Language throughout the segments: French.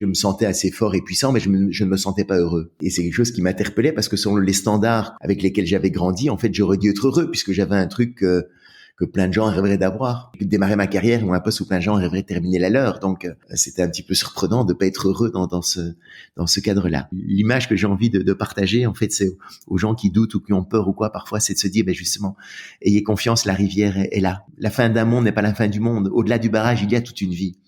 Je me sentais assez fort et puissant, mais je ne me sentais pas heureux. Et c'est quelque chose qui m'interpellait parce que selon les standards avec lesquels j'avais grandi, en fait, j'aurais dû être heureux puisque j'avais un truc que plein de gens rêveraient d'avoir. Démarrer ma carrière ou un poste où plein de gens rêveraient de terminer la leur. Donc, c'était un petit peu surprenant de pas être heureux dans ce cadre-là. L'image que j'ai envie de partager, en fait, c'est aux gens qui doutent ou qui ont peur ou quoi, parfois, c'est de se dire, justement, ayez confiance, la rivière est là. La fin d'un monde n'est pas la fin du monde. Au-delà du barrage, il y a toute une vie.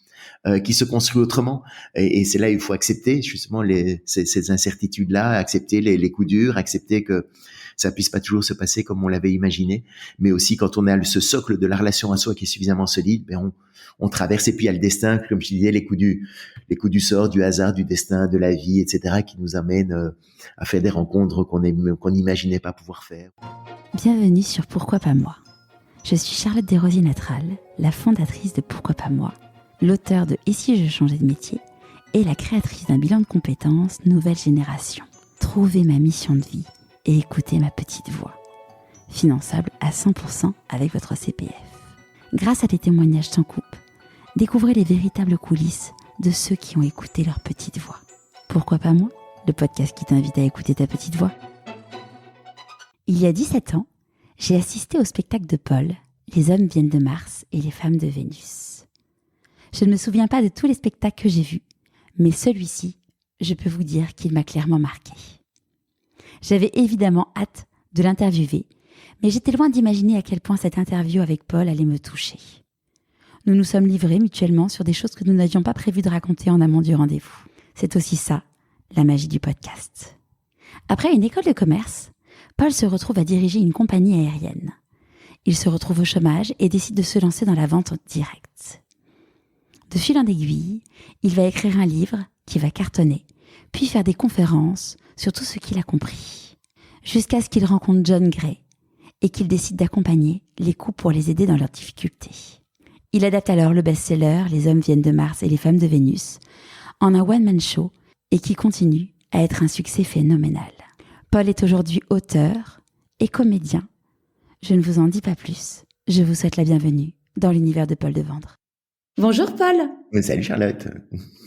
Qui se construit autrement, et c'est là où il faut accepter justement ces incertitudes-là, accepter les coups durs, accepter que ça puisse pas toujours se passer comme on l'avait imaginé, mais aussi quand on a ce socle de la relation à soi qui est suffisamment solide, on traverse. Et puis il y a le destin, comme je disais, les coups du sort, du hasard, du destin, de la vie, etc., qui nous amènent à faire des rencontres qu'on n'imaginait pas pouvoir faire. Bienvenue sur Pourquoi pas moi. Je suis Charlotte Desrosiers-Natral, la fondatrice de Pourquoi pas moi, l'auteure de Et si je changeais de métier et la créatrice d'un bilan de compétences nouvelle génération. Trouvez ma mission de vie et écoutez ma petite voix. Finançable à 100% avec votre CPF. Grâce à des témoignages sans coupe, découvrez les véritables coulisses de ceux qui ont écouté leur petite voix. Pourquoi pas moi, le podcast qui t'invite à écouter ta petite voix. Il y a 17 ans, j'ai assisté au spectacle de Paul, Les hommes viennent de Mars et les femmes de Vénus. Je ne me souviens pas de tous les spectacles que j'ai vus, mais celui-ci, je peux vous dire qu'il m'a clairement marqué. J'avais évidemment hâte de l'interviewer, mais j'étais loin d'imaginer à quel point cette interview avec Paul allait me toucher. Nous nous sommes livrés mutuellement sur des choses que nous n'avions pas prévu de raconter en amont du rendez-vous. C'est aussi ça, la magie du podcast. Après une école de commerce, Paul se retrouve à diriger une compagnie aérienne. Il se retrouve au chômage et décide de se lancer dans la vente directe. De fil en aiguille, il va écrire un livre qui va cartonner, puis faire des conférences sur tout ce qu'il a compris. Jusqu'à ce qu'il rencontre John Gray et qu'il décide d'accompagner les couples pour les aider dans leurs difficultés. Il adapte alors le best-seller « Les hommes viennent de Mars et les femmes de Vénus » en un one-man show et qui continue à être un succès phénoménal. Paul est aujourd'hui auteur et comédien. Je ne vous en dis pas plus. Je vous souhaite la bienvenue dans l'univers de Paul Devendre. Bonjour Paul. Salut Charlotte.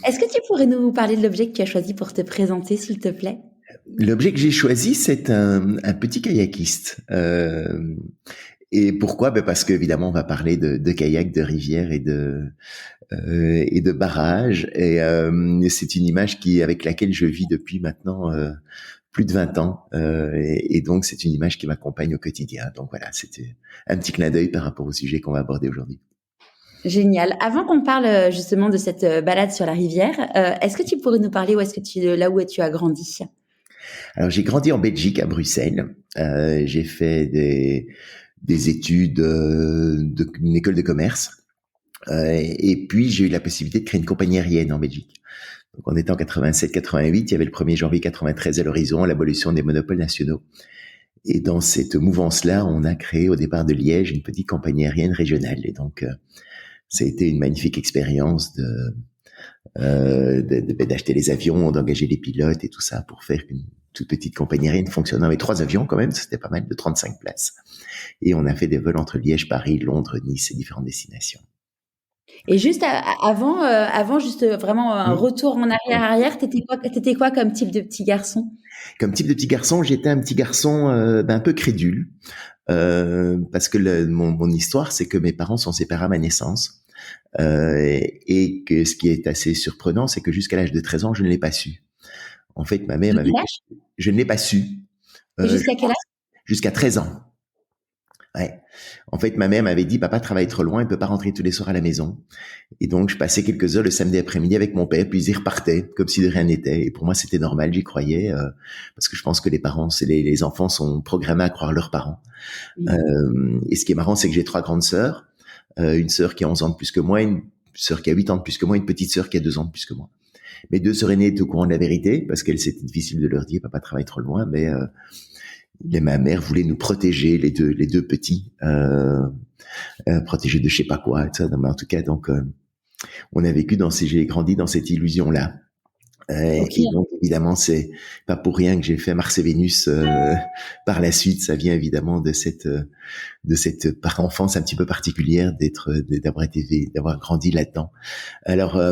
Est-ce que tu pourrais nous parler de l'objet que tu as choisi pour te présenter, s'il te plaît ? L'objet que j'ai choisi, c'est un petit kayakiste. Et pourquoi ? Parce qu'évidemment, on va parler de kayak, de rivière et de barrage. Et c'est une image avec laquelle je vis depuis maintenant plus de 20 ans. Et donc, c'est une image qui m'accompagne au quotidien. Donc voilà, c'était un petit clin d'œil par rapport au sujet qu'on va aborder aujourd'hui. Génial. Avant qu'on parle justement de cette balade sur la rivière, est-ce que tu pourrais nous parler là où tu as grandi ? Alors, j'ai grandi en Belgique, à Bruxelles. J'ai fait des études d'une école de commerce. Et puis, j'ai eu la possibilité de créer une compagnie aérienne en Belgique. Donc, on était en 87-88. Il y avait le 1er janvier 93 à l'horizon, l'abolition des monopoles nationaux. Et dans cette mouvance-là, on a créé au départ de Liège une petite compagnie aérienne régionale. Et donc, ça a été une magnifique expérience d'acheter les avions, d'engager les pilotes et tout ça pour faire une toute petite compagnie aérienne fonctionnant avec 3 avions quand même, c'était pas mal, de 35 places. Et on a fait des vols entre Liège, Paris, Londres, Nice et différentes destinations. Et juste avant juste vraiment un retour en arrière, t'étais quoi comme type de petit garçon ? Comme type de petit garçon, j'étais un petit garçon un peu crédule, parce que mon histoire, c'est que mes parents sont séparés à ma naissance, et que ce qui est assez surprenant, c'est que jusqu'à l'âge de 13 ans, je ne l'ai pas su. En fait, ma mère m'avait dit, je ne l'ai pas su. Jusqu'à quel âge ? Jusqu'à 13 ans. Ouais. En fait, ma mère m'avait dit, papa travaille trop loin, il peut pas rentrer tous les soirs à la maison. Et donc, je passais quelques heures le samedi après-midi avec mon père, puis ils y repartaient, comme si de rien n'était. Et pour moi, c'était normal, j'y croyais, parce que je pense que les enfants sont programmés à croire leurs parents. Et ce qui est marrant, c'est que j'ai 3 grandes sœurs, une sœur qui a 11 ans de plus que moi, une sœur qui a 8 ans de plus que moi, une petite sœur qui a 2 ans de plus que moi. Mes 2 sœurs aînées étaient au courant de la vérité, parce qu'elle, c'était difficile de leur dire, papa travaille trop loin, mais ma mère voulait nous protéger, les deux petits, protéger de je sais pas quoi, ça. Mais en tout cas, donc, on a vécu j'ai grandi dans cette illusion-là. Okay. Et donc, évidemment, c'est pas pour rien que j'ai fait Mars et Vénus par la suite. Ça vient évidemment de cette enfance un petit peu particulière d'avoir grandi là-dedans. Alors,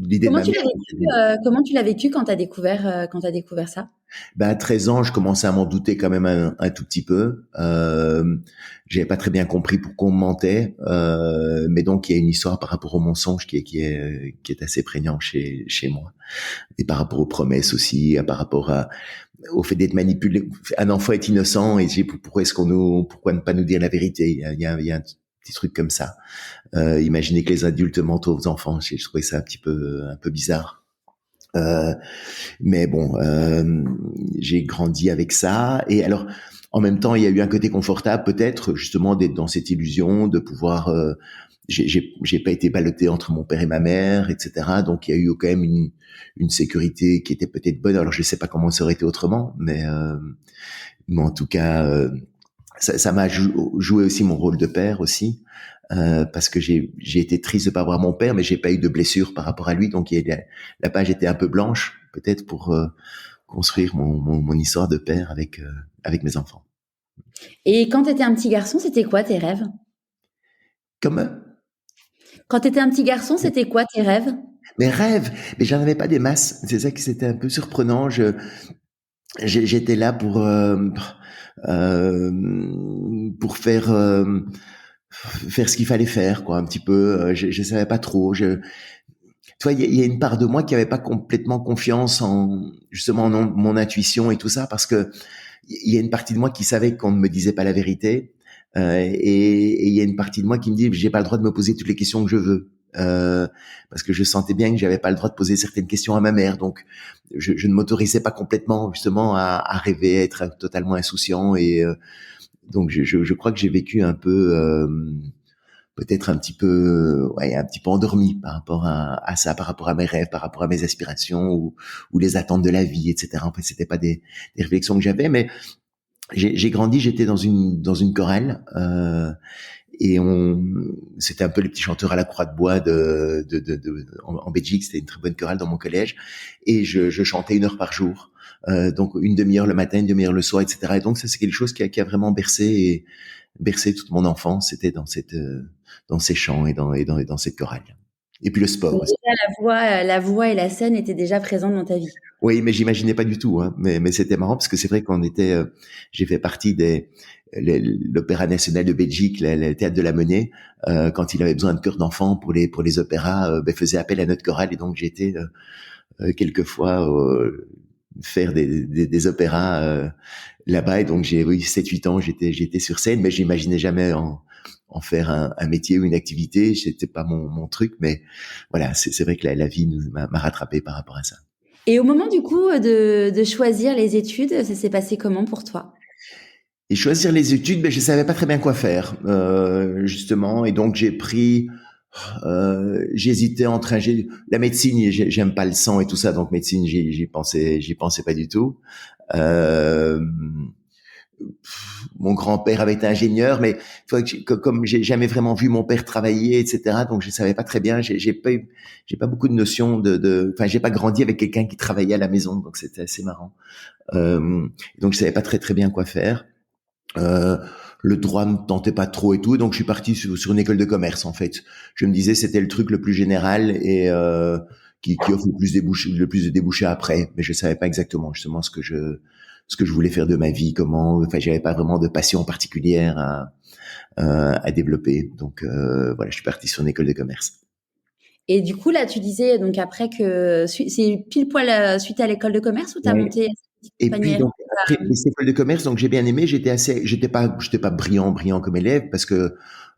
l'idée de ma mère. Comment tu l'as vécu quand t'as découvert ça? À 13 ans, je commençais à m'en douter quand même un tout petit peu. J'avais pas très bien compris pourquoi on me mentait, mais donc il y a une histoire par rapport au mensonge qui est assez prégnant chez moi, et par rapport aux promesses aussi, par rapport au fait d'être manipulé. Un enfant est innocent et pourquoi ne pas nous dire la vérité? Il y a un petit truc comme ça. Imaginez que les adultes mentent aux enfants. Je trouvais ça un peu bizarre. Mais bon, j'ai grandi avec ça. Et alors, en même temps, il y a eu un côté confortable, peut-être, justement, d'être dans cette illusion, de pouvoir. J'ai pas été ballotté entre mon père et ma mère, etc. Donc, il y a eu quand même une sécurité qui était peut-être bonne. Alors, je sais pas comment ça aurait été autrement, mais en tout cas, ça m'a joué aussi mon rôle de père aussi. Parce que j'ai été triste de pas voir mon père, mais j'ai pas eu de blessure par rapport à lui, donc la page était un peu blanche, peut-être pour construire mon histoire de père avec mes enfants. Et quand tu étais un petit garçon, c'était quoi tes rêves? Comme Quand tu étais un petit garçon, c'était quoi tes rêves? mes rêves, mais j'en avais pas des masses. C'est ça qui c'était un peu surprenant. J'étais là pour faire ce qu'il fallait faire, quoi, un petit peu. Je savais pas trop. Tu vois, il y a une part de moi qui avait pas complètement confiance en justement en mon intuition et tout ça, parce que il y a une partie de moi qui savait qu'on ne me disait pas la vérité, et il y a une partie de moi qui me dit j'ai pas le droit de me poser toutes les questions que je veux, parce que je sentais bien que j'avais pas le droit de poser certaines questions à ma mère, donc je ne m'autorisais pas complètement justement à rêver, à être totalement insouciant, et donc je crois que j'ai vécu un peu peut-être un petit peu endormi par rapport à ça, par rapport à mes rêves, par rapport à mes aspirations ou les attentes de la vie, etc. En fait, c'était pas des réflexions que j'avais, mais j'ai grandi, j'étais dans une chorale, et c'était un peu les petits chanteurs à la croix de bois en Belgique. C'était une très bonne chorale dans mon collège, et je chantais 1 heure par jour, donc une demi-heure le matin, une demi-heure le soir, etc. Et donc ça, c'est quelque chose qui a vraiment bercé toute mon enfance. C'était dans ces chants et dans cette chorale. Et puis le sport Donc aussi. déjà la voix et la scène étaient déjà présentes dans ta vie. Oui, mais j'imaginais pas du tout, hein. Mais c'était marrant parce que c'est vrai qu'on était, j'ai fait partie l'Opéra national de Belgique, le théâtre de la Monnaie, quand il avait besoin de chœurs d'enfants pour les opéras, faisait appel à notre chorale, et donc j'ai été quelquefois faire des opéras là-bas, et donc j'ai 7-8 ans, j'étais sur scène, mais j'imaginais jamais en faire un métier ou une activité. C'était pas mon truc, mais voilà, c'est vrai que la vie m'a rattrapé par rapport à ça. Et au moment du coup de choisir les études, ça s'est passé comment pour toi? Et choisir les études, je savais pas très bien quoi faire, justement, et donc j'hésitais entre la médecine. J'aime pas le sang et tout ça, donc médecine, j'y pensais pas du tout. Euh, Mon grand-père avait été ingénieur, mais tu vois, comme j'ai jamais vraiment vu mon père travailler, etc., donc je savais pas très bien. J'ai pas beaucoup de notions enfin, j'ai pas grandi avec quelqu'un qui travaillait à la maison, donc c'était assez marrant. Donc je savais pas très bien quoi faire. Le droit me tentait pas trop et tout, donc je suis parti sur une école de commerce, en fait. Je me disais c'était le truc le plus général, et qui offre le plus de débouchés après, mais je savais pas exactement justement ce que je voulais faire de ma vie, enfin j'avais pas vraiment de passion particulière à développer, donc voilà, je suis parti sur une école de commerce. Et du coup là, tu disais donc après que c'est pile poil suite à l'école de commerce où tu as Ouais. monté cette Et puis compagnie? donc après les écoles de commerce, donc j'ai bien aimé. J'étais pas brillant comme élève, parce que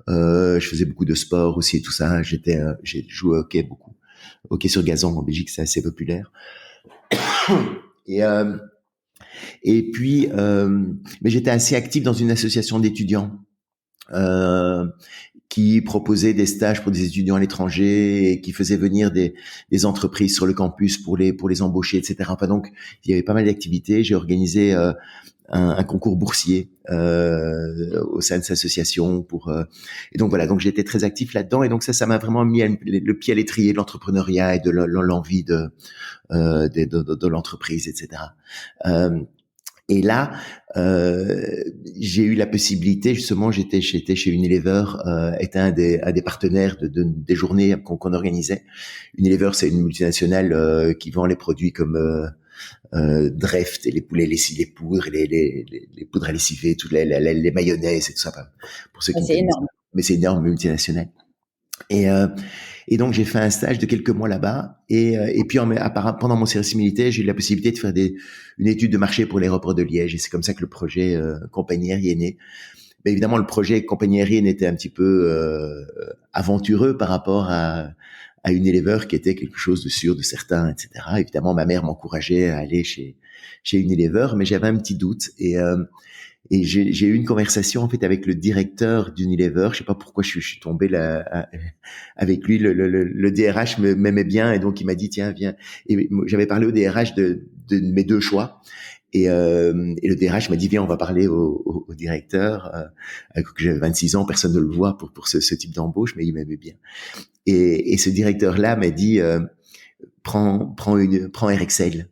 je faisais beaucoup de sport aussi et tout ça. J'ai joué au hockey beaucoup, hockey sur gazon en Belgique, c'est assez populaire. Et puis mais j'étais assez actif dans une association d'étudiants euh, qui proposait des stages pour des étudiants à l'étranger, et qui faisait venir des entreprises sur le campus pour les embaucher, etc. Enfin, donc il y avait pas mal d'activités. J'ai organisé un concours boursier au sein de cette association et donc voilà, donc j'étais très actif là-dedans, et donc ça m'a vraiment mis le pied à l'étrier de l'entrepreneuriat et de l'envie de l'entreprise, etc. Et là, j'ai eu la possibilité, justement, j'étais chez Unilever, était un des partenaires des journées qu'on organisait. Unilever, c'est une multinationale qui vend les produits comme Dreft et les poudres, les poudres à lessiver, toutes les mayonnaises et tout ça. Pour ceux qui ne C'est connaissent énorme. pas. Mais c'est une énorme multinationale. Et, euh, et donc j'ai fait un stage de quelques mois là-bas. Et puis pendant mon service militaire, j'ai eu la possibilité de faire une étude de marché pour l'aéroport de Liège. Et c'est comme ça que le projet compagnie aérienne est né. Mais évidemment, le projet compagnie aérienne était un petit peu aventureux par rapport à Unilever, qui était quelque chose de sûr, de certain, etc. Évidemment, ma mère m'encourageait à aller chez Unilever, mais j'avais un petit doute. Et j'ai eu une conversation en fait avec le directeur d'Unilever. Je sais pas pourquoi je suis tombé là avec lui. Le DRH m'aimait bien et donc il m'a dit tiens viens. Et j'avais parlé au DRH de mes deux choix. Et le DRH m'a dit viens on va parler au directeur. Que j'avais 26 ans, personne ne le voit pour ce type d'embauche, mais il m'aimait bien. Et ce directeur là m'a dit prends RXL.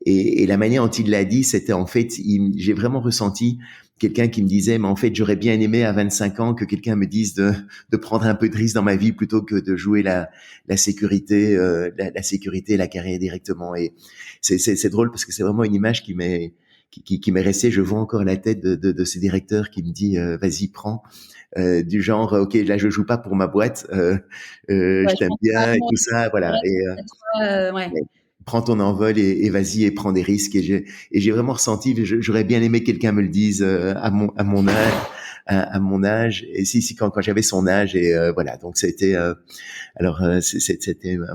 Et la manière dont il l'a dit, c'était en fait, j'ai vraiment ressenti quelqu'un qui me disait, mais en fait, j'aurais bien aimé à 25 ans que quelqu'un me dise de prendre un peu de risque dans ma vie plutôt que de jouer la sécurité, la sécurité et la carrière directement. Et c'est drôle parce que c'est vraiment une image qui m'est restée. Je vois encore la tête de ce directeur qui me dit, vas-y, prends. Du genre, ok, là, je joue pas pour ma boîte, Ouais, je je t'aime pense bien et vraiment tout ça, voilà. ouais. Prends ton envol et vas-y et prends des risques. Et j'ai vraiment ressenti, j'aurais bien aimé que quelqu'un me le dise à mon âge. Et si quand j'avais son âge et voilà. Donc c'était un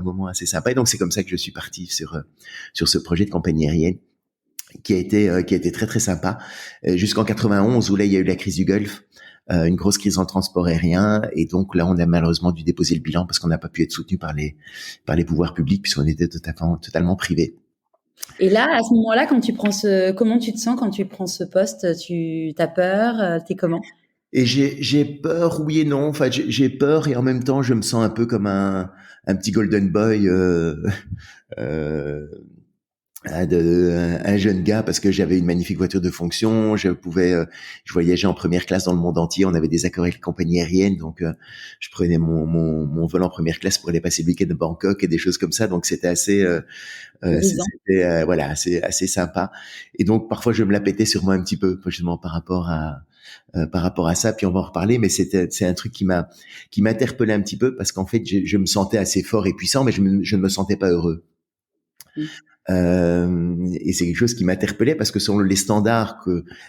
moment assez sympa. Et donc c'est comme ça que je suis parti sur ce projet de compagnie aérienne qui a été très très sympa jusqu'en 91 où là il y a eu la crise du Golfe. Une grosse crise en transport aérien et donc là on a malheureusement dû déposer le bilan parce qu'on n'a pas pu être soutenu par les pouvoirs publics puisqu'on était totalement privé. Et là, à ce moment-là, comment tu te sens quand tu prends ce poste? T'as peur? T'es comment? Et j'ai peur, oui et non. Enfin, j'ai peur et en même temps, je me sens un peu comme un petit golden boy, euh, un jeune gars parce que j'avais une magnifique voiture de fonction, je voyageais en première classe dans le monde entier, on avait des accords avec les compagnies aériennes, donc je prenais mon vol en première classe pour aller passer le week-end de Bangkok et des choses comme ça, donc c'était Grisant. c'était voilà, assez sympa. Et donc parfois je me la pétais sur moi un petit peu justement par rapport à ça, puis on va en reparler, mais c'est un truc qui m'interpellait un petit peu parce qu'en fait je me sentais assez fort et puissant, mais je ne me sentais pas heureux. Mmh. Et c'est quelque chose qui m'interpellait parce que selon les standards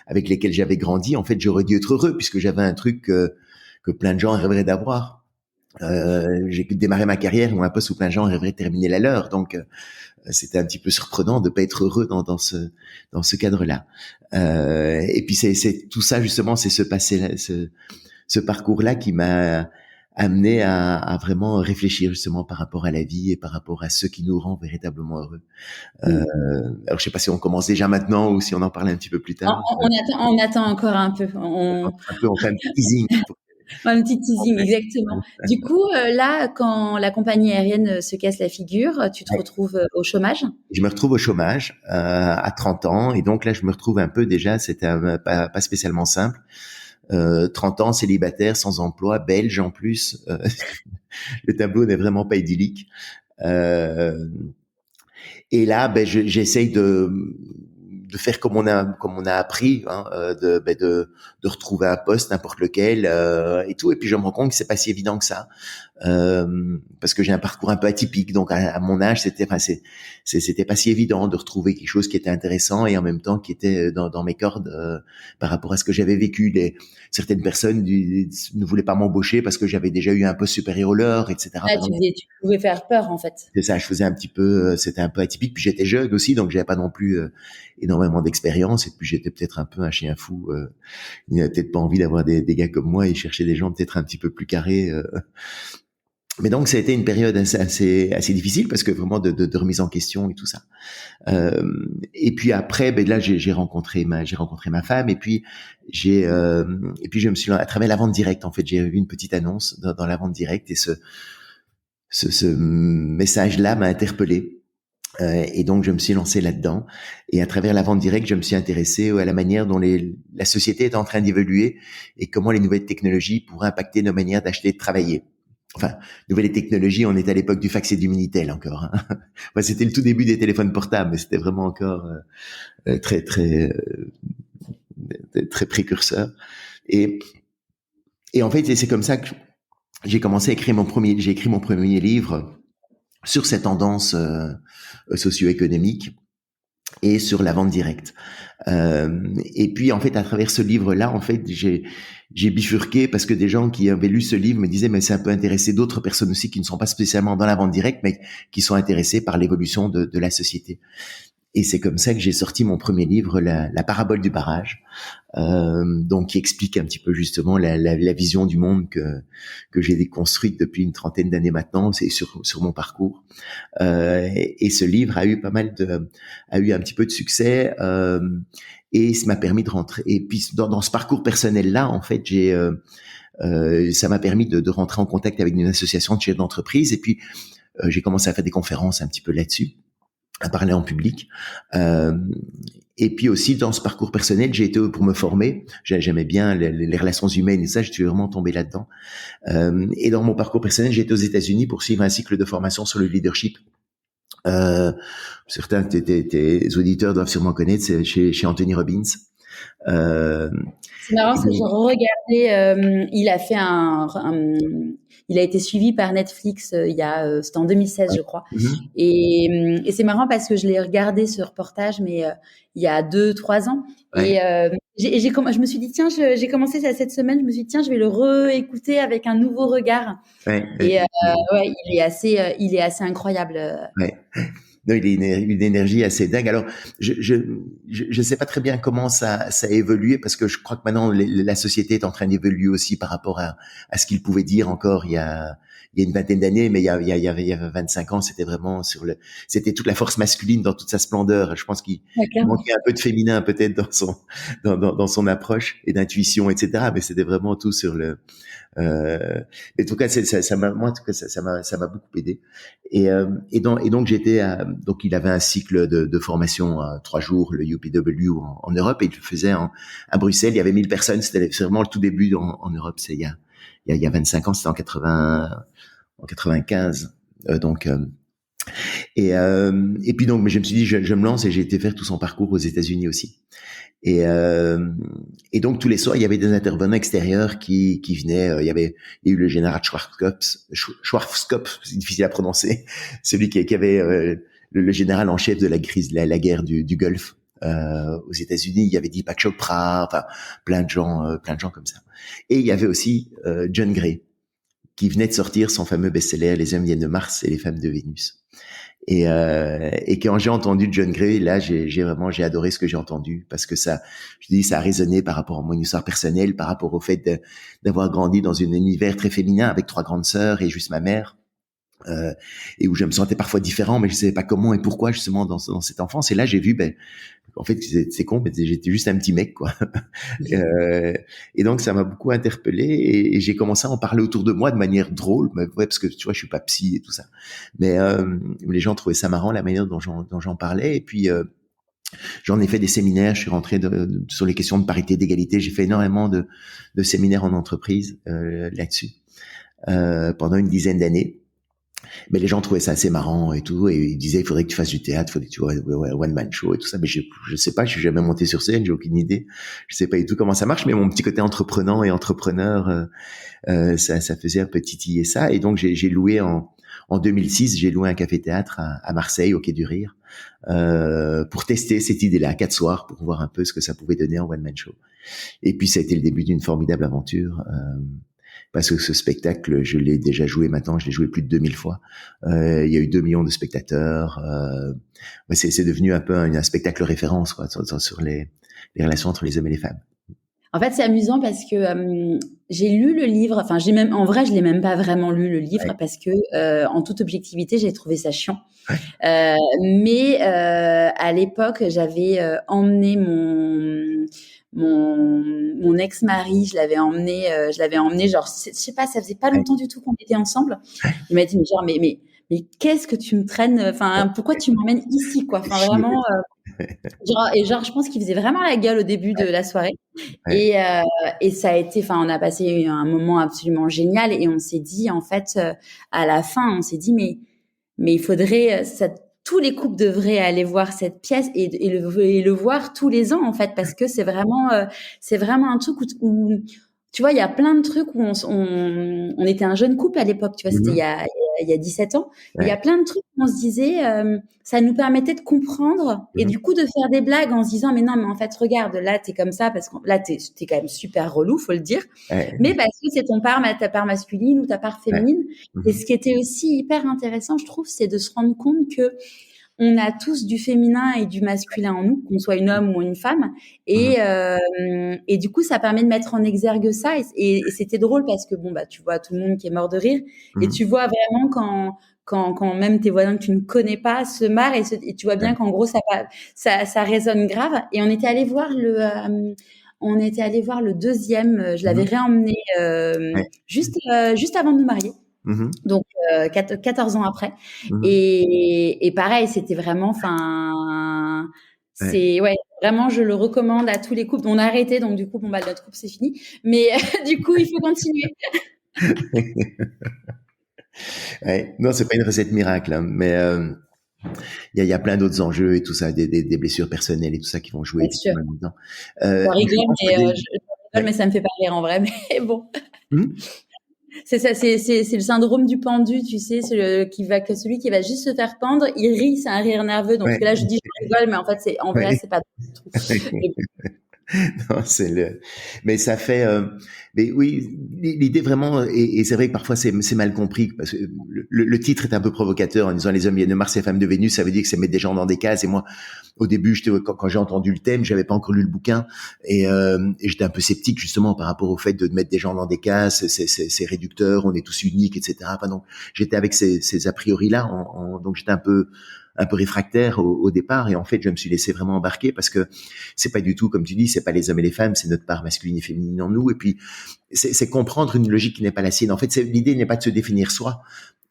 avec lesquels j'avais grandi, en fait, j'aurais dû être heureux puisque j'avais un truc que plein de gens rêveraient d'avoir. J'ai démarré ma carrière où un poste où plein de gens rêveraient de terminer la leur, donc c'était un petit peu surprenant de pas être heureux dans ce cadre-là. Et puis c'est tout ça justement, c'est ce parcours-là qui m'a amené à vraiment réfléchir justement par rapport à la vie et par rapport à ce qui nous rend véritablement heureux. Mmh. Alors je sais pas si on commence déjà maintenant ou si on en parle un petit peu plus tard. On attend encore un peu. On fait un petit teasing. Un petit teasing, exactement. Du coup, là, quand la compagnie aérienne se casse la figure, tu te Ouais. retrouves au chômage? Je me retrouve au chômage à 30 ans et donc là je me retrouve un peu déjà, c'était pas spécialement simple. 30 ans, célibataire, sans emploi, belge en plus. Le tableau n'est vraiment pas idyllique. Euh, Et là, j'essaye de faire comme on a appris, hein, de retrouver un poste, n'importe lequel, et tout. Et puis je me rends compte que c'est pas si évident que ça, parce que j'ai un parcours un peu atypique. Donc à mon âge, c'était pas si évident de retrouver quelque chose qui était intéressant et en même temps qui était dans mes cordes par rapport à ce que j'avais vécu. Certaines personnes ne voulaient pas m'embaucher parce que j'avais déjà eu un poste supérieur au leur, etc. Ouais, tu pouvais faire peur, en fait. C'est ça, je faisais un petit peu, c'était un peu atypique. Puis j'étais jeune aussi, donc j'avais pas non plus énormément d'expérience. Et puis j'étais peut-être un peu un chien fou. Il n'avait peut-être pas envie d'avoir des gars comme moi et chercher des gens peut-être un petit peu plus carrés. Mais donc ça a été une période assez difficile parce que vraiment de remise en question et tout ça. Et puis après, là j'ai rencontré ma femme et puis je me suis à travers la vente directe en fait j'ai vu une petite annonce dans la vente directe et ce message-là m'a interpellé. Et donc, je me suis lancé là-dedans. Et à travers la vente directe, je me suis intéressé à la manière dont la société est en train d'évoluer et comment les nouvelles technologies pourraient impacter nos manières d'acheter et de travailler. Enfin, nouvelles technologies, on est à l'époque du fax et du Minitel encore. Hein. Enfin, c'était le tout début des téléphones portables, mais c'était vraiment encore très, très, très précurseur. Et, et en fait, c'est comme ça que j'ai commencé à écrire j'ai écrit mon premier livre sur ces tendances socio-économiques et sur la vente directe. Et puis en fait, à travers ce livre-là, en fait, j'ai bifurqué parce que des gens qui avaient lu ce livre me disaient mais ça peut intéresser d'autres personnes aussi qui ne sont pas spécialement dans la vente directe, mais qui sont intéressées par l'évolution de la société. Et c'est comme ça que j'ai sorti mon premier livre, la parabole du barrage, donc qui explique un petit peu justement la vision du monde que j'ai déconstruite depuis une trentaine d'années maintenant, c'est sur mon parcours. Et ce livre a eu un petit peu de succès, et ça m'a permis de rentrer. Et puis dans ce parcours personnel là, en fait, ça m'a permis de rentrer en contact avec une association de chefs d'entreprise, et puis j'ai commencé à faire des conférences un petit peu là-dessus, à parler en public. Et puis aussi, dans ce parcours personnel, j'ai été pour me former. J'aimais bien les relations humaines et ça, je suis vraiment tombé là-dedans. Et dans mon parcours personnel, j'ai été aux États-Unis pour suivre un cycle de formation sur le leadership. Certains de tes auditeurs doivent sûrement connaître, c'est chez Anthony Robbins. C'est marrant, parce que je regardais, il a été suivi par Netflix c'était en 2016, je crois. Mm-hmm. Et c'est marrant parce que je l'ai regardé ce reportage, mais il y a 2-3 ans. Ouais. Et je me suis dit, tiens, j'ai commencé ça cette semaine, je me suis dit, tiens, je vais le réécouter avec un nouveau regard. Ouais. Et ouais, il est assez incroyable. Ouais. Non, il a une énergie assez dingue. Alors, je sais pas très bien comment ça a évolué parce que je crois que maintenant la société est en train d'évoluer aussi par rapport à ce qu'il pouvait dire encore il y a une vingtaine d'années, mais il y avait 25 ans, c'était toute la force masculine dans toute sa splendeur. Je pense qu'il manquait un peu de féminin peut-être dans son approche et d'intuition, etc. Mais c'était vraiment tout sur en tout cas, moi, en tout cas, ça m'a beaucoup aidé. Et donc donc il avait un cycle de formation à 3 jours, le UPW en Europe, et il le faisait à Bruxelles. Il y avait 1000 personnes. C'était vraiment le tout début en Europe. C'est il y a 25 ans, c'était en 95. Et puis donc, mais je me suis dit, je me lance, et j'ai été faire tout son parcours aux États-Unis aussi. Et donc tous les soirs, il y avait des intervenants extérieurs qui venaient. Il y a eu le général Schwarzkopf, c'est difficile à prononcer, celui qui avait le général en chef de la guerre du Golfe aux États-Unis. Il y avait Deepak Chopra, enfin plein de gens comme ça. Et il y avait aussi John Gray, qui venait de sortir son fameux best-seller Les hommes viennent de Mars et les femmes de Vénus. Et quand j'ai entendu John Gray, là, j'ai adoré ce que j'ai entendu, parce que ça a résonné par rapport à mon histoire personnelle, par rapport au fait d'avoir grandi dans un univers très féminin avec 3 grandes sœurs et juste ma mère. Et où je me sentais parfois différent, mais je savais pas comment et pourquoi justement dans cette enfance. Et là, j'ai vu, en fait, c'est con, mais j'étais juste un petit mec, quoi. Et donc, ça m'a beaucoup interpellé, et j'ai commencé à en parler autour de moi de manière drôle, mais ouais, parce que tu vois, je suis pas psy et tout ça. Mais les gens trouvaient ça marrant, la manière dont j'en parlais. Et puis, j'en ai fait des séminaires. Je suis rentré sur les questions de parité, d'égalité. J'ai fait énormément de séminaires en entreprise là-dessus pendant une dizaine d'années. Mais les gens trouvaient ça assez marrant et tout, et ils disaient il faudrait que tu fasses du théâtre, il faudrait que tu vois one man show et tout ça. Mais je sais pas, je suis jamais monté sur scène, j'ai aucune idée, je sais pas du tout comment ça marche. Mais mon petit côté entrepreneur et entrepreneur, ça faisait un peu titiller ça. Et donc j'ai loué en 2006, j'ai loué un café-théâtre à Marseille, au Quai du Rire, pour tester cette idée-là, 4 soirs, pour voir un peu ce que ça pouvait donner en one man show. Et puis ça a été le début d'une formidable aventure. Parce que ce spectacle, je l'ai déjà joué maintenant, je l'ai joué plus de 2000 fois. Il y a eu 2 millions de spectateurs. C'est devenu un peu un spectacle référence, quoi, sur les relations entre les hommes et les femmes. En fait, c'est amusant parce que j'ai lu le livre. Enfin, en vrai, je l'ai même pas vraiment lu le livre, ouais, parce que en toute objectivité, j'ai trouvé ça chiant. Ouais. Mais à l'époque, j'avais emmené mon ex-mari, je l'avais emmené genre, je sais pas, ça faisait pas longtemps du tout qu'on était ensemble. Il m'a dit, mais mais qu'est-ce que tu me traînes, enfin, pourquoi tu m'emmènes ici, quoi? Enfin, Chier. vraiment, genre, je pense qu'il faisait vraiment la gueule au début de la soirée. Ouais. Et ça a été, enfin, on a passé un moment absolument génial et on s'est dit, en fait, à la fin, on s'est dit, mais il faudrait, tous les couples devraient aller voir cette pièce et le voir tous les ans, en fait, parce que c'est vraiment un truc où, tu vois, il y a plein de trucs où on était un jeune couple à l'époque, tu vois, c'était Mhm. il y a 17 ans. Il y a Ouais. plein de trucs où on se disait, ça nous permettait de comprendre et Mhm. du coup de faire des blagues en se disant, mais non, mais en fait, regarde, là, t'es comme ça parce que là, t'es quand même super relou, faut le dire. Mais Ouais. parce que c'est ta part masculine ou ta part Ouais. féminine. Et Mhm. ce qui était aussi hyper intéressant, je trouve, c'est de se rendre compte que on a tous du féminin et du masculin en nous, qu'on soit une homme ou une femme. Mhm. Et du coup, ça permet de mettre en exergue ça. Et c'était drôle parce que, bon, bah, tu vois tout le monde qui est mort de rire. Et Mhm. tu vois vraiment quand même tes voisins que tu ne connais pas se marrent et tu vois bien Ouais. qu'en gros, ça résonne grave. Et on était allé voir le deuxième. Je l'avais Mhm. réemmené Ouais. juste avant de nous marier. Mhm. Donc 14 ans après. Mhm. Et pareil, c'était vraiment, enfin, Ouais. c'est ouais, vraiment, je le recommande à tous les couples. On a arrêté, donc du coup, bon bah notre couple c'est fini. Mais du coup, il faut continuer. Ouais. Non, c'est pas une recette miracle, hein, mais il y a plein d'autres enjeux et tout ça, des blessures personnelles et tout ça qui vont jouer Bien sûr. effectivement là-dedans. Je Il faut rigole, mais encoder. je rigole, Ouais. mais ça me fait pas rire en vrai. Mais bon, Hmm. c'est ça, c'est le syndrome du pendu, tu sais, celui qui va juste se faire pendre, il rit, c'est un rire nerveux. Donc parce que là, Ouais. je dis je rigole, mais en fait, c'est en vrai, Ouais. c'est pas du tout. Mais bon, Non, mais ça fait, mais oui, l'idée vraiment, et c'est vrai que parfois c'est mal compris parce que le titre est un peu provocateur en disant les hommes viennent de Mars et les femmes de Vénus, ça veut dire que c'est mettre des gens dans des cases. Et moi, au début, quand j'ai entendu le thème, j'avais pas encore lu le bouquin et j'étais un peu sceptique justement par rapport au fait de mettre des gens dans des cases, c'est réducteur, on est tous uniques, etc. Enfin, donc j'étais avec ces a priori là, donc j'étais un peu réfractaire au départ et en fait je me suis laissé vraiment embarquer parce que c'est pas du tout comme tu dis, c'est pas les hommes et les femmes, c'est notre part masculine et féminine en nous et puis c'est comprendre une logique qui n'est pas la sienne. En fait, l'idée n'est pas de se définir soi,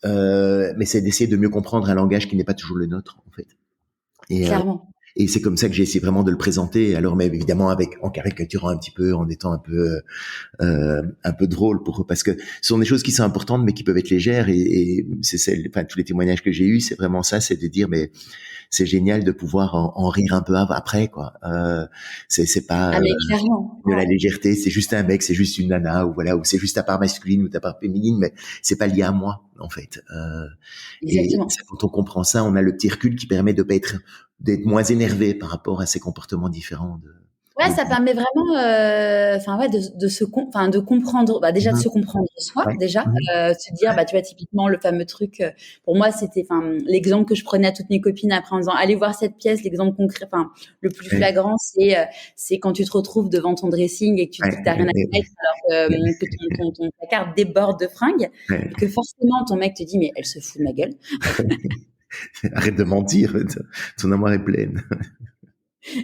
mais c'est d'essayer de mieux comprendre un langage qui n'est pas toujours le nôtre en fait. Et clairement. et c'est comme ça que j'ai essayé vraiment de le présenter. Alors, mais évidemment en caricaturant un petit peu, en étant un peu drôle parce que ce sont des choses qui sont importantes, mais qui peuvent être légères. Et enfin, tous les témoignages que j'ai eus, c'est vraiment ça, c'est de dire, mais c'est génial de pouvoir en rire un peu après, quoi. C'est pas Ah mais clairement. de la Ouais, légèreté, c'est juste un mec, c'est juste une nana, ou voilà, ou c'est juste ta part masculine ou ta part féminine, mais c'est pas lié à moi, en fait. Et exactement. quand on comprend ça, on a le petit recul qui permet d'être moins énervé par rapport à ces comportements différents Ouais, de ça permet vraiment, enfin ouais, de comprendre, bah, déjà de Mhm. se comprendre soi, Ouais. déjà, Mhm. se dire, bah, tu vois, typiquement le fameux truc, pour moi, c'était, enfin, l'exemple que je prenais à toutes mes copines après en disant: «Allez voir cette pièce», l'exemple concret, enfin, le plus Ouais. flagrant, c'est quand tu te retrouves devant ton dressing et que tu te Ouais. dis que tu rien à mettre alors que ton placard déborde de fringues Ouais. et que forcément ton mec te dit: «Mais elle se fout de ma gueule». Arrête de mentir, ton armoire est pleine.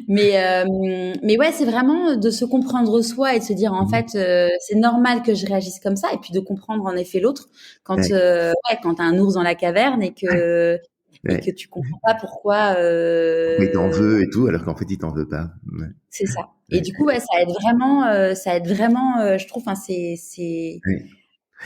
Mais ouais, c'est vraiment de se comprendre soi et de se dire en Mhm. fait c'est normal que je réagisse comme ça et puis de comprendre en effet l'autre quand Ouais. ouais, quand t'as un ours dans la caverne et que Ouais. tu comprends pas pourquoi Pourquoi il t'en veut et tout, alors qu'en fait, il t'en veut pas. Ouais. c'est ça. Et Ouais. du coup ouais, ça aide vraiment je trouve enfin Ouais.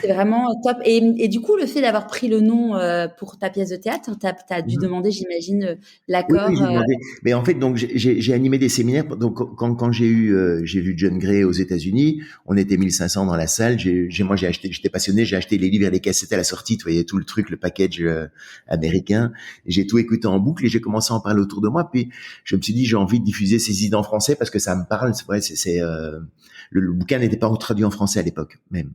c'est vraiment top et du coup le fait d'avoir pris le nom pour ta pièce de théâtre, t'as dû Mhm. demander j'imagine Oui, oui, l'accord j'ai demandé. Mais en fait, donc j'ai animé des séminaires. Donc quand j'ai vu John Gray aux États-Unis, on était 1500 dans la salle. Moi j'ai acheté, j'étais passionné, j'ai acheté les livres et les cassettes à la sortie. Tu voyais tout le truc, le package américain. J'ai tout écouté en boucle et j'ai commencé à en parler autour de moi. Puis je me suis dit j'ai envie de diffuser ces idées en français parce que ça me parle. C'est vrai, le bouquin n'était pas traduit en français à l'époque même.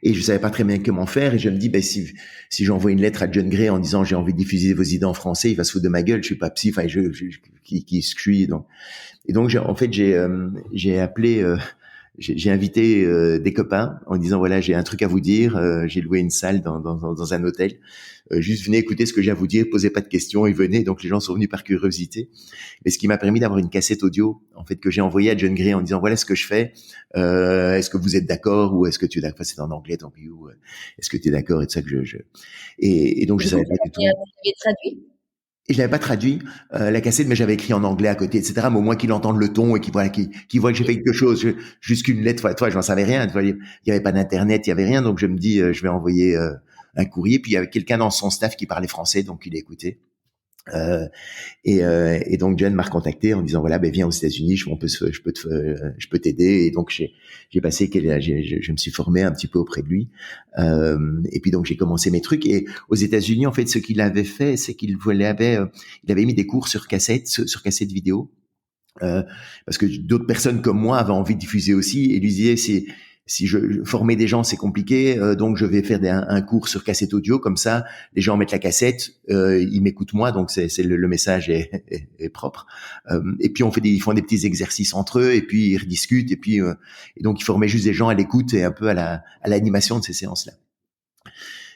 Et je savais pas très bien comment faire. Et je me dis, ben, si j'envoie une lettre à John Gray en disant j'ai envie de diffuser vos idées en français, il va se foutre de ma gueule. Je suis pas psy. Enfin, qui je suis. Donc, et donc, en fait, j'ai appelé j'ai invité des copains en disant voilà, j'ai un truc à vous dire, j'ai loué une salle dans un hôtel. Juste venez écouter ce que j'ai à vous dire, posez pas de questions et venez. Donc les gens sont venus par curiosité. Mais ce qui m'a permis d'avoir une cassette audio en fait que j'ai envoyée à John Gray en disant voilà ce que je fais. Est-ce que vous êtes d'accord ou est-ce que tu es d'accord? Enfin, c'est en anglais tant pis. Ou est-ce que tu es d'accord et tout ça que et donc je Du coup, savais pas du tout. tu l'avais traduit? Et je l'avais pas traduit la cassette, mais j'avais écrit en anglais à côté, etc. Mais au moins qu'il entende le ton et qu'il voit que j'ai fait quelque chose, jusqu'une lettre. Toi, j'en savais rien. Il y avait pas d'internet, il y avait rien. Donc je me dis, je vais envoyer un courrier. Puis il y avait quelqu'un dans son staff qui parlait français, donc il écoutait. Et donc John m'a recontacté en disant voilà, ben viens aux États-Unis, je peux t'aider. Et donc j'ai passé, je me suis formé un petit peu auprès de lui. Et puis donc j'ai commencé mes trucs. Et aux États-Unis, en fait, ce qu'il avait fait, c'est il avait mis des cours sur cassette vidéo. Parce que d'autres personnes comme moi avaient envie de diffuser aussi et lui disaient si je formais des gens c'est compliqué, donc je vais faire un cours sur cassette audio, comme ça les gens mettent la cassette, ils m'écoutent moi, donc c'est le message est propre, et puis ils font des petits exercices entre eux et puis ils rediscutent et donc ils formaient juste des gens à l'écoute et un peu à l'animation de ces séances là.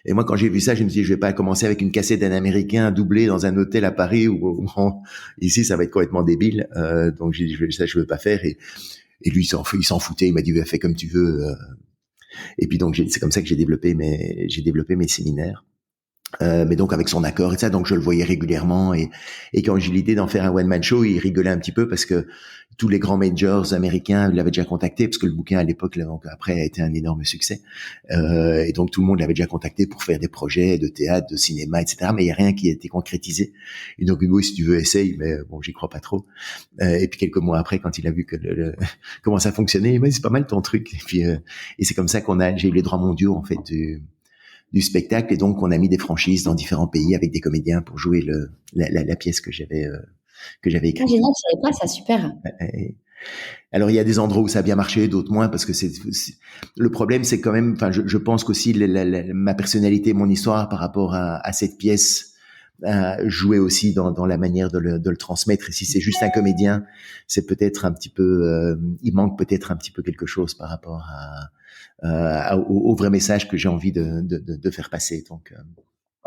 Et moi, quand j'ai vu ça, je me suis dit, je vais pas commencer avec une cassette d'un Américain doublée dans un hôtel à Paris où ici ça va être complètement débile. Donc j'ai dit, je veux pas faire. Et lui, il s'en foutait. Il m'a dit, fais comme tu veux. Et puis donc c'est comme ça que j'ai développé mes séminaires. Mais donc avec son accord et ça, donc je le voyais régulièrement et quand j'ai eu l'idée d'en faire un one man show, il rigolait un petit peu parce que tous les grands majors américains l'avaient déjà contacté parce que le bouquin à l'époque, donc après, a été un énorme succès. Et donc tout le monde l'avait déjà contacté pour faire des projets de théâtre, de cinéma, etc. Mais il y a rien qui a été concrétisé. Et donc oui, si tu veux, essaye, mais bon, j'y crois pas trop. Et puis quelques mois après, quand il a vu que comment ça fonctionnait, il m'a dit c'est pas mal ton truc. Et puis et c'est comme ça j'ai eu les droits mondiaux en fait du spectacle, et donc on a mis des franchises dans différents pays avec des comédiens pour jouer la pièce que j'avais écrite. Ah, génial, je savais pas ça, super. Alors il y a des endroits où ça a bien marché, d'autres moins, parce que le problème, c'est quand même, enfin je pense qu'aussi ma personnalité, mon histoire par rapport à cette pièce jouer aussi dans la manière de le transmettre. Et si c'est juste un comédien, c'est peut-être un petit peu, il manque peut-être un petit peu quelque chose par rapport au vrai message que j'ai envie de faire passer. Donc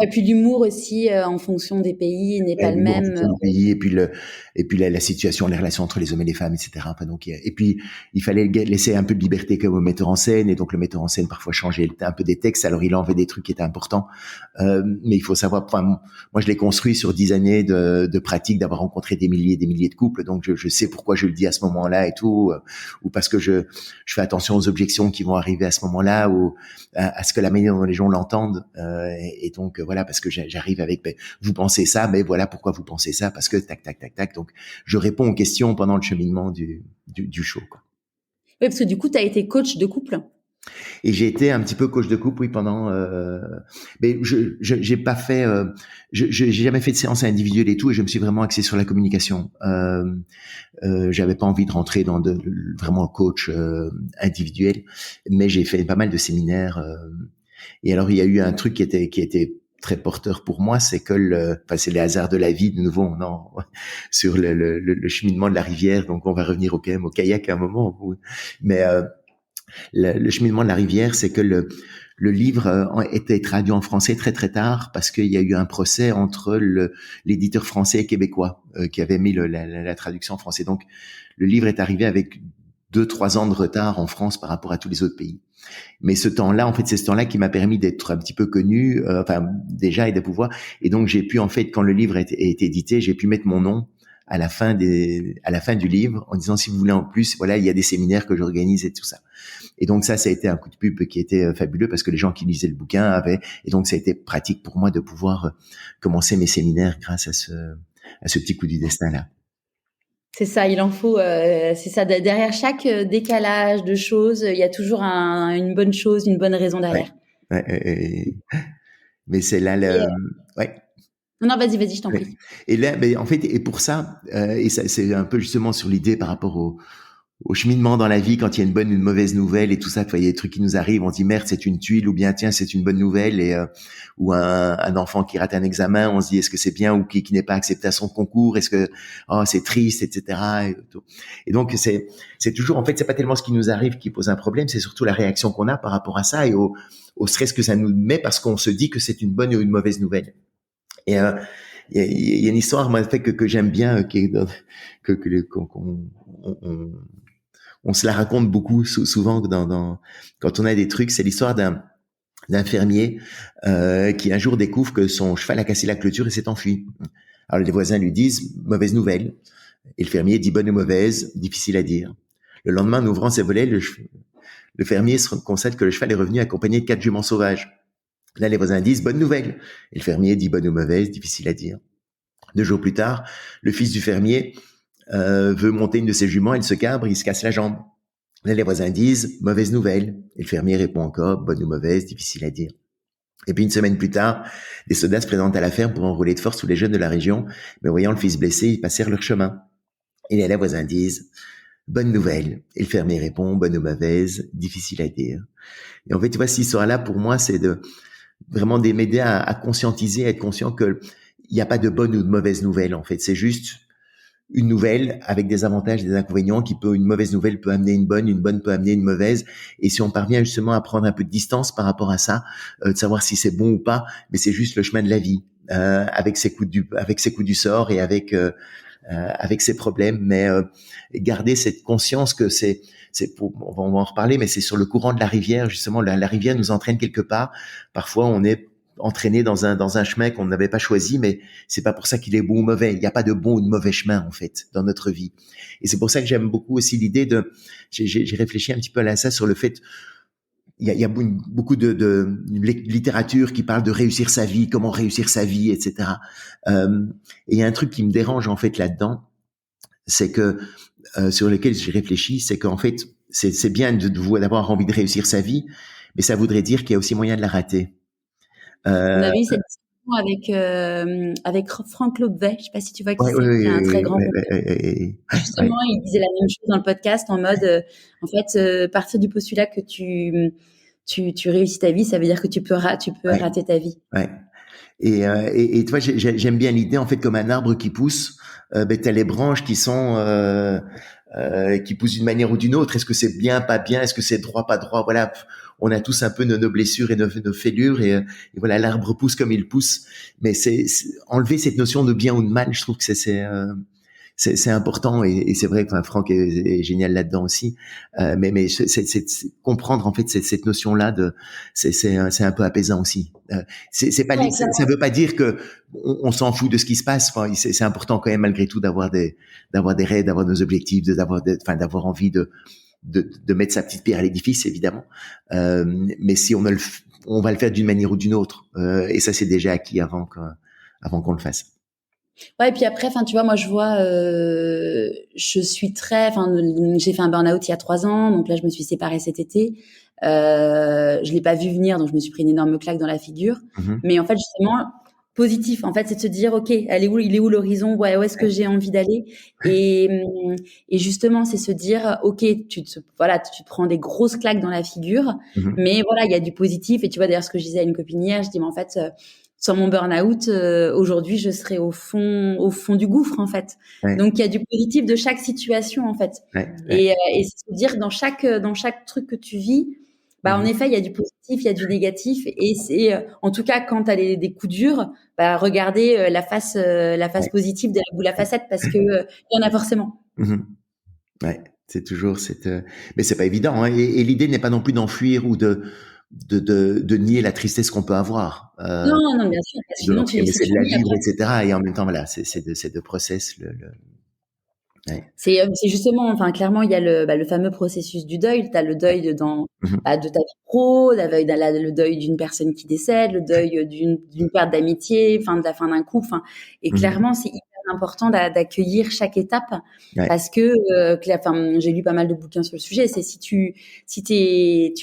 Et puis l'humour aussi, en fonction des pays, n'est pas le l'humour en même. fonction du pays, et puis la situation, les relations entre les hommes et les femmes, etc. Enfin, donc, et puis il fallait laisser un peu de liberté comme au metteur en scène, et donc le metteur en scène parfois changeait un peu des textes, alors il enlevait des trucs qui étaient importants. Mais il faut savoir, enfin, moi je l'ai construit sur 10 années de pratique, d'avoir rencontré des milliers de couples, donc je sais pourquoi je le dis à ce moment-là et tout, ou parce que je fais attention aux objections qui vont arriver à ce moment-là, ou à ce que la manière dont les gens l'entendent, et donc voilà, parce que j'arrive avec vous pensez ça, mais voilà pourquoi vous pensez ça, parce que tac tac tac tac. Donc je réponds aux questions pendant le cheminement du show, quoi. Oui, parce que du coup, tu as été coach de couple. Et j'ai été un petit peu coach de couple, oui, pendant. Mais j'ai pas fait, j'ai jamais fait de séance individuelle et tout, et je me suis vraiment axé sur la communication. J'avais pas envie de rentrer dans vraiment coach individuel, mais j'ai fait pas mal de séminaires. Et alors il y a eu un truc qui était très porteur pour moi, c'est que c'est les hasards de la vie, de nouveau, non, sur le cheminement de la rivière. Donc on va revenir quand même au kayak à un moment, mais le cheminement de la rivière, c'est que le livre a été traduit en français très très tard parce qu'il y a eu un procès entre l'éditeur français et québécois qui avait mis la traduction en français. Donc le livre est arrivé avec 2-3 ans de retard en France par rapport à tous les autres pays. Mais ce temps-là, en fait, c'est ce temps-là qui m'a permis d'être un petit peu connu, déjà, et de pouvoir. Et donc j'ai pu, en fait, quand le livre a été édité, j'ai pu mettre mon nom à la fin du livre en disant si vous voulez en plus, voilà, il y a des séminaires que j'organise et tout ça. Et donc ça a été un coup de pub qui était fabuleux parce que les gens qui lisaient le bouquin avaient, et donc ça a été pratique pour moi de pouvoir commencer mes séminaires grâce à ce petit coup du destin là. C'est ça, il en faut. C'est ça. Derrière chaque décalage de choses, il y a toujours une bonne chose, une bonne raison derrière. Ouais. Mais c'est là ouais. Non, vas-y, je t'en prie. Et là, mais en fait, et pour ça, et ça, c'est un peu justement sur l'idée par rapport au cheminement dans la vie quand il y a une bonne ou une mauvaise nouvelle et tout ça. Tu vois, il y a des trucs qui nous arrivent, on se dit merde, c'est une tuile, ou bien tiens, c'est une bonne nouvelle, et ou un enfant qui rate un examen, on se dit est-ce que c'est bien, ou qui n'est pas accepté à son concours, est-ce que c'est triste, etc. Et donc c'est toujours, en fait, c'est pas tellement ce qui nous arrive qui pose un problème, c'est surtout la réaction qu'on a par rapport à ça et au stress que ça nous met parce qu'on se dit que c'est une bonne ou une mauvaise nouvelle. Et il y a une histoire, moi, fait que j'aime bien, qui est on se la raconte beaucoup souvent quand on a des trucs. C'est l'histoire d'un fermier qui un jour découvre que son cheval a cassé la clôture et s'est enfui. Alors les voisins lui disent mauvaise nouvelle, et le fermier dit bonne ou mauvaise, difficile à dire. Le lendemain, en ouvrant ses volets, le fermier constate que le cheval est revenu accompagné de 4 juments sauvages. Là, les voisins disent bonne nouvelle, et le fermier dit bonne ou mauvaise, difficile à dire. 2 jours plus tard, le fils du fermier veut monter une de ses juments, il se cabre, il se casse la jambe. Là, les voisins disent mauvaise nouvelle, et le fermier répond encore bonne ou mauvaise, difficile à dire. Et puis une semaine plus tard, des soldats se présentent à la ferme pour enrôler de force tous les jeunes de la région, mais voyant le fils blessé, ils passèrent leur chemin. Et là, les voisins disent bonne nouvelle, et le fermier répond bonne ou mauvaise, difficile à dire. Et en fait, tu vois, cette histoire-là, pour moi, c'est vraiment m'aider à conscientiser, à être conscient que il n'y a pas de bonne ou de mauvaise nouvelle. En fait, c'est juste une nouvelle avec des avantages et des inconvénients une mauvaise nouvelle peut amener une bonne peut amener une mauvaise. Et si on parvient justement à prendre un peu de distance par rapport à ça, de savoir si c'est bon ou pas, mais c'est juste le chemin de la vie, avec ses coups du sort et avec ses problèmes, mais garder cette conscience que on va en reparler, mais c'est sur le courant de la rivière, justement, la rivière nous entraîne quelque part. Parfois, on est entraîné dans un chemin qu'on n'avait pas choisi, mais c'est pas pour ça qu'il est bon ou mauvais. Il n'y a pas de bon ou de mauvais chemin, en fait, dans notre vie. Et c'est pour ça que j'aime beaucoup aussi l'idée j'ai réfléchi un petit peu à ça sur le fait, il y a beaucoup de littérature qui parle de réussir sa vie, comment réussir sa vie, etc. Et il y a un truc qui me dérange, en fait, là-dedans, c'est que, sur lequel j'ai réfléchi, c'est qu'en fait, c'est bien d'avoir envie de réussir sa vie, mais ça voudrait dire qu'il y a aussi moyen de la rater. On avait eu cette discussion avec Franck Lobvet, je sais pas si tu vois qui Ouais, c'est, qui est un très grand ouais. justement, il disait la même chose dans le podcast en mode, en fait, partir du postulat que tu réussis ta vie, ça veut dire que tu peux rater ta vie. Ouais. Et tu vois, j'aime bien l'idée, en fait, comme un arbre qui pousse, t'as les branches qui sont qui poussent d'une manière ou d'une autre. Est-ce que c'est bien, pas bien? Est-ce que c'est droit, pas droit? Voilà, on a tous un peu nos blessures et nos fêlures, et voilà, l'arbre pousse comme il pousse. Mais c'est enlever cette notion de bien ou de mal, je trouve que c'est important, et c'est vrai que Franck est génial là-dedans aussi. Mais c'est comprendre, en fait, cette notion-là c'est un peu apaisant aussi. C'est pas, ça veut pas dire que on s'en fout de ce qui se passe. Enfin, c'est important quand même, malgré tout, d'avoir des rêves, d'avoir nos objectifs, d'avoir envie de mettre sa petite pierre à l'édifice, évidemment. Mais si on va le faire d'une manière ou d'une autre. Et ça, c'est déjà acquis avant qu'on le fasse. Ouais, et puis après, enfin, tu vois, moi, je vois, je suis j'ai fait un burn-out il y a 3 ans, donc là, je me suis séparée cet été. Je l'ai pas vu venir, donc je me suis pris une énorme claque dans la figure. Mm-hmm. Mais en fait, justement, positif, en fait, c'est de se dire, ok, il est où l'horizon, ouais, où est-ce que j'ai envie d'aller, et justement, c'est se dire, ok, tu te prends des grosses claques dans la figure, Mm-hmm. mais voilà, il y a du positif. Et tu vois, d'ailleurs, ce que je disais à une copine hier, je dis, mais en fait, sans mon burn-out, aujourd'hui, je serais au fond du gouffre, en fait. Ouais. Donc, il y a du positif de chaque situation, en fait. Ouais. Et c'est se dire, dans chaque truc que tu vis, bah, en effet, il y a du positif, il y a du négatif, et c'est, en tout cas, quand t'as des coups durs, bah, regarder la face positive de la boule à facettes, parce que il y en a forcément. Mm-hmm. Ouais, c'est toujours mais c'est pas évident, hein. Et l'idée n'est pas non plus d'enfuir ou de nier la tristesse qu'on peut avoir. Non, bien sûr, parce que sinon C'est de la vivre, etc. Et en même temps, voilà, c'est de process ouais. C'est justement, enfin, clairement, il y a le fameux processus du deuil. Tu as le deuil de ta vie pro, le deuil d'une personne qui décède, le deuil d'une perte d'amitié, enfin, de la fin d'un couple, enfin, et clairement, c'est hyper important d'accueillir chaque étape, Ouais. parce que enfin, j'ai lu pas mal de bouquins sur le sujet. C'est si tu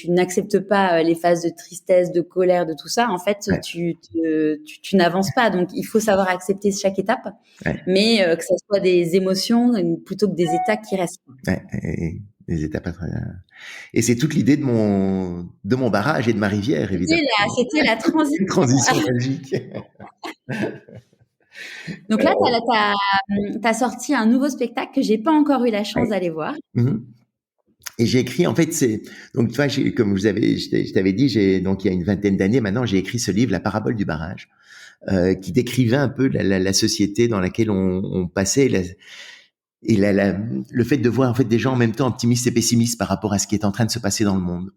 n'acceptes pas les phases de tristesse, de colère, de tout ça, en fait, Ouais. tu n'avances pas. Donc, il faut savoir accepter chaque étape, Ouais. mais que ça soit des émotions plutôt que des états qui restent. Ouais. Et des étapes à travers. Et c'est toute l'idée de mon barrage et de ma rivière, évidemment. C'était la transition. Une transition magique. Donc là, t'as sorti un nouveau spectacle que j'ai pas encore eu la chance d'aller voir. Mm-hmm. Et j'ai écrit, en fait, donc tu vois, comme je t'avais dit, donc il y a une vingtaine d'années maintenant, j'ai écrit ce livre, La parabole du barrage, qui décrivait un peu la société dans laquelle on passait, et le fait de voir en fait des gens en même temps optimistes et pessimistes par rapport à ce qui est en train de se passer dans le monde.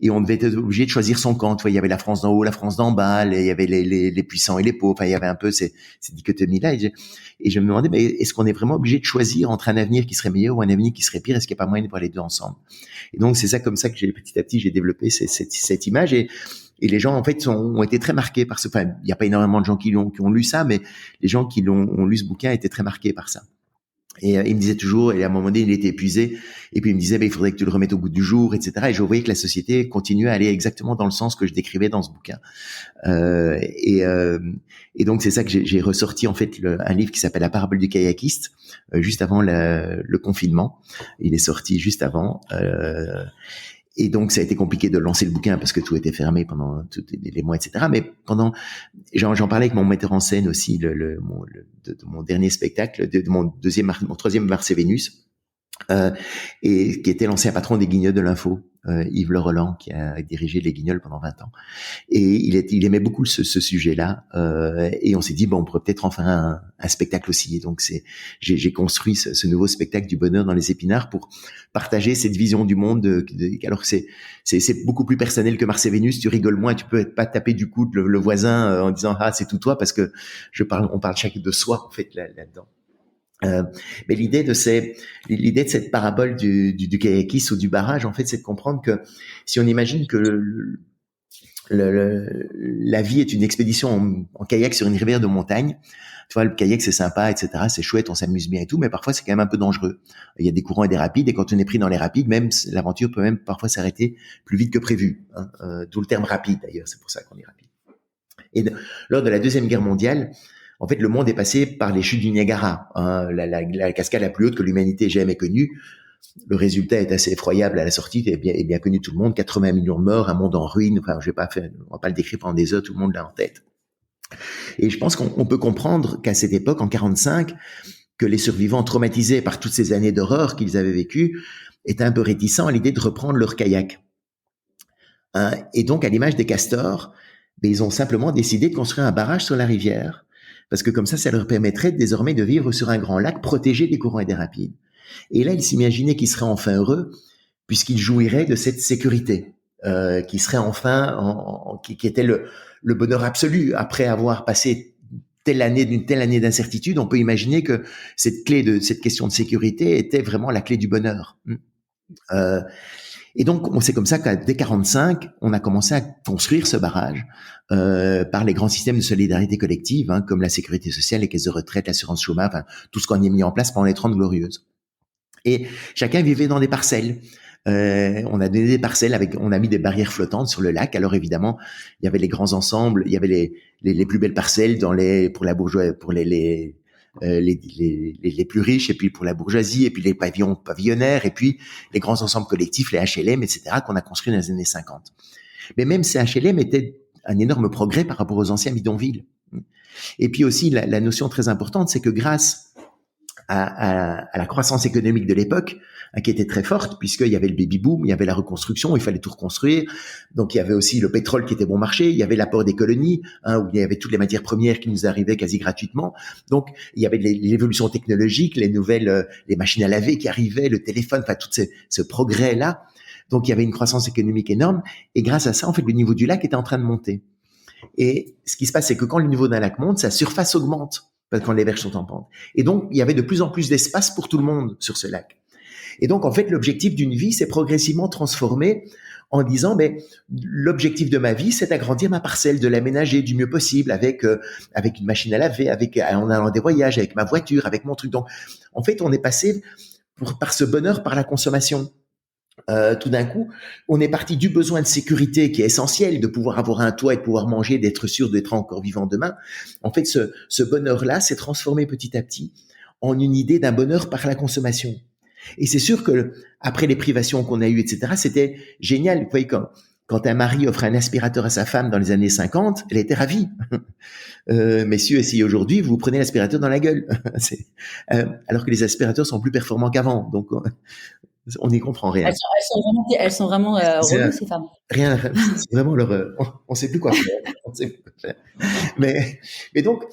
Et on devait être obligé de choisir son camp. Tu vois, il y avait la France d'en haut, la France d'en bas, il y avait les puissants et les pauvres. Enfin, il y avait un peu ces dichotomies-là. Et je me demandais, mais est-ce qu'on est vraiment obligé de choisir entre un avenir qui serait meilleur ou un avenir qui serait pire? Est-ce qu'il n'y a pas moyen de voir les deux ensemble? Et donc, c'est ça, comme ça, que petit à petit, j'ai développé cette image. Et les gens, en fait, ont été très marqués par ce. Enfin, il n'y a pas énormément de gens qui ont lu ça, mais les gens qui ont lu ce bouquin étaient très marqués par ça. Et il me disait toujours, et à un moment donné, il était épuisé, et puis il me disait, il faudrait que tu le remettes au goût du jour, etc. Et je voyais que la société continuait à aller exactement dans le sens que je décrivais dans ce bouquin. Et donc c'est ça que j'ai ressorti en fait un livre qui s'appelle La parabole du kayakiste, juste avant le confinement. Il est sorti juste avant. Et donc, ça a été compliqué de lancer le bouquin parce que tout était fermé pendant tous les mois, etc. Mais j'en parlais avec mon metteur en scène aussi, de mon dernier spectacle, de mon troisième Mars et Vénus, et qui était l'ancien patron des Guignols de l'Info, Yves Le Roland, qui a dirigé les Guignols pendant 20 ans. Et il aimait beaucoup ce sujet-là, et on s'est dit, bon, on pourrait peut-être en faire un spectacle aussi. Et donc, j'ai construit ce nouveau spectacle du bonheur dans les épinards pour partager cette vision du monde. Alors c'est beaucoup plus personnel que Mars et Vénus. Tu rigoles moins, tu peux pas taper du coude le voisin en disant, ah, c'est tout toi, parce que on parle chacun de soi, en fait, là-dedans. Mais l'idée de cette parabole du kayakiste ou du barrage, en fait, c'est de comprendre que si on imagine que la vie est une expédition en kayak sur une rivière de montagne, tu vois, le kayak c'est sympa, etc., c'est chouette, on s'amuse bien et tout, mais parfois c'est quand même un peu dangereux. Il y a des courants et des rapides, et quand on est pris dans les rapides, même l'aventure peut même parfois s'arrêter plus vite que prévu, hein, d'où le terme rapide d'ailleurs, c'est pour ça qu'on est rapide. Et lors de la Deuxième Guerre mondiale, en fait, le monde est passé par les chutes du Niagara, hein, la cascade la plus haute que l'humanité ait jamais connue. Le résultat est assez effroyable à la sortie, est bien connu de tout le monde, 80 millions de morts, un monde en ruine. Enfin, on va pas le décrire pendant des heures, tout le monde l'a en tête. Et je pense qu'on peut comprendre qu'à cette époque, en 45, que les survivants traumatisés par toutes ces années d'horreur qu'ils avaient vécues étaient un peu réticents à l'idée de reprendre leur kayak. Hein, et donc, à l'image des castors, ils ont simplement décidé de construire un barrage sur la rivière, parce que comme ça leur permettrait désormais de vivre sur un grand lac protégé des courants et des rapides. Et là, ils s'imaginaient qu'ils seraient enfin heureux, puisqu'ils jouiraient de cette sécurité, qui serait enfin, qui était le bonheur absolu. Après avoir passé d'une telle année d'incertitude, on peut imaginer que cette question de sécurité était vraiment la clé du bonheur. Et donc, c'est comme ça qu'à dès 45, on a commencé à construire ce barrage par les grands systèmes de solidarité collective, hein, comme la sécurité sociale, les caisses de retraite, l'assurance chômage, enfin, tout ce qu'on a mis en place pendant les 30 glorieuses. Et chacun vivait dans des parcelles. On a donné des parcelles on a mis des barrières flottantes sur le lac. Alors évidemment, il y avait les grands ensembles, il y avait les plus belles parcelles pour la bourgeoisie, pour les plus riches, et puis pour la bourgeoisie, et puis les pavillonnaires, et puis les grands ensembles collectifs, les HLM, etc., qu'on a construits dans les années 50. Mais même ces HLM étaient un énorme progrès par rapport aux anciens bidonvilles. Et puis aussi, la notion très importante, c'est que grâce à la croissance économique de l'époque, qui était très forte, puisqu'il y avait le baby-boom, il y avait la reconstruction, il fallait tout reconstruire. Donc, il y avait aussi le pétrole qui était bon marché, il y avait l'apport des colonies, hein, où il y avait toutes les matières premières qui nous arrivaient quasi gratuitement. Donc, il y avait l'évolution technologique, les nouvelles, les machines à laver qui arrivaient, le téléphone, enfin, tout ce progrès-là. Donc, il y avait une croissance économique énorme. Et grâce à ça, en fait, le niveau du lac était en train de monter. Et ce qui se passe, c'est que quand le niveau d'un lac monte, sa surface augmente quand les berges sont en pente. Et donc, il y avait de plus en plus d'espace pour tout le monde sur ce lac. Et donc, en fait, l'objectif d'une vie s'est progressivement transformé en disant, l'objectif de ma vie, c'est d'agrandir ma parcelle, de l'aménager du mieux possible avec une machine à laver, en allant des voyages, avec ma voiture, avec mon truc. Donc, en fait, on est passé par ce bonheur, par la consommation. Tout d'un coup, on est parti du besoin de sécurité qui est essentiel, de pouvoir avoir un toit et de pouvoir manger, d'être sûr d'être encore vivant demain. En fait, ce bonheur-là s'est transformé petit à petit en une idée d'un bonheur par la consommation. Et c'est sûr que après les privations qu'on a eues, etc., c'était génial. Vous voyez, quand un mari offre un aspirateur à sa femme dans les années 50, elle était ravie. Messieurs, essayez aujourd'hui, vous prenez l'aspirateur dans la gueule. Alors que les aspirateurs sont plus performants qu'avant. Donc, on n'y comprend rien. Elles sont vraiment reloues, ces femmes. Rien, c'est vraiment leur. On sait plus quoi faire. Mais donc,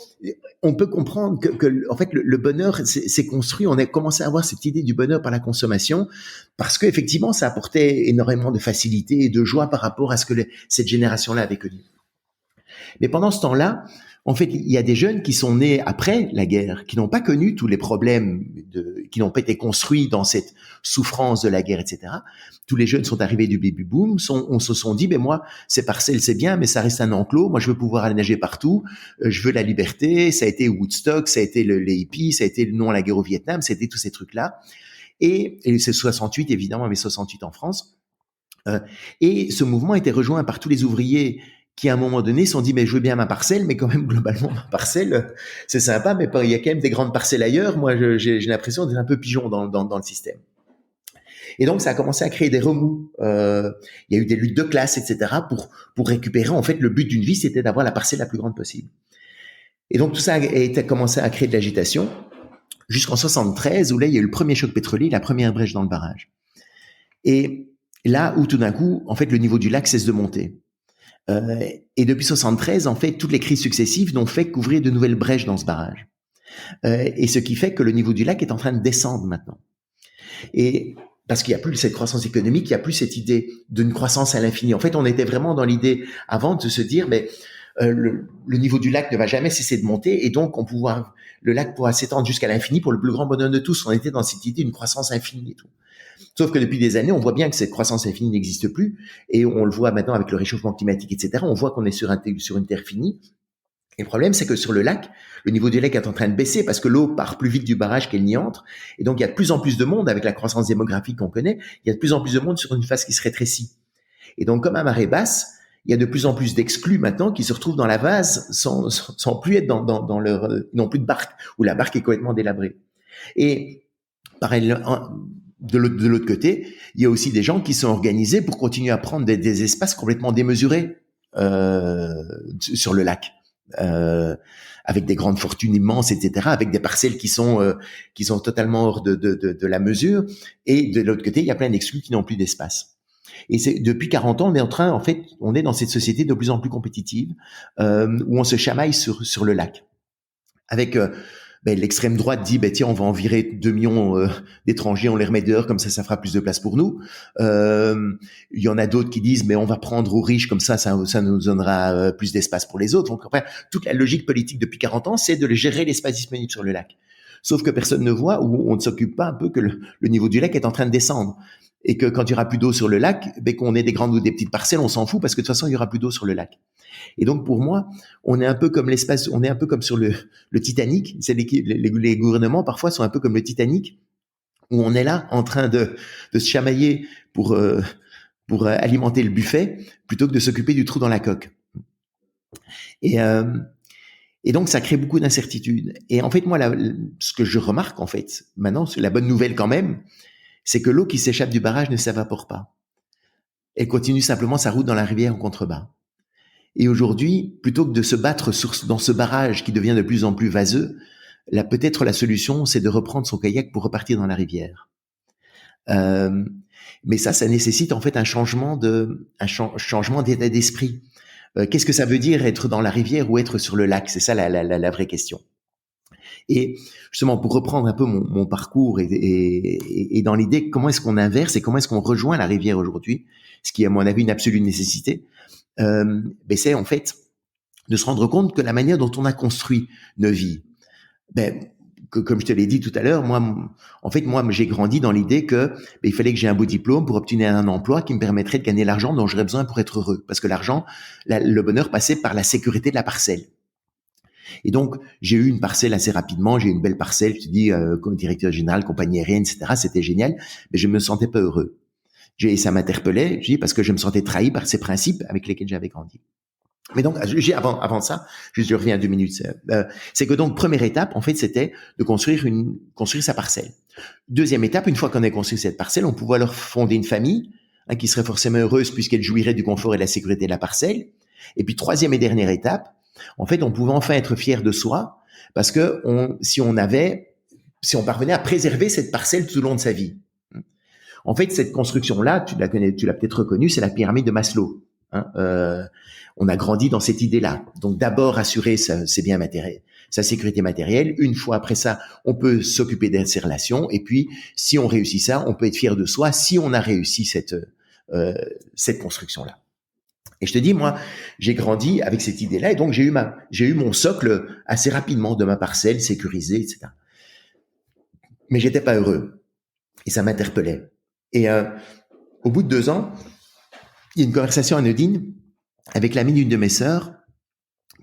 on peut comprendre que en fait, le bonheur c'est construit. On a commencé à avoir cette idée du bonheur par la consommation parce que effectivement, ça apportait énormément de facilité et de joie par rapport à ce que cette génération-là avait connu. Mais pendant ce temps-là, en fait, il y a des jeunes qui sont nés après la guerre, qui n'ont pas connu tous les problèmes, qui n'ont pas été construits dans cette souffrance de la guerre, etc. Tous les jeunes sont arrivés du baby boom, on se sont dit, moi, ces parcelles, c'est bien, mais ça reste un enclos. Moi, je veux pouvoir aller nager partout. Je veux la liberté. Ça a été Woodstock, ça a été les hippies, ça a été le non à la guerre au Vietnam, c'était tous ces trucs-là. Et c'est 68, évidemment, mais 68 en France. Et ce mouvement était rejoint par tous les ouvriers qui à un moment donné se sont dit mais je veux bien ma parcelle, mais quand même globalement ma parcelle c'est sympa, mais il y a quand même des grandes parcelles ailleurs. Moi j'ai l'impression d'être un peu pigeon dans le système. Et donc ça a commencé à créer des remous. Il y a eu des luttes de classe, etc. pour récupérer. En fait, le but d'une vie, c'était d'avoir la parcelle la plus grande possible. Et donc tout ça a commencé à créer de l'agitation jusqu'en 73 où là il y a eu le premier choc pétrolier, la première brèche dans le barrage. Et là où tout d'un coup, en fait, le niveau du lac cesse de monter. Et depuis 73, en fait, toutes les crises successives n'ont fait qu'ouvrir de nouvelles brèches dans ce barrage. Et ce qui fait que le niveau du lac est en train de descendre maintenant. Et parce qu'il n'y a plus cette croissance économique, il n'y a plus cette idée d'une croissance à l'infini. En fait, on était vraiment dans l'idée avant de se dire, le niveau du lac ne va jamais cesser de monter, et donc le lac pourra s'étendre jusqu'à l'infini pour le plus grand bonheur de tous. On était dans cette idée d'une croissance infinie et tout. Sauf que depuis des années, on voit bien que cette croissance infinie n'existe plus, et on le voit maintenant avec le réchauffement climatique, etc. On voit qu'on est sur une terre finie. Et le problème, c'est que sur le lac, le niveau du lac est en train de baisser parce que l'eau part plus vite du barrage qu'elle n'y entre. Et donc, il y a de plus en plus de monde, avec la croissance démographique qu'on connaît, il y a de plus en plus de monde sur une face qui se rétrécit. Et donc, comme à marée basse, il y a de plus en plus d'exclus maintenant qui se retrouvent dans la vase sans plus être dans leur, non plus de barque, où la barque est complètement délabrée. Et pareil, de l'autre côté, il y a aussi des gens qui sont organisés pour continuer à prendre des espaces complètement démesurés sur le lac, avec des grandes fortunes immenses, etc., avec des parcelles qui sont totalement hors de la mesure. Et de l'autre côté, il y a plein d'exclus qui n'ont plus d'espace. Et depuis 40 ans, on est dans cette société de plus en plus compétitive, où on se chamaille sur le lac, avec l'extrême droite dit tiens, on va en virer 2 millions d'étrangers, on les remet dehors, comme ça fera plus de place pour nous. Il y en a d'autres qui disent mais on va prendre aux riches, comme ça nous donnera plus d'espace pour les autres. Donc après, toute la logique politique depuis 40 ans, c'est de gérer l'espace disponible sur le lac. Sauf que personne ne voit, ou on ne s'occupe pas un peu que le niveau du lac est en train de descendre. Et que quand il y aura plus d'eau sur le lac, qu'on ait des grandes ou des petites parcelles, on s'en fout parce que de toute façon, il y aura plus d'eau sur le lac. Et donc, pour moi, on est un peu comme on est un peu comme sur le Titanic. Les gouvernements, parfois, sont un peu comme le Titanic, où on est là, en train de se chamailler pour alimenter le buffet, plutôt que de s'occuper du trou dans la coque. Et donc, ça crée beaucoup d'incertitudes. Et en fait, moi, ce que je remarque, en fait, maintenant, c'est la bonne nouvelle quand même, c'est que l'eau qui s'échappe du barrage ne s'évapore pas. Elle continue simplement sa route dans la rivière en contrebas. Et aujourd'hui, plutôt que de se battre dans ce barrage qui devient de plus en plus vaseux, peut-être la solution, c'est de reprendre son kayak pour repartir dans la rivière. Mais ça nécessite en fait un changement d'état d'esprit. Qu'est-ce que ça veut dire être dans la rivière ou être sur le lac? C'est ça la vraie question. Et justement, pour reprendre un peu mon parcours et dans l'idée, comment est-ce qu'on inverse et comment est-ce qu'on rejoint la rivière aujourd'hui, ce qui est à mon avis une absolue nécessité, c'est en fait de se rendre compte que la manière dont on a construit nos vies, comme je te l'ai dit tout à l'heure, moi, j'ai grandi dans l'idée que il fallait que j'ai un beau diplôme pour obtenir un emploi qui me permettrait de gagner l'argent dont j'aurais besoin pour être heureux. Parce que le bonheur passait par la sécurité de la parcelle. Et donc, j'ai eu une parcelle assez rapidement. J'ai eu une belle parcelle, je te dis, comme directeur général, compagnie aérienne, etc. C'était génial, mais je me sentais pas heureux. Et ça m'interpellait, je dis, parce que je me sentais trahi par ces principes avec lesquels j'avais grandi. Mais donc, avant ça, je reviens 2 minutes. C'est que donc, première étape, en fait, c'était de construire sa parcelle. Deuxième étape, une fois qu'on a construit cette parcelle, on pouvait alors fonder une famille, qui serait forcément heureuse puisqu'elle jouirait du confort et de la sécurité de la parcelle. Et puis, troisième et dernière étape, en fait, on pouvait enfin être fier de soi parce que si on parvenait à préserver cette parcelle tout au long de sa vie. En fait, cette construction-là, tu l'as peut-être reconnue, c'est la pyramide de Maslow. On a grandi dans cette idée-là. Donc, d'abord, assurer ses biens matériels, sa sécurité matérielle. Une fois après ça, on peut s'occuper de ses relations. Et puis, si on réussit ça, on peut être fier de soi si on a réussi cette construction-là. Et je te dis, moi, j'ai grandi avec cette idée-là. Et donc, j'ai eu mon socle assez rapidement de ma parcelle sécurisée, etc. Mais j'étais pas heureux. Et ça m'interpellait. Et au bout de 2 ans, il y a une conversation anodine avec l'ami d'une de mes sœurs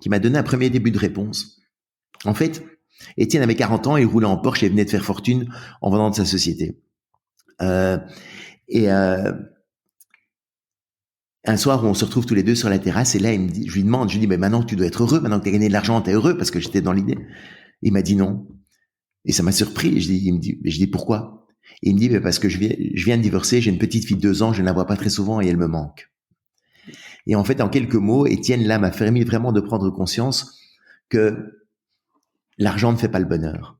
qui m'a donné un premier début de réponse. En fait, Étienne avait 40 ans, il roulait en Porsche et venait de faire fortune en vendant de sa société. Un soir où on se retrouve tous les deux sur la terrasse et là, je lui demande, mais maintenant que tu dois être heureux, maintenant que tu as gagné de l'argent, tu es heureux, parce que j'étais dans l'idée. Il m'a dit non. Et ça m'a surpris. Et je dis pourquoi? Et il me dit, parce que je viens de divorcer, j'ai une petite fille de 2 ans, je ne la vois pas très souvent et elle me manque. Et en fait, en quelques mots, Étienne, là, m'a permis vraiment de prendre conscience que l'argent ne fait pas le bonheur.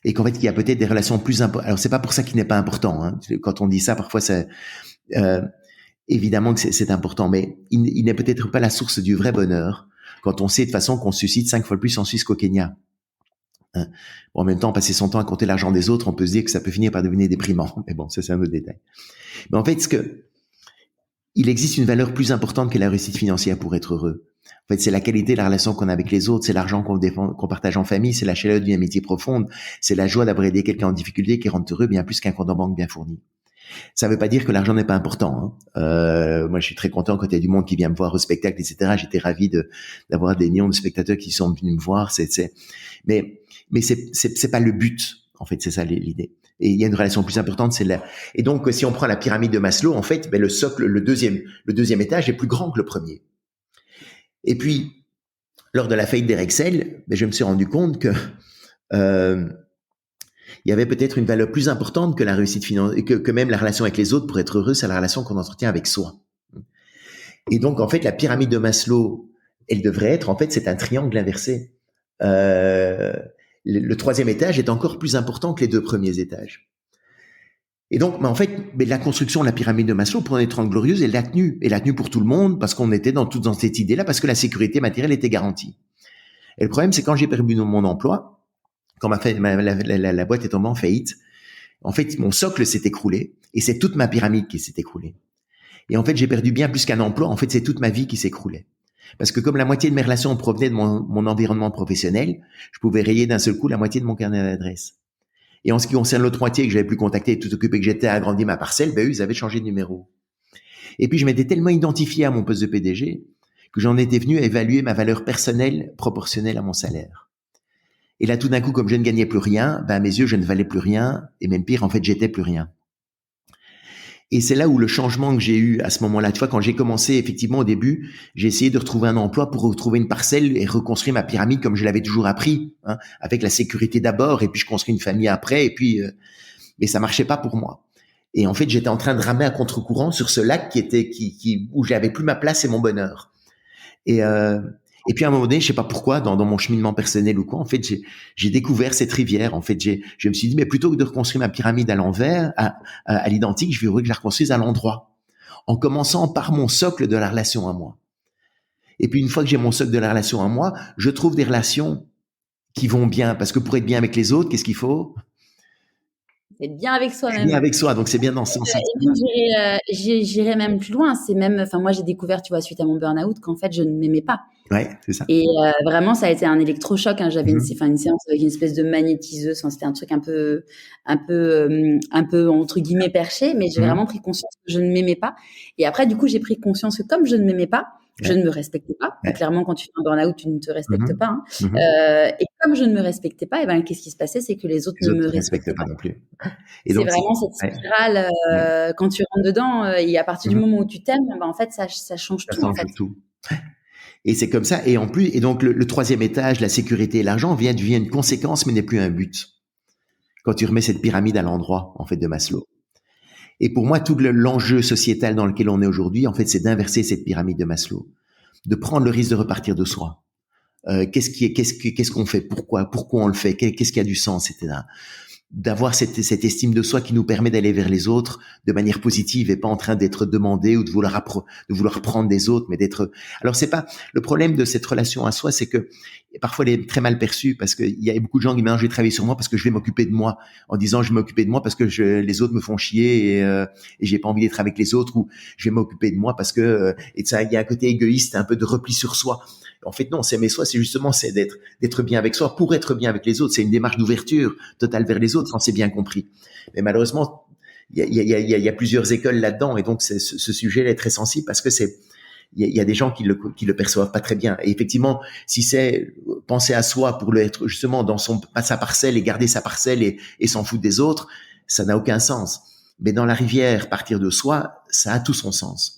Et qu'en fait, il y a peut-être des relations plus importantes. Alors, c'est pas pour ça qu'il n'est pas important, hein. Quand on dit ça, parfois, évidemment que c'est important, mais il n'est peut-être pas la source du vrai bonheur quand on sait de façon qu'on suscite 5 fois plus en Suisse qu'au Kenya. Bon, en même temps, passer son temps à compter l'argent des autres, on peut se dire que ça peut finir par devenir déprimant. Mais bon, ça, c'est un autre détail. Mais en fait, il existe une valeur plus importante que la réussite financière pour être heureux. En fait, c'est la qualité de la relation qu'on a avec les autres, c'est l'argent qu'on partage en famille, c'est la chaleur d'une amitié profonde, c'est la joie d'avoir aidé quelqu'un en difficulté qui rend heureux bien plus qu'un compte en banque bien fourni. Ça veut pas dire que l'argent n'est pas important, hein. Moi, je suis très content quand il y a du monde qui vient me voir au spectacle, etc. J'étais ravi d'avoir des millions de spectateurs qui sont venus me voir. Mais c'est pas le but. En fait, c'est ça l'idée. Et il y a une relation plus importante, et donc, si on prend la pyramide de Maslow, en fait, le socle, le deuxième étage est plus grand que le premier. Et puis, lors de la faillite d'Erexel, je me suis rendu compte que, il y avait peut-être une valeur plus importante que la réussite financière, que même la relation avec les autres pour être heureux, c'est la relation qu'on entretient avec soi. Et donc, en fait, la pyramide de Maslow, elle devrait être, en fait, c'est un triangle inversé. Le 3e étage est encore plus important que les 2 premiers étages. Et donc, en fait, la construction de la pyramide de Maslow, pour en être glorieuse, elle l'a tenue. Elle l'a tenue pour tout le monde, parce qu'on était dans cette idée-là, parce que la sécurité matérielle était garantie. Et le problème, c'est quand j'ai perdu mon emploi, quand la boîte est tombée en faillite, en fait, mon socle s'est écroulé, et c'est toute ma pyramide qui s'est écroulée. Et en fait, j'ai perdu bien plus qu'un emploi, en fait, c'est toute ma vie qui s'écroulait. Parce que comme la moitié de mes relations provenaient de mon environnement professionnel, je pouvais rayer d'un seul coup la moitié de mon carnet d'adresses. Et en ce qui concerne l'autre moitié que j'avais plus contacté et tout occupé que j'étais à agrandir ma parcelle, eux, ils avaient changé de numéro. Et puis, je m'étais tellement identifié à mon poste de PDG que j'en étais venu à évaluer ma valeur personnelle proportionnelle à mon salaire. Et là, tout d'un coup, comme je ne gagnais plus rien, à mes yeux, je ne valais plus rien. Et même pire, en fait, j'étais plus rien. Et c'est là où le changement que j'ai eu à ce moment-là, tu vois, quand j'ai commencé, effectivement, au début, j'ai essayé de retrouver un emploi pour retrouver une parcelle et reconstruire ma pyramide comme je l'avais toujours appris, hein, avec la sécurité d'abord, et puis je construis une famille après, et puis, mais ça marchait pas pour moi. Et en fait, j'étais en train de ramer à contre-courant sur ce lac où j'avais plus ma place et mon bonheur. Et puis à un moment donné, je sais pas pourquoi, dans mon cheminement personnel ou quoi, en fait, j'ai découvert cette rivière. En fait, je me suis dit, mais plutôt que de reconstruire ma pyramide à l'envers, à l'identique, je voudrais que je la reconstruise à l'endroit, en commençant par mon socle de la relation à moi. Et puis une fois que j'ai mon socle de la relation à moi, je trouve des relations qui vont bien, parce que pour être bien avec les autres, qu'est-ce qu'il faut? Être bien avec soi-même. Bien avec soi, donc c'est bien dans ce sens. J'irais même plus loin. C'est même, enfin, moi, j'ai découvert, tu vois, suite à mon burn-out, qu'en fait, je ne m'aimais pas. Ouais, c'est ça. Et vraiment, ça a été un électrochoc. Hein. J'avais une séance avec une espèce de magnétiseuse. Enfin, c'était un truc un peu entre guillemets perché, mais j'ai vraiment pris conscience que je ne m'aimais pas. Et après, du coup, j'ai pris conscience que comme je ne m'aimais pas, je ne me respectais pas. Ouais. Clairement, quand tu fais un burn-out, tu ne te respectes pas. Hein. Et comme je ne me respectais pas, et ben, qu'est-ce qui se passait? C'est que les autres ne me respectaient pas non plus. Et c'est vraiment cette spirale, quand tu rentres dedans, et à partir du moment où tu t'aimes, ben, en fait, ça change tout, en fait. Tout. Et c'est comme ça. Et en plus, et donc le troisième étage, la sécurité et l'argent devient une conséquence, mais n'est plus un but. Quand tu remets cette pyramide à l'endroit, en fait, de Maslow. Et pour moi, tout l'enjeu sociétal dans lequel on est aujourd'hui, en fait, c'est d'inverser cette pyramide de Maslow, de prendre le risque de repartir de soi. Qu'est-ce qu'on fait? Pourquoi on le fait? Qu'est-ce qui a du sens, etc. D'avoir cette estime de soi qui nous permet d'aller vers les autres de manière positive et pas en train d'être demandé ou de vouloir prendre des autres, mais d'être. Alors c'est pas le problème de cette relation à soi, c'est que parfois elle est très mal perçue parce qu'il y a beaucoup de gens qui disent je vais travailler sur moi parce que je vais m'occuper de moi, en disant je vais m'occuper de moi parce que les autres me font chier et j'ai pas envie d'être avec les autres, ou je vais m'occuper de moi parce que et ça, il y a un côté égoïste, un peu de repli sur soi. En fait, non, s'aimer soi, c'est justement d'être bien avec soi pour être bien avec les autres. C'est une démarche d'ouverture totale vers les autres, quand c'est bien compris. Mais malheureusement, il y a plusieurs écoles là-dedans, et donc ce sujet-là est très sensible parce que il y a des gens qui le perçoivent pas très bien. Et effectivement, si c'est penser à soi pour être justement dans sa parcelle et garder sa parcelle et s'en foutre des autres, ça n'a aucun sens. Mais dans la rivière, partir de soi, ça a tout son sens.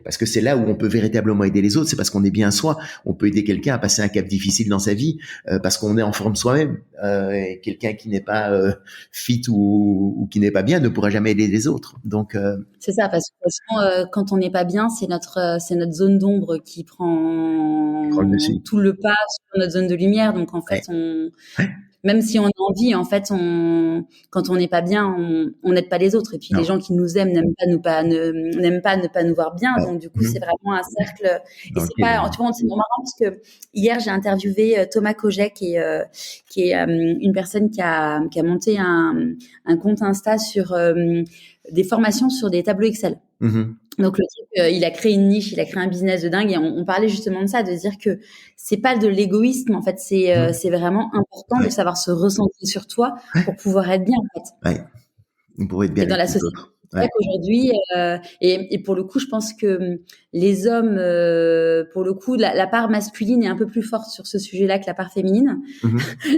Parce que c'est là où on peut véritablement aider les autres, c'est parce qu'on est bien soi. On peut aider quelqu'un à passer un cap difficile dans sa vie parce qu'on est en forme soi-même. Et quelqu'un qui n'est pas fit ou qui n'est pas bien ne pourra jamais aider les autres. Donc c'est ça, parce que de toute façon, quand on n'est pas bien, c'est notre zone d'ombre qui prend tout le pas sur notre zone de lumière. Donc en fait, même si on a envie, en fait, quand on n'est pas bien, on n'aide pas les autres. Et puis les gens qui nous aiment n'aiment pas ne pas nous voir bien. Donc du coup, c'est vraiment un cercle. Et c'est pas, tu vois, c'est marrant parce que hier j'ai interviewé Thomas Coget, qui est une personne qui a monté un compte Insta sur des formations sur des tableaux Excel. Donc le type, il a créé une niche, il a créé un business de dingue, et on parlait justement de ça, de dire que c'est pas de l'égoïsme, en fait, c'est vraiment important de savoir se recentrer sur toi pour pouvoir être bien, en fait. Pour être bien et dans la société. C'est vrai qu'aujourd'hui, et pour le coup, je pense que les hommes, pour le coup, la part masculine est un peu plus forte sur ce sujet-là que la part féminine.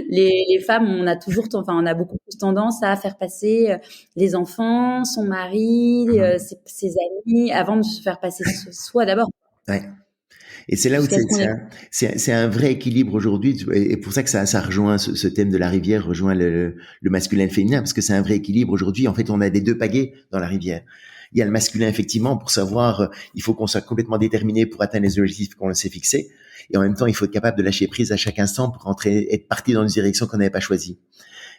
Les femmes, on a beaucoup plus tendance à faire passer les enfants, son mari, ses amis, avant de se faire passer soi d'abord. Et c'est là où c'est un vrai équilibre aujourd'hui, et pour ça que ça rejoint ce thème de la rivière, rejoint le masculin et le féminin, parce que c'est un vrai équilibre aujourd'hui. En fait, on a des deux pagaies dans la rivière. Il y a le masculin, effectivement, pour savoir, il faut qu'on soit complètement déterminé pour atteindre les objectifs qu'on s'est fixés, et en même temps, il faut être capable de lâcher prise à chaque instant pour être parti dans une direction qu'on n'avait pas choisie.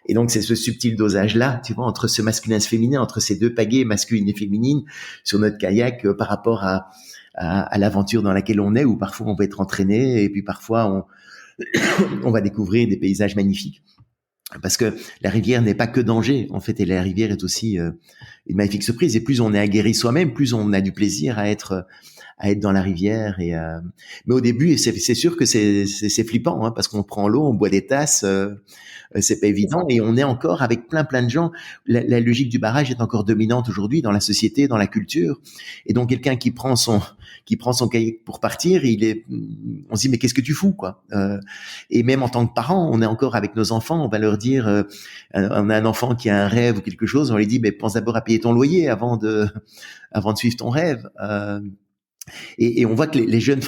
Et donc, c'est ce subtil dosage-là, tu vois, entre ce masculin et ce féminin, entre ces deux pagaies masculines et féminines, sur notre kayak, par rapport à l'aventure dans laquelle on est, où parfois on va être entraîné et puis parfois on va découvrir des paysages magnifiques. Parce que la rivière n'est pas que danger, en fait, et la rivière est aussi une magnifique surprise. Et plus on est aguerri soi-même, plus on a du plaisir à être dans la rivière. Mais au début, c'est sûr que c'est flippant, hein, parce qu'on prend l'eau, on boit des tasses, c'est pas évident, et on est encore avec plein de gens. La logique du barrage est encore dominante aujourd'hui dans la société, dans la culture. Et donc quelqu'un qui prend son kayak pour partir, on se dit mais qu'est-ce que tu fous, quoi. Et même en tant que parent, on est encore avec nos enfants, on va leur dire, on a un enfant qui a un rêve ou quelque chose, on lui dit mais pense d'abord à payer ton loyer avant de suivre ton rêve. Et on voit que les jeunes,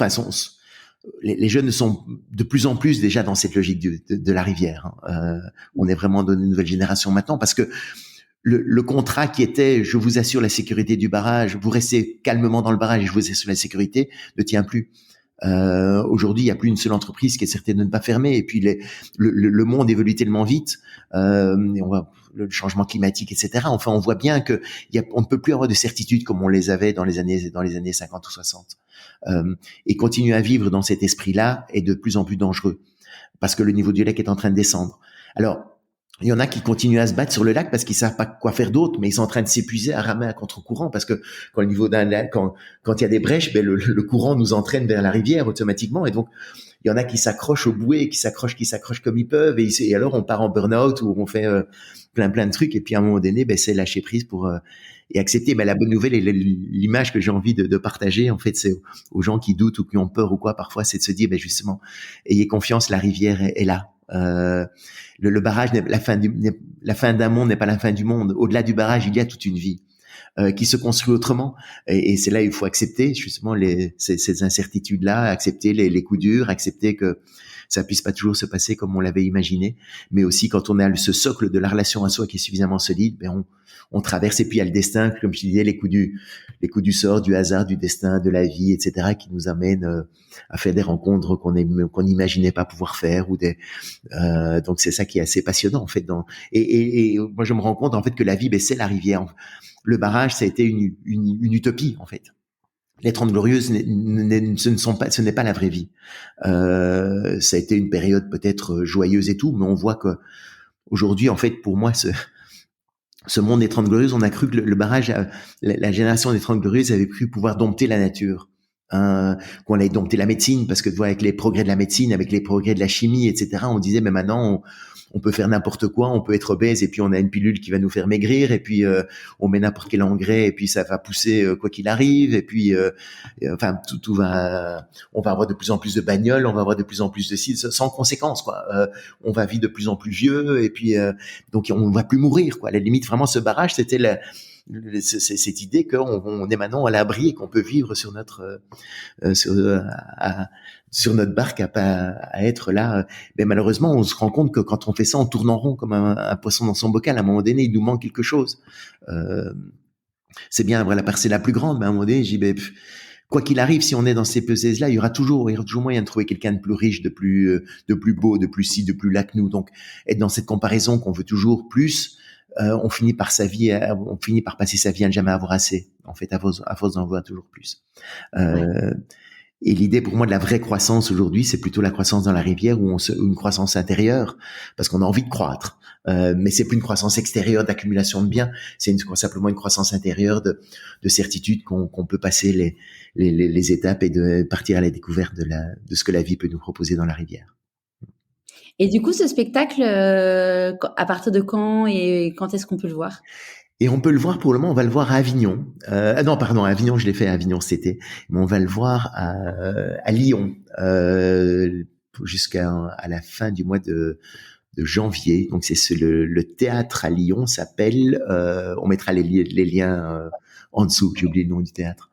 les jeunes sont de plus en plus déjà dans cette logique de la rivière. On est vraiment dans une nouvelle génération maintenant, parce que le contrat qui était, je vous assure la sécurité du barrage, vous restez calmement dans le barrage et je vous assure la sécurité, ne tient plus. Aujourd'hui, il n'y a plus une seule entreprise qui est certaine de ne pas fermer. Et puis le monde évolue tellement vite, et on voit le changement climatique, etc. Enfin, on voit bien que on ne peut plus avoir de certitude comme on les avait dans les années 50 ou 60. Et continuer à vivre dans cet esprit-là est de plus en plus dangereux, parce que le niveau du lac est en train de descendre. Alors, Il y en a qui continuent à se battre sur le lac parce qu'ils savent pas quoi faire d'autre, mais ils sont en train de s'épuiser à ramer à contre-courant parce que quand le niveau d'un lac, quand il y a des brèches, ben le courant nous entraîne vers la rivière automatiquement. Et donc, il y en a qui s'accrochent aux bouées, qui s'accrochent comme ils peuvent. Et alors, on part en burn-out ou on fait plein de trucs. Et puis, à un moment donné, ben, c'est lâcher prise pour et accepter. Ben, la bonne nouvelle et l'image que j'ai envie de partager, en fait, c'est aux gens qui doutent ou qui ont peur ou quoi. Parfois, c'est de se dire, ben, justement, ayez confiance, la rivière est là. Le barrage, la fin d'un monde n'est pas la fin du monde. Au-delà du barrage, il y a toute une vie qui se construit autrement. Et c'est là où il faut accepter justement ces incertitudes-là, accepter les coups durs, accepter que ça puisse pas toujours se passer comme on l'avait imaginé. Mais aussi quand on a ce socle de la relation à soi qui est suffisamment solide, ben on traverse. Et puis il y a le destin, comme je disais, les coups du sort, du hasard, du destin, de la vie, etc., qui nous amènent à faire des rencontres qu'on n'imaginait pas pouvoir faire donc c'est ça qui est assez passionnant en fait. Et moi je me rends compte en fait que la vie, ben, c'est la rivière. Le barrage, ça a été une utopie en fait. Les 30 Glorieuses, ce n'est pas la vraie vie. Ça a été une période peut-être joyeuse et tout, mais on voit que aujourd'hui, en fait, pour moi, ce monde des 30 Glorieuses, on a cru que le barrage, la génération des 30 Glorieuses avait cru pouvoir dompter la nature. Qu'on allait dompter la médecine, parce que tu vois, avec les progrès de la médecine, avec les progrès de la chimie, etc., on disait, mais maintenant, on peut faire n'importe quoi, on peut être obèse, et puis on a une pilule qui va nous faire maigrir, et puis on met n'importe quel engrais, et puis ça va pousser quoi qu'il arrive, et puis enfin tout va, on va avoir de plus en plus de bagnoles, on va avoir de plus en plus de sites sans conséquence, quoi. On va vivre de plus en plus vieux, et puis donc on va plus mourir, quoi. À la limite, vraiment, ce barrage, c'était cette idée qu'on est maintenant à l'abri et qu'on peut vivre sur notre sur notre barque à être là. Mais malheureusement, on se rend compte que quand on fait ça, on tourne en rond comme un poisson dans son bocal. À un moment donné, il nous manque quelque chose. C'est bien avoir la parcelle la plus grande, mais à un moment donné, quoi qu'il arrive, si on est dans ces pesées-là, il y aura toujours moyen de trouver quelqu'un de plus riche, de plus beau, de plus ci, de plus là que nous. Donc, être dans cette comparaison qu'on veut toujours plus, on finit par passer sa vie à ne jamais avoir assez. En fait, à force d'en vouloir toujours plus. Et l'idée pour moi de la vraie croissance aujourd'hui, c'est plutôt la croissance dans la rivière une croissance intérieure, parce qu'on a envie de croître. Mais c'est plus une croissance extérieure d'accumulation de biens, c'est simplement une croissance intérieure de certitude qu'on peut passer les étapes et de partir à la découverte de ce que la vie peut nous proposer dans la rivière. Et du coup, ce spectacle, à partir de quand et quand est-ce qu'on peut le voir ? Et on peut le voir pour le moment, on va le voir à Avignon. Non, pardon, à Avignon, je l'ai fait à Avignon cet été. Mais on va le voir à Lyon jusqu'à la fin du mois de janvier. Donc c'est le théâtre à Lyon s'appelle. On mettra les liens en dessous. J'ai oublié le nom du théâtre.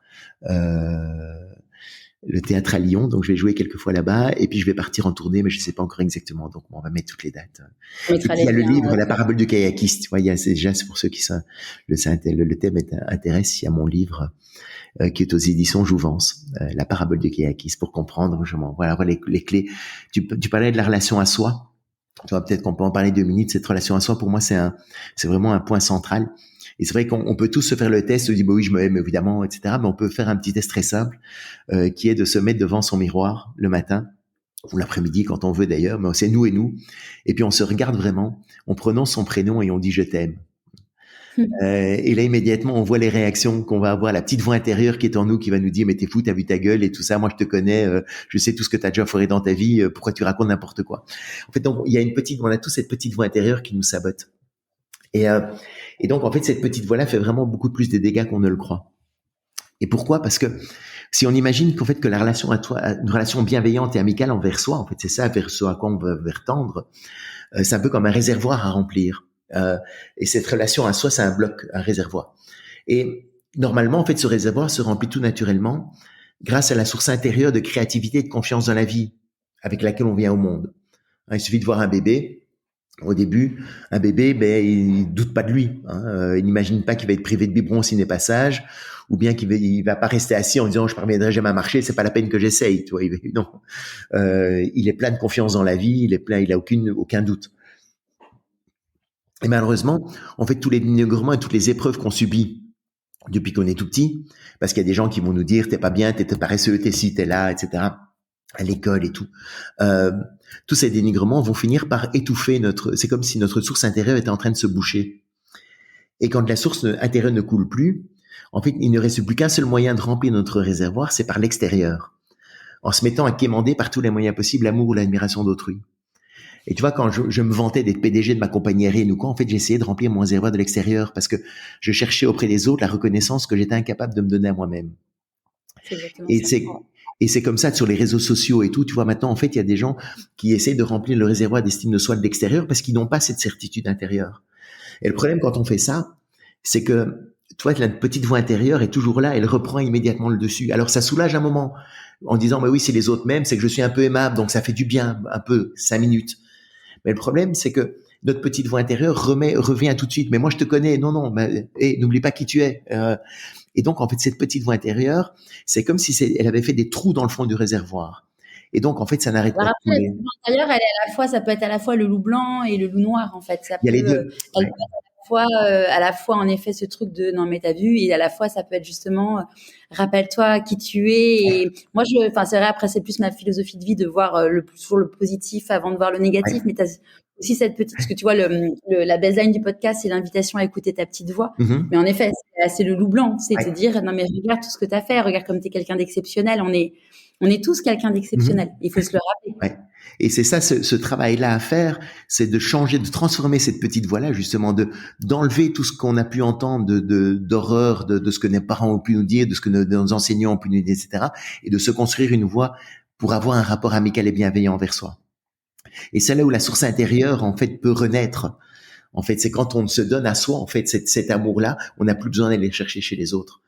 Le théâtre à Lyon, donc je vais jouer quelques fois là-bas, et puis je vais partir en tournée, mais je sais pas encore exactement, donc on va mettre toutes les dates. Et puis, il y a le livre, La parabole du kayakiste, tu vois, c'est pour ceux qui sont, le thème intéresse, il y a mon livre, qui est aux éditions Jouvence, La parabole du kayakiste, pour comprendre, voilà les clés. Tu parlais de la relation à soi, tu vois, peut-être qu'on peut en parler 2 minutes, cette relation à soi, pour moi, c'est vraiment un point central. Et c'est vrai qu'on peut tous se faire le test, se dire, bah oui, je m'aime évidemment, etc. Mais on peut faire un petit test très simple, qui est de se mettre devant son miroir le matin, ou l'après-midi quand on veut d'ailleurs, mais c'est nous et nous. Et puis on se regarde vraiment, on prononce son prénom et on dit je t'aime. Et là immédiatement on voit les réactions qu'on va avoir, la petite voix intérieure qui est en nous qui va nous dire mais t'es fou, t'as vu ta gueule et tout ça, moi je te connais, je sais tout ce que t'as déjà foiré dans ta vie, pourquoi tu racontes n'importe quoi. En fait, donc on a tous cette petite voix intérieure qui nous sabote. Et donc en fait cette petite voix-là fait vraiment beaucoup plus de dégâts qu'on ne le croit. Et pourquoi ? Parce que si on imagine qu'en fait que la relation à toi, une relation bienveillante et amicale envers soi, en fait c'est ça vers ce à quoi on veut tendre, c'est un peu comme un réservoir à remplir. Et cette relation à soi, c'est un bloc, un réservoir. Et normalement, en fait, ce réservoir se remplit tout naturellement grâce à la source intérieure de créativité et de confiance dans la vie avec laquelle on vient au monde. Il suffit de voir un bébé. Au début, un bébé, il doute pas de lui. Il n'imagine pas qu'il va être privé de biberon s'il n'est pas sage, ou bien il va pas rester assis en disant je parviendrai jamais à marcher, c'est pas la peine que j'essaye. Tu vois, non. Il est plein de confiance dans la vie, il a aucun doute. Et malheureusement, en fait, tous les dénigrements et toutes les épreuves qu'on subit depuis qu'on est tout petit, parce qu'il y a des gens qui vont nous dire t'es pas bien, t'es paresseux, t'es ci, t'es là, etc. à l'école et tout. Tous ces dénigrements vont finir par étouffer c'est comme si notre source intérieure était en train de se boucher. Et quand la source intérieure ne coule plus, en fait, il ne reste plus qu'un seul moyen de remplir notre réservoir, c'est par l'extérieur. En se mettant à quémander par tous les moyens possibles l'amour ou l'admiration d'autrui. Et tu vois, quand je me vantais d'être PDG de ma compagnie aérienne ou quoi, en fait, j'essayais de remplir mon réservoir de l'extérieur parce que je cherchais auprès des autres la reconnaissance que j'étais incapable de me donner à moi-même. C'est exactement Et ça. c'est comme ça sur les réseaux sociaux et tout. Tu vois, maintenant, en fait, il y a des gens qui essayent de remplir le réservoir d'estime de soi de l'extérieur parce qu'ils n'ont pas cette certitude intérieure. Et le problème quand on fait ça, c'est que, toi, la petite voix intérieure est toujours là, elle reprend immédiatement le dessus. Alors, ça soulage un moment en disant, mais oui, c'est les autres mêmes, c'est que je suis un peu aimable, donc ça fait du bien, un peu, 5 minutes. Mais le problème, c'est que notre petite voix intérieure revient tout de suite. Mais moi, je te connais. Non, mais, n'oublie pas qui tu es. Et donc, en fait, cette petite voix intérieure, c'est comme si elle avait fait des trous dans le fond du réservoir. Et donc, en fait, ça n'arrête pas de Après, couler. l'intérieur, elle est à la fois, ça peut être à la fois le loup blanc et le loup noir, en fait. Il y a les deux. Elle peut être à la fois, en effet, ce truc de non, mais t'as vu, et à la fois, ça peut être justement, rappelle-toi qui tu es. Et moi, c'est vrai, après, c'est plus ma philosophie de vie de voir toujours le positif avant de voir le négatif, mais t'as aussi cette petite, parce que tu vois, la baseline du podcast, c'est l'invitation à écouter ta petite voix. Mm-hmm. Mais en effet, c'est le loup blanc, c'est te dire, non, mais regarde tout ce que t'as fait, regarde comme t'es quelqu'un d'exceptionnel, on est tous quelqu'un d'exceptionnel. Il faut se le rappeler. Ouais. Et c'est ça, ce travail-là à faire, c'est de changer, de transformer cette petite voix-là, justement, d'enlever tout ce qu'on a pu entendre d'horreur, de ce que nos parents ont pu nous dire, de ce que nos enseignants ont pu nous dire, etc., et de se construire une voix pour avoir un rapport amical et bienveillant envers soi. Et c'est là où la source intérieure, en fait, peut renaître. En fait, c'est quand on se donne à soi, en fait, cet amour-là, on n'a plus besoin d'aller le chercher chez les autres.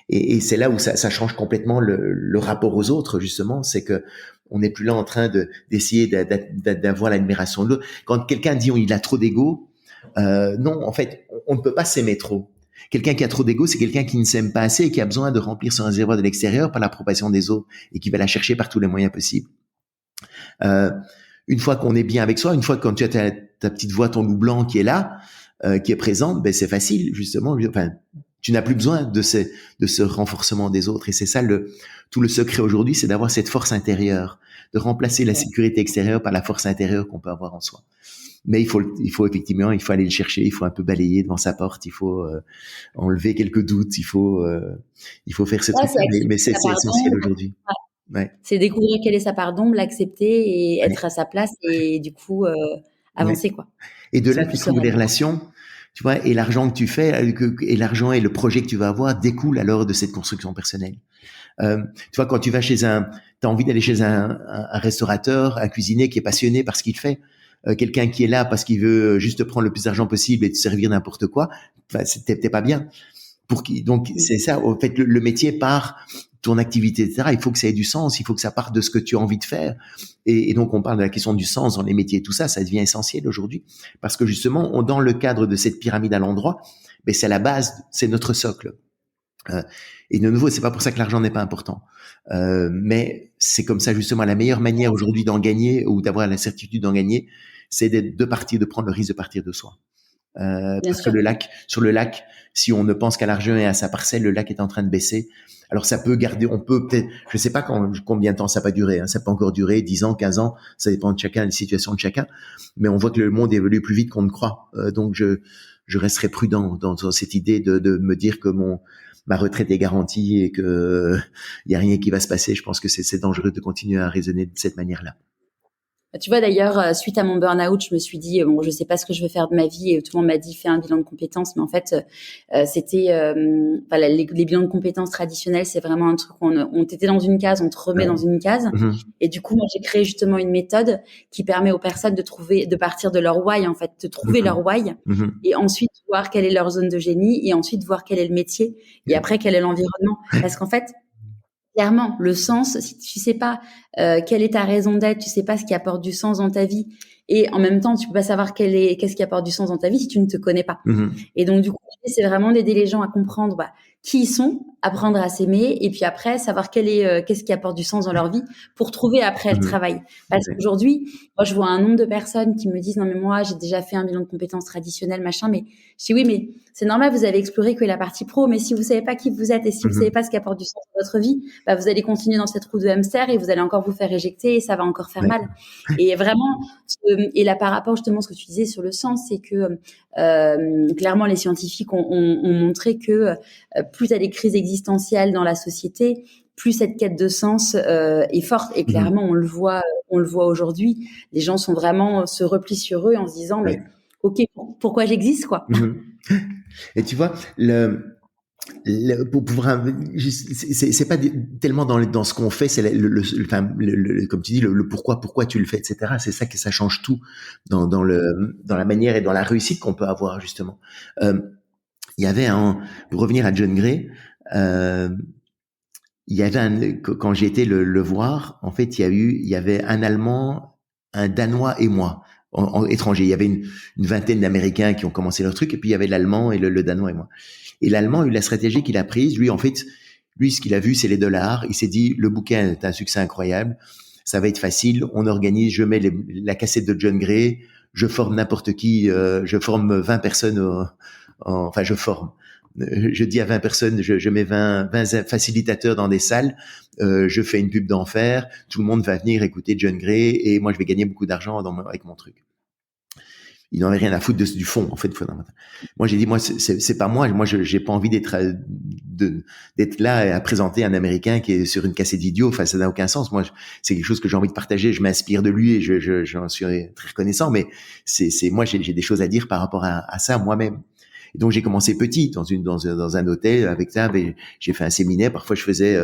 Et c'est là où ça change complètement le rapport aux autres, justement, c'est que on n'est plus là en train d'essayer d'avoir l'admiration de l'autre. Quand quelqu'un dit il a trop d'ego, non, en fait, on ne peut pas s'aimer trop. Quelqu'un qui a trop d'ego, c'est quelqu'un qui ne s'aime pas assez et qui a besoin de remplir son réservoir de l'extérieur par l'approbation des autres et qui va la chercher par tous les moyens possibles. Une fois qu'on est bien avec soi, une fois que quand tu as ta petite voix, ton loup blanc qui est là, qui est présente, ben c'est facile justement. Enfin, tu n'as plus besoin de ce renforcement des autres. Et c'est ça tout le secret aujourd'hui, c'est d'avoir cette force intérieure, de remplacer la sécurité extérieure par la force intérieure qu'on peut avoir en soi. Mais il faut effectivement, il faut aller le chercher, il faut un peu balayer devant sa porte, il faut enlever quelques doutes, il faut faire ce truc. Mais c'est essentiel aujourd'hui. Ouais. C'est découvrir quelle est sa part d'ombre, l'accepter et être à sa place et du coup avancer quoi. Et de là, tu trouves les relations, tu vois, et l'argent que tu fais, et l'argent et le projet que tu vas avoir découlent alors de cette construction personnelle. Tu vois, quand tu vas t'as envie d'aller chez un restaurateur, un cuisinier qui est passionné par ce qu'il fait, quelqu'un qui est là parce qu'il veut juste prendre le plus d'argent possible et te servir n'importe quoi, enfin, t'es pas bien. Donc c'est ça, au fait, le métier part, ton activité, etc. Il faut que ça ait du sens, il faut que ça parte de ce que tu as envie de faire. Et donc on parle de la question du sens dans les métiers, tout ça, ça devient essentiel aujourd'hui, parce que justement, dans le cadre de cette pyramide à l'endroit, ben c'est la base, c'est notre socle. Et de nouveau, c'est pas pour ça que l'argent n'est pas important, mais c'est comme ça justement la meilleure manière aujourd'hui d'en gagner ou d'avoir la certitude d'en gagner, c'est de prendre le risque de partir de soi. Parce que sur le lac, si on ne pense qu'à l'argent et à sa parcelle, le lac est en train de baisser. Alors ça peut on peut peut-être, je sais pas combien de temps ça va durer, ça peut encore durer 10 ans, 15 ans, ça dépend de chacun, des situations de chacun, mais on voit que le monde évolue plus vite qu'on ne croit. Donc je resterai prudent dans cette idée de me dire que ma retraite est garantie et que il y a rien qui va se passer. Je pense que c'est dangereux de continuer à raisonner de cette manière-là. Tu vois, d'ailleurs, suite à mon burn-out, je me suis dit, bon, je sais pas ce que je veux faire de ma vie, et tout le monde m'a dit, fais un bilan de compétences, mais en fait, c'était, les bilans de compétences traditionnels, c'est vraiment un truc on t'était dans une case, on te remet dans une case. Et du coup, moi, j'ai créé justement une méthode qui permet aux personnes de partir de leur why, en fait, de trouver leur why, et ensuite voir quelle est leur zone de génie, et ensuite voir quel est le métier, et après quel est l'environnement. Parce qu'en fait, clairement, le sens, si tu sais pas quelle est ta raison d'être, tu sais pas ce qui apporte du sens dans ta vie, Et en même temps, tu peux pas savoir qu'est-ce qui apporte du sens dans ta vie si tu ne te connais pas. Mhm. Et donc, du coup, c'est vraiment d'aider les gens à comprendre qui ils sont, apprendre à s'aimer, et puis après, savoir qu'est-ce qui apporte du sens dans leur vie pour trouver après le travail. Parce qu'aujourd'hui, moi, je vois un nombre de personnes qui me disent, non, mais moi, j'ai déjà fait un bilan de compétences traditionnel, machin, mais je dis, oui, mais c'est normal, vous avez exploré que la partie pro, mais si vous savez pas qui vous êtes et si vous savez pas ce qui apporte du sens dans votre vie, vous allez continuer dans cette roue de hamster et vous allez encore vous faire éjecter et ça va encore faire mal. Et vraiment, et là, par rapport justement à ce que tu disais sur le sens, c'est que clairement, les scientifiques ont montré que plus il y a des crises existentielles dans la société, plus cette quête de sens est forte. Et clairement, on le voit aujourd'hui. Les gens sont vraiment se replient sur eux en se disant, mais ok, pourquoi j'existe, quoi. Et tu vois, pour pouvoir, c'est pas tellement dans ce qu'on fait, c'est comme tu dis, le pourquoi tu le fais, etc. C'est ça que ça change tout dans la manière et dans la réussite qu'on peut avoir, justement. Il y avait pour revenir à John Gray, il y avait quand j'ai été le voir, en fait, il y avait un Allemand, un Danois et moi, en étranger. Il y avait une vingtaine d'Américains qui ont commencé leur truc, et puis il y avait l'Allemand et le Danois et moi. Et l'Allemand a eu la stratégie qu'il a prise. Lui, en fait, ce qu'il a vu, c'est les $. Il s'est dit, le bouquin est un succès incroyable. Ça va être facile. On organise, je mets la cassette de John Gray, je forme n'importe qui, je forme 20 personnes, enfin, je forme. Je dis à 20 personnes, je mets 20 facilitateurs dans des salles, je fais une pub d'enfer, tout le monde va venir écouter John Gray et moi je vais gagner beaucoup d'argent avec mon truc. Il n'en avait rien à foutre du fond, en fait. Moi, j'ai dit, moi, c'est pas moi. Moi, j'ai pas envie d'être là à présenter un Américain qui est sur une cassette vidéo. Enfin, ça n'a aucun sens. Moi, c'est quelque chose que j'ai envie de partager. Je m'inspire de lui et j'en suis très reconnaissant. Mais moi, j'ai des choses à dire par rapport à ça moi-même. Et donc j'ai commencé petit dans un hôtel avec ça. J'ai fait un séminaire. Parfois je faisais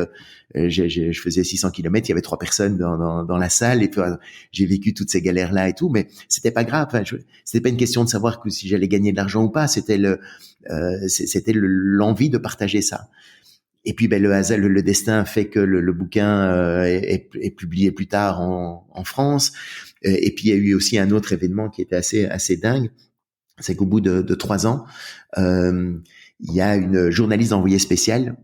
600 kilomètres. Il y avait 3 personnes dans la salle. Et puis, j'ai vécu toutes ces galères là et tout. Mais c'était pas grave. Enfin, c'était pas une question de savoir que si j'allais gagner de l'argent ou pas. C'était l'envie de partager ça. Et puis le hasard, le destin fait que le bouquin est publié plus tard en France. Et puis il y a eu aussi un autre événement qui était assez dingue. C'est qu'au bout de 3 ans, il y a une journaliste envoyée spéciale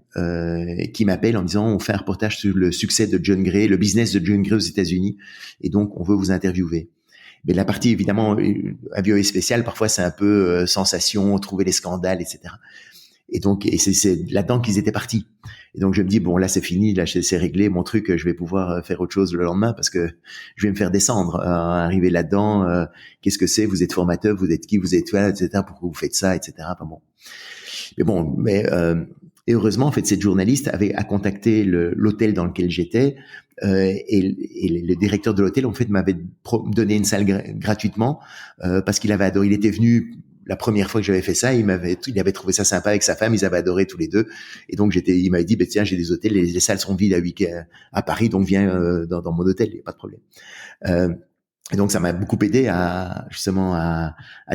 qui m'appelle en disant, on fait un reportage sur le succès de John Gray, le business de John Gray aux États-Unis, et donc on veut vous interviewer. Mais la partie, évidemment, envoyée spéciale, parfois c'est un peu sensation, trouver les scandales, etc. Et donc, c'est là-dedans qu'ils étaient partis. Et donc je me dis, bon, là c'est fini, là c'est réglé, mon truc, je vais pouvoir faire autre chose le lendemain parce que je vais me faire descendre, arriver là-dedans, qu'est-ce que c'est, vous êtes formateur, vous êtes qui, vous êtes là, etc., pourquoi vous faites ça, etc. Enfin bon. Et heureusement, en fait, cette journaliste a contacté l'hôtel dans lequel j'étais, et le directeur de l'hôtel, en fait, m'avait donné une salle gratuitement, parce qu'il avait adoré, il était venu la première fois que j'avais fait ça, il avait trouvé ça sympa avec sa femme, ils avaient adoré tous les deux. Et donc il m'avait dit, tiens, j'ai des hôtels, les salles sont vides à Paris, donc viens dans mon hôtel, il n'y a pas de problème. Et donc ça m'a beaucoup aidé à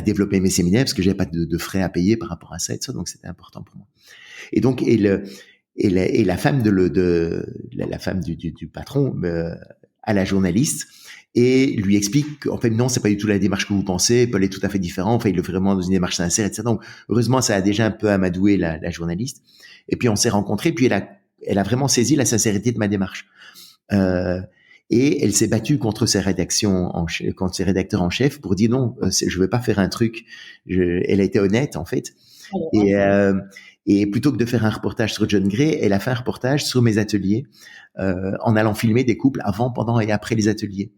développer mes séminaires parce que j'avais pas de frais à payer par rapport à ça et tout ça, donc c'était important pour moi. Et donc la femme la femme du patron à la journaliste et lui explique qu'en fait non, c'est pas du tout la démarche que vous pensez, elle est tout à fait différente, enfin il le fait vraiment dans une démarche sincère, etc. Donc heureusement ça a déjà un peu amadoué la journaliste. Et puis on s'est rencontrés, puis elle a vraiment saisi la sincérité de ma démarche. Et elle s'est battue contre ses contre ses rédacteurs en chef pour dire non, je vais pas faire un truc. Elle a été honnête en fait. Et plutôt que de faire un reportage sur John Gray, elle a fait un reportage sur mes ateliers, en allant filmer des couples avant, pendant et après les ateliers.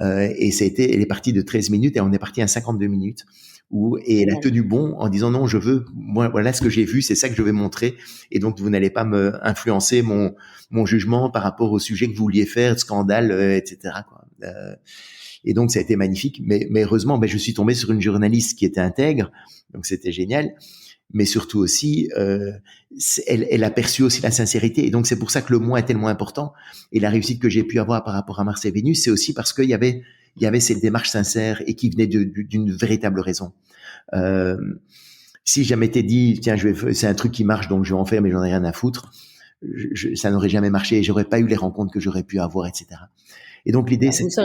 Et elle est partie de 13 minutes et on est parti à 52 minutes. Et elle a tenu bon en disant non, moi, voilà ce que j'ai vu, c'est ça que je vais montrer. Et donc, vous n'allez pas me influencer mon jugement par rapport au sujet que vous vouliez faire, de scandale, etc., quoi. Et donc, ça a été magnifique. Mais heureusement, je suis tombé sur une journaliste qui était intègre. Donc, c'était génial. Mais surtout aussi, elle a perçu aussi la sincérité. Et donc, c'est pour ça que le moi est tellement important. Et la réussite que j'ai pu avoir par rapport à Mars et Vénus, c'est aussi parce qu'il y avait cette démarche sincère et qui venait d'une véritable raison. Si jamais t'ai dit, tiens, c'est un truc qui marche, donc je vais en faire, mais j'en ai rien à foutre, ça n'aurait jamais marché et j'aurais pas eu les rencontres que j'aurais pu avoir, etc. Et donc l'idée, Voilà. c'est Ça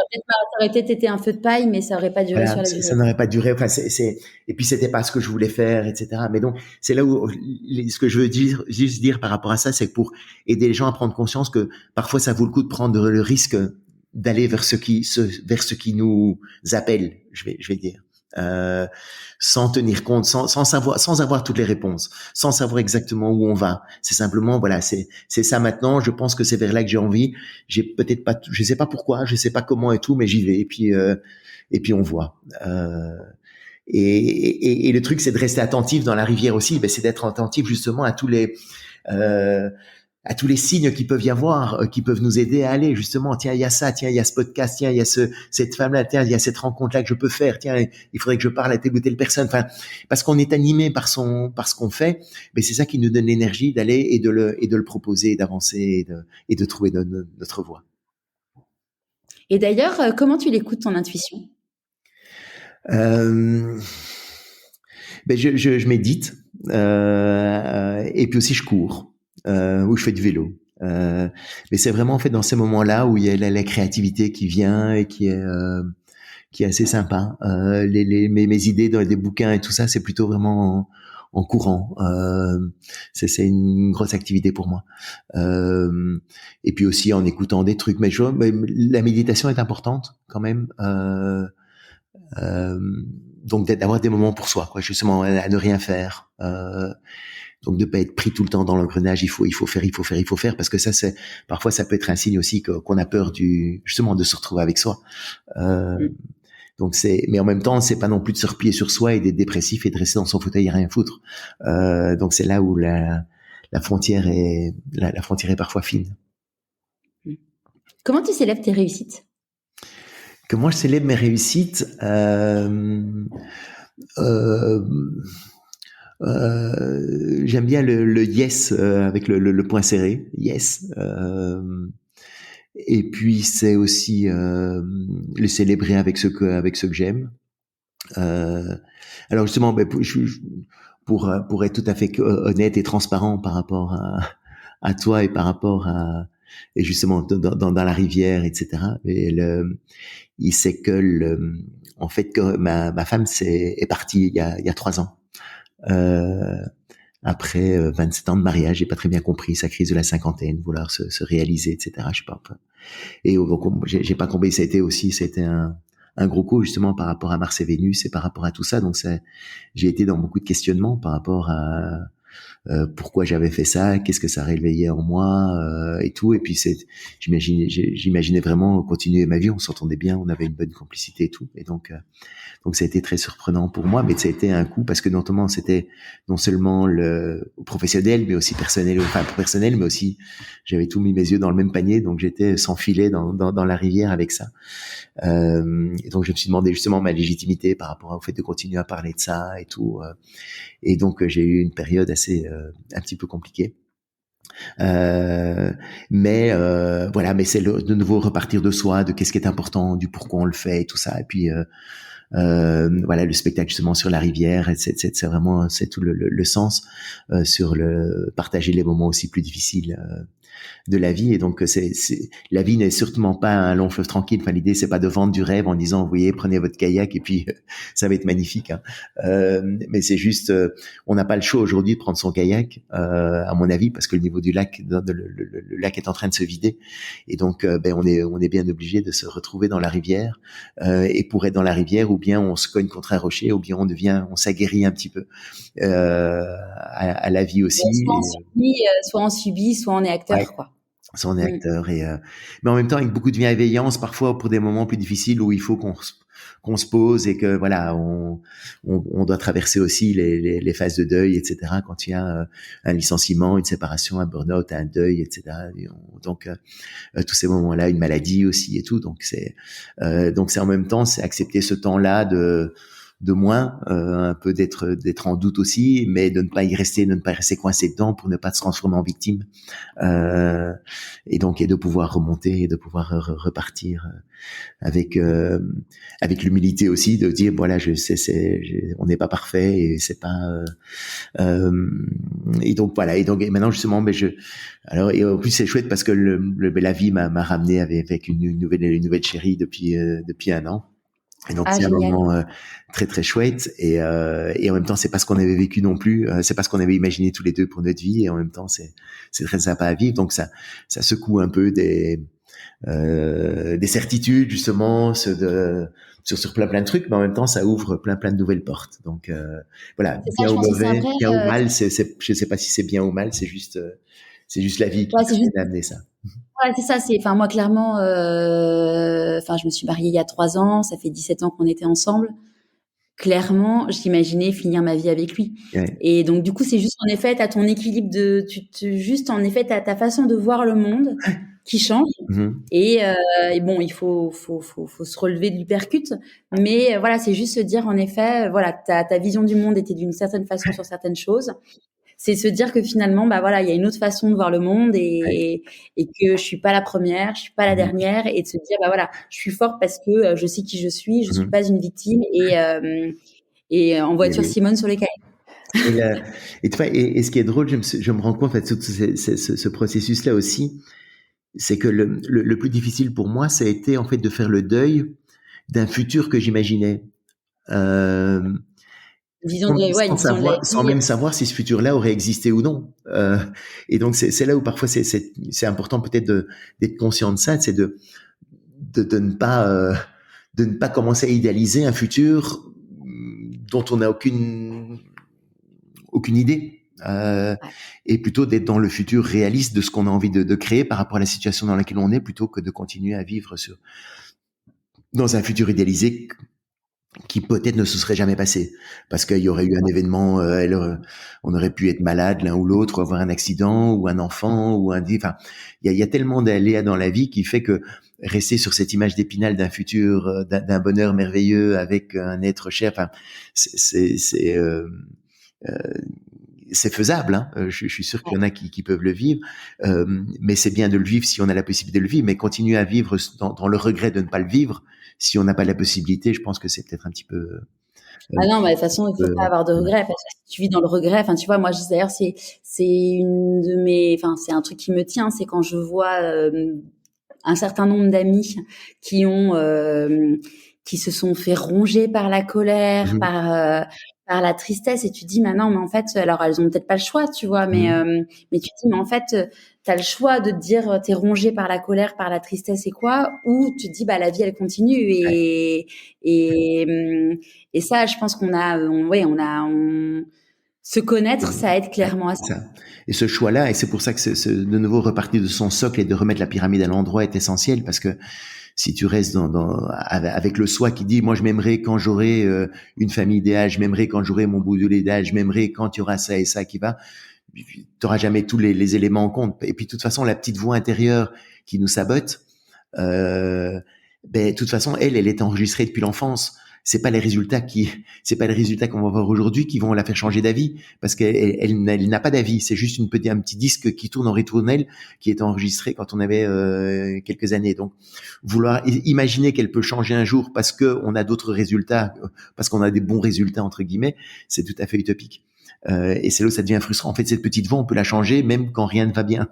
aurait peut-être été un feu de paille, mais ça aurait pas duré sur voilà, la ça durée. n'aurait pas duré. Enfin, et puis c'était pas ce que je voulais faire, etc. Mais donc c'est là où ce que je veux juste dire par rapport à ça, c'est que pour aider les gens à prendre conscience que parfois ça vaut le coup de prendre le risque d'aller vers ce qui nous appelle, je vais dire. Sans tenir compte, sans avoir toutes les réponses, sans savoir exactement où on va. C'est simplement, voilà, c'est ça maintenant. Je pense que c'est vers là que j'ai envie. J'ai peut-être pas, je sais pas pourquoi, je sais pas comment et tout, mais j'y vais. Et puis on voit. Et le truc, c'est de rester attentif dans la rivière aussi. Ben, c'est d'être attentif justement euh, à tous les signes qui peuvent y avoir, qui peuvent nous aider à aller justement. Tiens, il y a ça. Tiens, il y a ce podcast. Tiens, il y a cette femme-là. Tiens, il y a cette rencontre-là que je peux faire. Tiens, il faudrait que je parle à telle ou telle personne. Enfin, parce qu'on est animé par ce qu'on fait. Mais c'est ça qui nous donne l'énergie d'aller et de le proposer, d'avancer et de trouver notre voie. Et d'ailleurs, comment tu l'écoutes, ton intuition? Ben je médite et puis aussi je cours ou je fais du vélo. Mais c'est vraiment en fait dans ces moments-là où il y a la créativité qui vient et qui est assez sympa. Mes idées dans des bouquins et tout ça, c'est plutôt vraiment en courant. C'est une grosse activité pour moi. Et puis aussi en écoutant des trucs. Mais la méditation est importante quand même. Donc d'avoir des moments pour soi, quoi, justement à ne rien faire. Donc de pas être pris tout le temps dans l'engrenage. Il faut faire, parce que ça c'est parfois ça peut être un signe aussi qu'on a peur justement de se retrouver avec soi. Donc mais en même temps c'est pas non plus de se replier sur soi et d'être dépressif et de rester dans son fauteuil et rien foutre. Donc c'est là où la frontière est parfois fine. Comment tu célèbres tes réussites? Comment je célèbre mes réussites? J'aime bien le yes avec le point serré, yes. Et puis c'est aussi le célébrer avec ceux que j'aime. Alors justement, ben, pour être tout à fait honnête et transparent par rapport à toi et par rapport et justement dans la rivière, etc. Et il sait que en fait que ma femme est partie il y a 3 ans. Après 27 ans de mariage, j'ai pas très bien compris sa crise de la cinquantaine, vouloir se réaliser, etc. Je sais pas. Et donc j'ai pas compris. C'était un gros coup justement par rapport à Mars et Vénus et par rapport à tout ça. Donc j'ai été dans beaucoup de questionnements par rapport à pourquoi j'avais fait ça, qu'est-ce que ça réveillait en moi et tout. Et puis j'imaginais vraiment continuer ma vie. On s'entendait bien, on avait une bonne complicité et tout. Et donc ça a été très surprenant pour moi, mais ça a été un coup parce que notamment c'était non seulement le professionnel, mais aussi personnel, mais aussi j'avais tout mis mes yeux dans le même panier, donc j'étais sans filet dans la rivière avec ça. Et donc je me suis demandé justement ma légitimité par rapport au fait de continuer à parler de ça et tout. Et donc j'ai eu une période assez un petit peu compliquée. Mais voilà, c'est de nouveau repartir de soi, de qu'est-ce qui est important, du pourquoi on le fait et tout ça. Et puis voilà, le spectacle justement sur la rivière, c'est vraiment tout le sens sur le partager les moments aussi plus difficiles de la vie. Et donc la vie n'est certainement pas un long fleuve tranquille. Enfin, l'idée c'est pas de vendre du rêve en disant vous voyez, prenez votre kayak et puis ça va être magnifique, hein. Mais c'est juste on n'a pas le choix aujourd'hui de prendre son kayak à mon avis, parce que le niveau du lac, le lac est en train de se vider, et donc on est bien obligé de se retrouver dans la rivière, et pour être dans la rivière, ou bien on se cogne contre un rocher, ou bien on s'aguerrit un petit peu à la vie aussi. Soit on subit, soit on est acteur, ouais. Quoi. Soit on est acteur, mais en même temps avec beaucoup de bienveillance parfois pour des moments plus difficiles où il faut qu'on se pose et que voilà on doit traverser aussi les phases de deuil, etc. Quand il y a un licenciement, une séparation, un burn-out, un deuil, etc. Donc tous ces moments-là, une maladie aussi et tout. Donc c'est en même temps c'est accepter ce temps-là de moins, un peu d'être en doute aussi, mais de ne pas y rester, de ne pas rester coincé dedans pour ne pas se transformer en victime, et de pouvoir remonter et de pouvoir repartir avec l'humilité aussi, de dire voilà, on n'est pas parfait et c'est pas et donc voilà, et maintenant justement, et en plus c'est chouette parce que la vie m'a ramené avec une nouvelle chérie depuis 1 an. Et donc c'est un génial. moment très très chouette, et en même temps c'est pas ce qu'on avait vécu non plus, c'est pas ce qu'on avait imaginé tous les deux pour notre vie, et en même temps c'est très sympa à vivre. Donc ça secoue un peu des certitudes justement sur plein de trucs, mais en même temps ça ouvre plein de nouvelles portes. Donc voilà, C'est ça, bien je ou pense que c'est mauvais, vrai. bien ou mal, je sais pas si c'est bien ou mal, c'est juste la vie qui Ouais, c'est juste. m'a amené ça. Ouais, c'est ça. Enfin, moi, clairement, je me suis mariée il y a 3 ans. Ça fait 17 ans qu'on était ensemble. Clairement, j'imaginais finir ma vie avec lui. Ouais. Et donc, du coup, c'est juste, en effet, t'as ton équilibre juste, en effet, t'as ta façon de voir le monde qui change. Mm-hmm. Et bon, il faut se relever de l'hypercute. Mais voilà, c'est juste se dire, en effet, voilà, ta vision du monde était d'une certaine façon sur certaines choses. C'est se dire que finalement, bah voilà, il y a une autre façon de voir le monde, et que je suis pas la première, je suis pas la dernière, et de se dire, bah voilà, je suis forte parce que je sais qui je suis Mm-hmm. pas une victime, et en voiture Simone sur les cahiers. Et ce qui est drôle, je me rends compte, en fait, ce processus-là aussi, c'est que le plus difficile pour moi, ça a été en fait de faire le deuil d'un futur que j'imaginais. Sans même savoir si ce futur-là aurait existé ou non. Et donc c'est là où parfois c'est important peut-être d'être conscient de ça, c'est de ne pas commencer à idéaliser un futur dont on n'a aucune idée. Et plutôt d'être dans le futur réaliste de ce qu'on a envie de créer par rapport à la situation dans laquelle on est, plutôt que de continuer à vivre dans un futur idéalisé qui peut-être ne se serait jamais passé, parce qu'il y aurait eu un événement, on aurait pu être malade l'un ou l'autre, ou avoir un accident, ou un enfant, enfin, il y a tellement d'aléas dans la vie qui fait que rester sur cette image d'Épinal d'un futur, d'un bonheur merveilleux avec un être cher, enfin, c'est faisable, hein. Je suis sûr qu'il y en a qui peuvent le vivre, mais c'est bien de le vivre si on a la possibilité de le vivre, mais continuer à vivre dans le regret de ne pas le vire, si on n'a pas la possibilité, je pense que c'est peut-être un petit peu... Ah non, mais de toute façon, il faut pas avoir de regrets, parce que si tu vis dans le regret, enfin, tu vois, moi, d'ailleurs, c'est un truc qui me tient, c'est quand je vois un certain nombre d'amis qui se sont fait ronger par la colère, par la tristesse, et tu te dis, mais non, mais en fait, alors elles ont peut-être pas le choix, tu vois, mais tu te dis, mais en fait, t'as le choix de te dire, t'es rongé par la colère, par la tristesse et quoi, ou tu te dis, bah la vie elle continue, et ça, je pense se connaître, ça aide clairement à ça. Et ce choix-là, et c'est pour ça que de nouveau repartir de son socle et de remettre la pyramide à l'endroit est essentiel, parce que si tu restes avec le soi qui dit, moi je m'aimerais quand j'aurai une famille idéale, je m'aimerais quand j'aurai mon boulot idéal, je m'aimerais quand il y aura ça et ça qui va, t'auras jamais tous les éléments en compte. Et puis de toute façon, la petite voix intérieure qui nous sabote, de toute façon, elle est enregistrée depuis l'enfance. C'est pas les résultats qu'on va voir aujourd'hui qui vont la faire changer d'avis, parce qu'elle n'a pas d'avis. C'est juste un petit disque qui tourne en ritournelle, qui est enregistré quand on avait quelques années. Donc, vouloir imaginer qu'elle peut changer un jour parce que on a d'autres résultats, parce qu'on a des bons résultats entre guillemets, c'est tout à fait utopique. Et c'est là où ça devient frustrant. En fait, cette petite voix, on peut la changer même quand rien ne va bien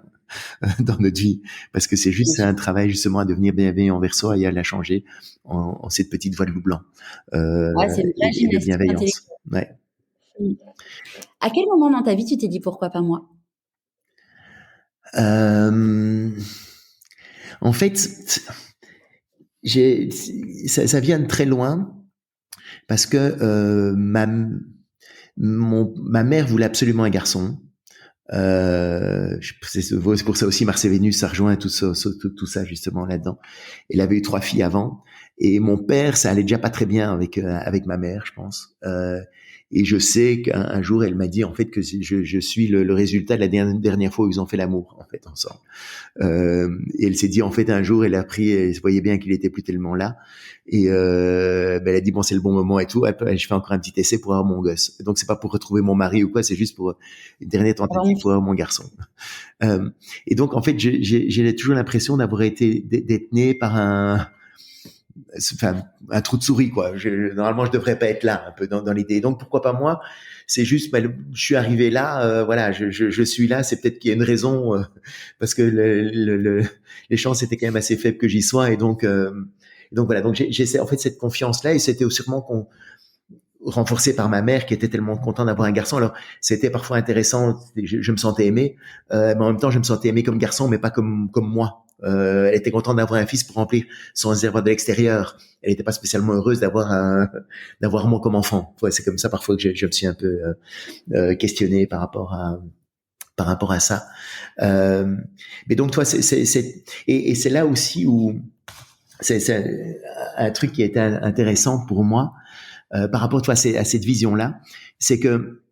dans notre vie, parce que c'est juste un travail justement à devenir bienveillant envers soi et à la changer en cette petite voix de loup blanc, c'est une vraie de bienveillance. Ouais. À quel moment dans ta vie tu t'es dit pourquoi pas moi? En fait, ça vient de très loin, parce que ma mère voulait absolument un garçon. C'est pour ça aussi Mars et Vénus, ça rejoint tout ça justement là-dedans. Elle avait eu 3 filles avant, et mon père, ça allait déjà pas très bien avec ma mère, je pense. Et je sais qu'un jour, elle m'a dit en fait que je suis le résultat de la dernière fois où ils ont fait l'amour en fait ensemble. Et elle s'est dit en fait un jour, elle a pris, elle voyait bien qu'il était plus tellement là. Et elle a dit bon, c'est le bon moment et tout. Je fais encore un petit essai pour avoir mon gosse. Donc c'est pas pour retrouver mon mari ou quoi, c'est juste pour une dernière tentative pour avoir mon garçon. Et donc en fait, j'ai toujours l'impression d'avoir été d'être né par un trou de souris quoi. Normalement je devrais pas être là un peu dans l'idée. Donc pourquoi pas moi? C'est juste je suis arrivé là, voilà, je suis là, c'est peut-être qu'il y a une raison parce que les chances étaient quand même assez faibles que j'y sois et donc voilà, donc j'ai en fait cette confiance là et c'était sûrement renforcé par ma mère qui était tellement contente d'avoir un garçon. Alors c'était parfois intéressant, je me sentais aimé, mais en même temps je me sentais aimé comme garçon mais pas comme moi. Elle était contente d'avoir un fils pour remplir son réservoir de l'extérieur. Elle n'était pas spécialement heureuse d'avoir moi comme enfant. Ouais, c'est comme ça parfois que je me suis un peu questionné par rapport à ça. Mais donc toi, et c'est là aussi où c'est un truc qui a été intéressant pour moi par rapport toi à cette vision-là, c'est que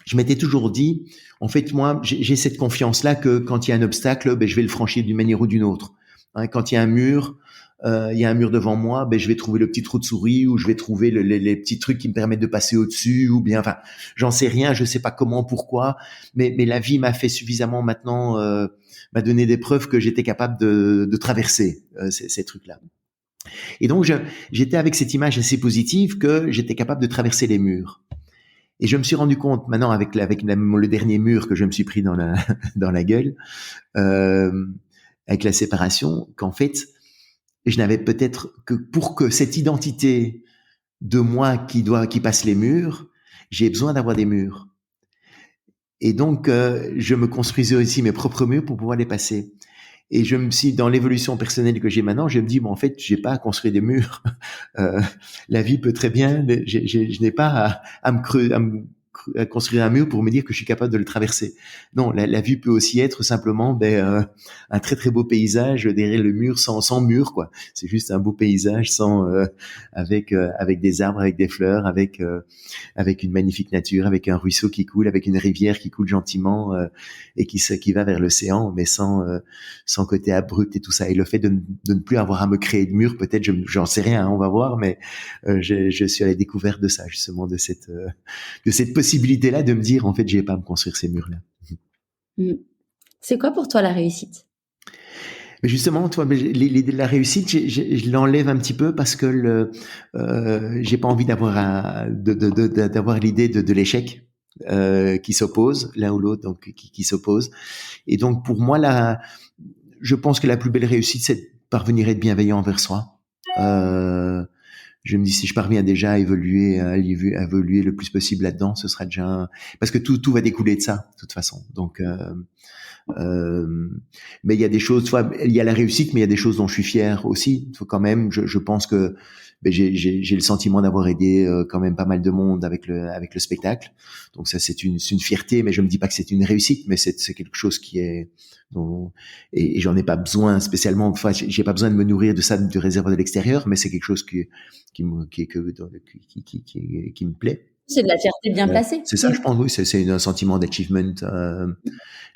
je m'étais toujours dit, en fait, moi, j'ai cette confiance-là que quand il y a un obstacle, je vais le franchir d'une manière ou d'une autre. Hein, quand il y a un mur devant moi, je vais trouver le petit trou de souris ou je vais trouver les petits trucs qui me permettent de passer au-dessus ou bien, enfin, j'en sais rien, je sais pas comment, pourquoi, mais la vie m'a fait suffisamment maintenant, m'a donné des preuves que j'étais capable de traverser ces trucs-là. Et donc, j'étais avec cette image assez positive que j'étais capable de traverser les murs. Et je me suis rendu compte maintenant avec le dernier mur que je me suis pris dans la gueule, avec la séparation, qu'en fait, je n'avais peut-être que pour que cette identité de moi qui passe les murs, j'ai besoin d'avoir des murs. Et donc, je me construisais aussi mes propres murs pour pouvoir les passer. Et je me suis, dans l'évolution personnelle que j'ai maintenant, je me dis, bon, en fait, j'ai pas à construire des murs. La vie peut très bien, je n'ai pas à construire un mur pour me dire que je suis capable de le traverser. Non, la vie peut aussi être simplement un très très beau paysage derrière le mur sans mur quoi. C'est juste un beau paysage avec des arbres, avec des fleurs, avec une magnifique nature, avec un ruisseau qui coule, avec une rivière qui coule gentiment et qui va vers l'océan, mais sans côté abrupt et tout ça. Et le fait de ne plus avoir à me créer de mur, peut-être, j'en sais rien, hein, on va voir, mais je suis à la découverte de ça, justement, de cette possibilité-là de me dire, en fait, j'ai pas à me construire ces murs-là. C'est quoi pour toi la réussite? Mais justement, toi, l'idée de la réussite, je l'enlève un petit peu parce que j'ai pas envie d'avoir l'idée de l'échec qui s'oppose l'un ou l'autre, donc qui s'oppose. Et donc pour moi là, je pense que la plus belle réussite, c'est de parvenir à être bienveillant envers soi. Je me dis si je parviens déjà à évoluer le plus possible là-dedans, ce sera déjà parce que tout va découler de ça de toute façon. Donc mais il y a des choses, tu vois, il y a la réussite, mais il y a des choses dont je suis fier aussi. Quand même, je pense que j'ai le sentiment d'avoir aidé quand même pas mal de monde avec le spectacle. Donc ça, c'est une fierté, mais je me dis pas que c'est une réussite, mais c'est quelque chose qui est et j'en ai pas besoin spécialement. Enfin, j'ai pas besoin de me nourrir de ça du réservoir de l'extérieur, mais c'est quelque chose qui me plaît. C'est de la fierté bien placée. C'est ça, je pense, oui, c'est un sentiment d'achievement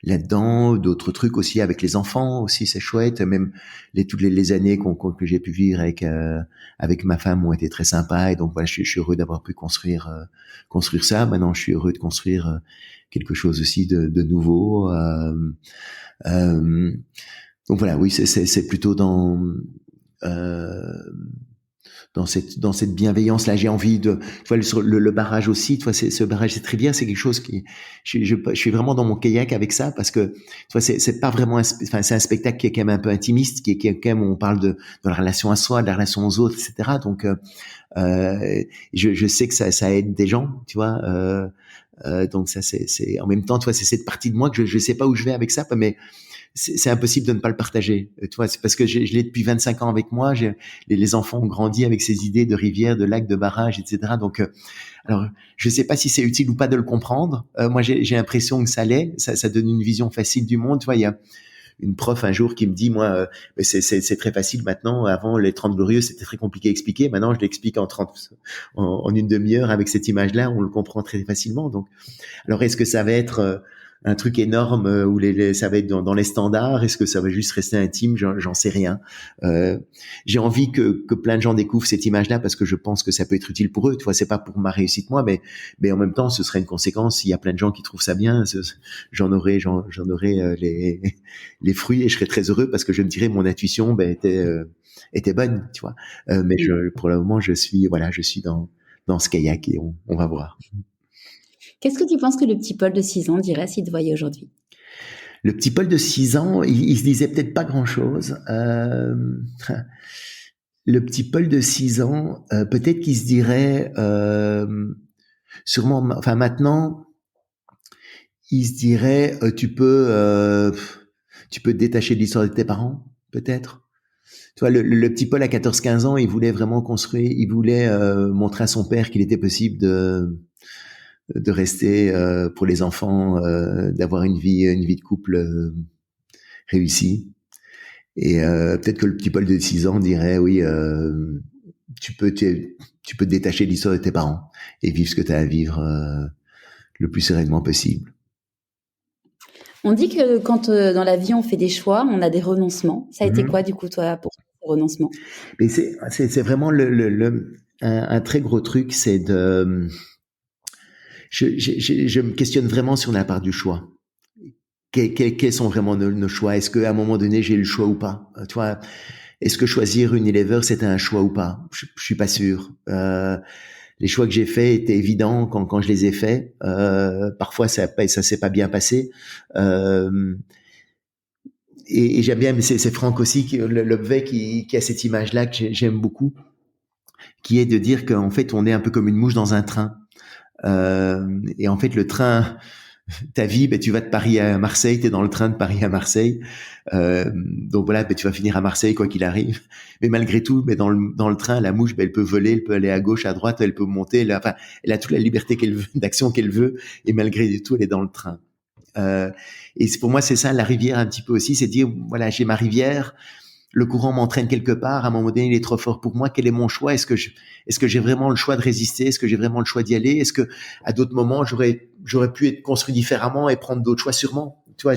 là-dedans. D'autres trucs aussi avec les enfants aussi, c'est chouette. Même toutes les années que j'ai pu vivre avec ma femme ont été très sympas. Et donc voilà, je suis heureux d'avoir pu construire ça. Maintenant, je suis heureux de construire quelque chose aussi de nouveau. Donc voilà, oui, c'est plutôt dans cette bienveillance là, j'ai envie de, tu vois, sur le barrage aussi, tu vois, ce barrage c'est très bien, c'est quelque chose qui, je suis vraiment dans mon kayak avec ça parce que, tu vois, c'est pas vraiment, c'est un spectacle qui est quand même un peu intimiste, qui est quand même, on parle de la relation à soi, de la relation aux autres, etc. Donc, je sais que ça aide des gens, tu vois, donc ça c'est en même temps, tu vois, c'est cette partie de moi que je sais pas où je vais avec ça, mais c'est impossible de ne pas le partager. Tu vois, c'est parce que je l'ai depuis 25 ans avec moi. Les enfants ont grandi avec ces idées de rivières, de lacs, de barrages, etc. Donc, alors, je sais pas si c'est utile ou pas de le comprendre. Moi, j'ai l'impression que ça l'est. Ça donne une vision facile du monde. Tu vois, une prof un jour qui me dit, moi, mais c'est très facile maintenant. Avant, les 30 glorieux, c'était très compliqué à expliquer. Maintenant, je l'explique en une demi-heure avec cette image-là, on le comprend très facilement. Donc, alors, est-ce que ça va être un truc énorme où ça va être dans les standards? Est-ce que ça va juste rester intime? J'en sais rien. J'ai envie que plein de gens découvrent cette image-là parce que je pense que ça peut être utile pour eux. Tu vois, c'est pas pour ma réussite moi, mais en même temps, ce serait une conséquence. S'il y a plein de gens qui trouvent ça bien, j'en aurai les fruits et je serais très heureux parce que je me dirais mon intuition était bonne, tu vois. Mais pour le moment, je suis dans ce kayak et on va voir. Qu'est-ce que tu penses que le petit Paul de 6 ans dirait s'il te voyait aujourd'hui? Le petit Paul de 6 ans, il se disait peut-être pas grand-chose. Le petit Paul de 6 ans, peut-être qu'il se dirait, sûrement, enfin maintenant, il se dirait, tu peux te détacher de l'histoire de tes parents, peut-être. Tu vois, le petit Paul à 14-15 ans, il voulait vraiment construire, il voulait montrer à son père qu'il était possible de rester pour les enfants, d'avoir une vie de couple réussie. Et peut-être que le petit Paul de 6 ans dirait oui, tu peux te détacher de l'histoire de tes parents et vivre ce que tu as à vivre le plus sereinement possible. On dit que quand dans la vie on fait des choix, on a des renoncements. Ça a été quoi du coup toi pour ces renoncements? Mais c'est vraiment un très gros truc, c'est de je me questionne vraiment sur la part du choix. Quels sont vraiment nos choix? Est-ce qu'à un moment donné, j'ai eu le choix ou pas? Tu vois, est-ce que choisir Unilever, c'était un choix ou pas? Je suis pas sûr. Les choix que j'ai faits étaient évidents quand je les ai faits. Parfois, ça s'est pas bien passé. Et j'aime bien, mais c'est Franck aussi, l'Obvet, qui a cette image-là que j'aime beaucoup, qui est de dire qu'en fait, on est un peu comme une mouche dans un train. Et en fait, le train, ta vie, tu vas de Paris à Marseille, t'es dans le train de Paris à Marseille. Donc voilà, tu vas finir à Marseille quoi qu'il arrive. Mais malgré tout, dans le train, la mouche, elle peut voler, elle peut aller à gauche, à droite, elle peut monter. Elle a toute la liberté qu'elle veut, d'action qu'elle veut, et malgré tout, elle est dans le train. Et pour moi, c'est ça la rivière un petit peu aussi, c'est dire voilà, j'ai ma rivière. Le courant m'entraîne quelque part. À un moment donné, il est trop fort pour moi. Quel est mon choix? Est-ce que j'ai vraiment le choix de résister? Est-ce que j'ai vraiment le choix d'y aller? Est-ce que, à d'autres moments, j'aurais pu être construit différemment et prendre d'autres choix sûrement? Tu vois,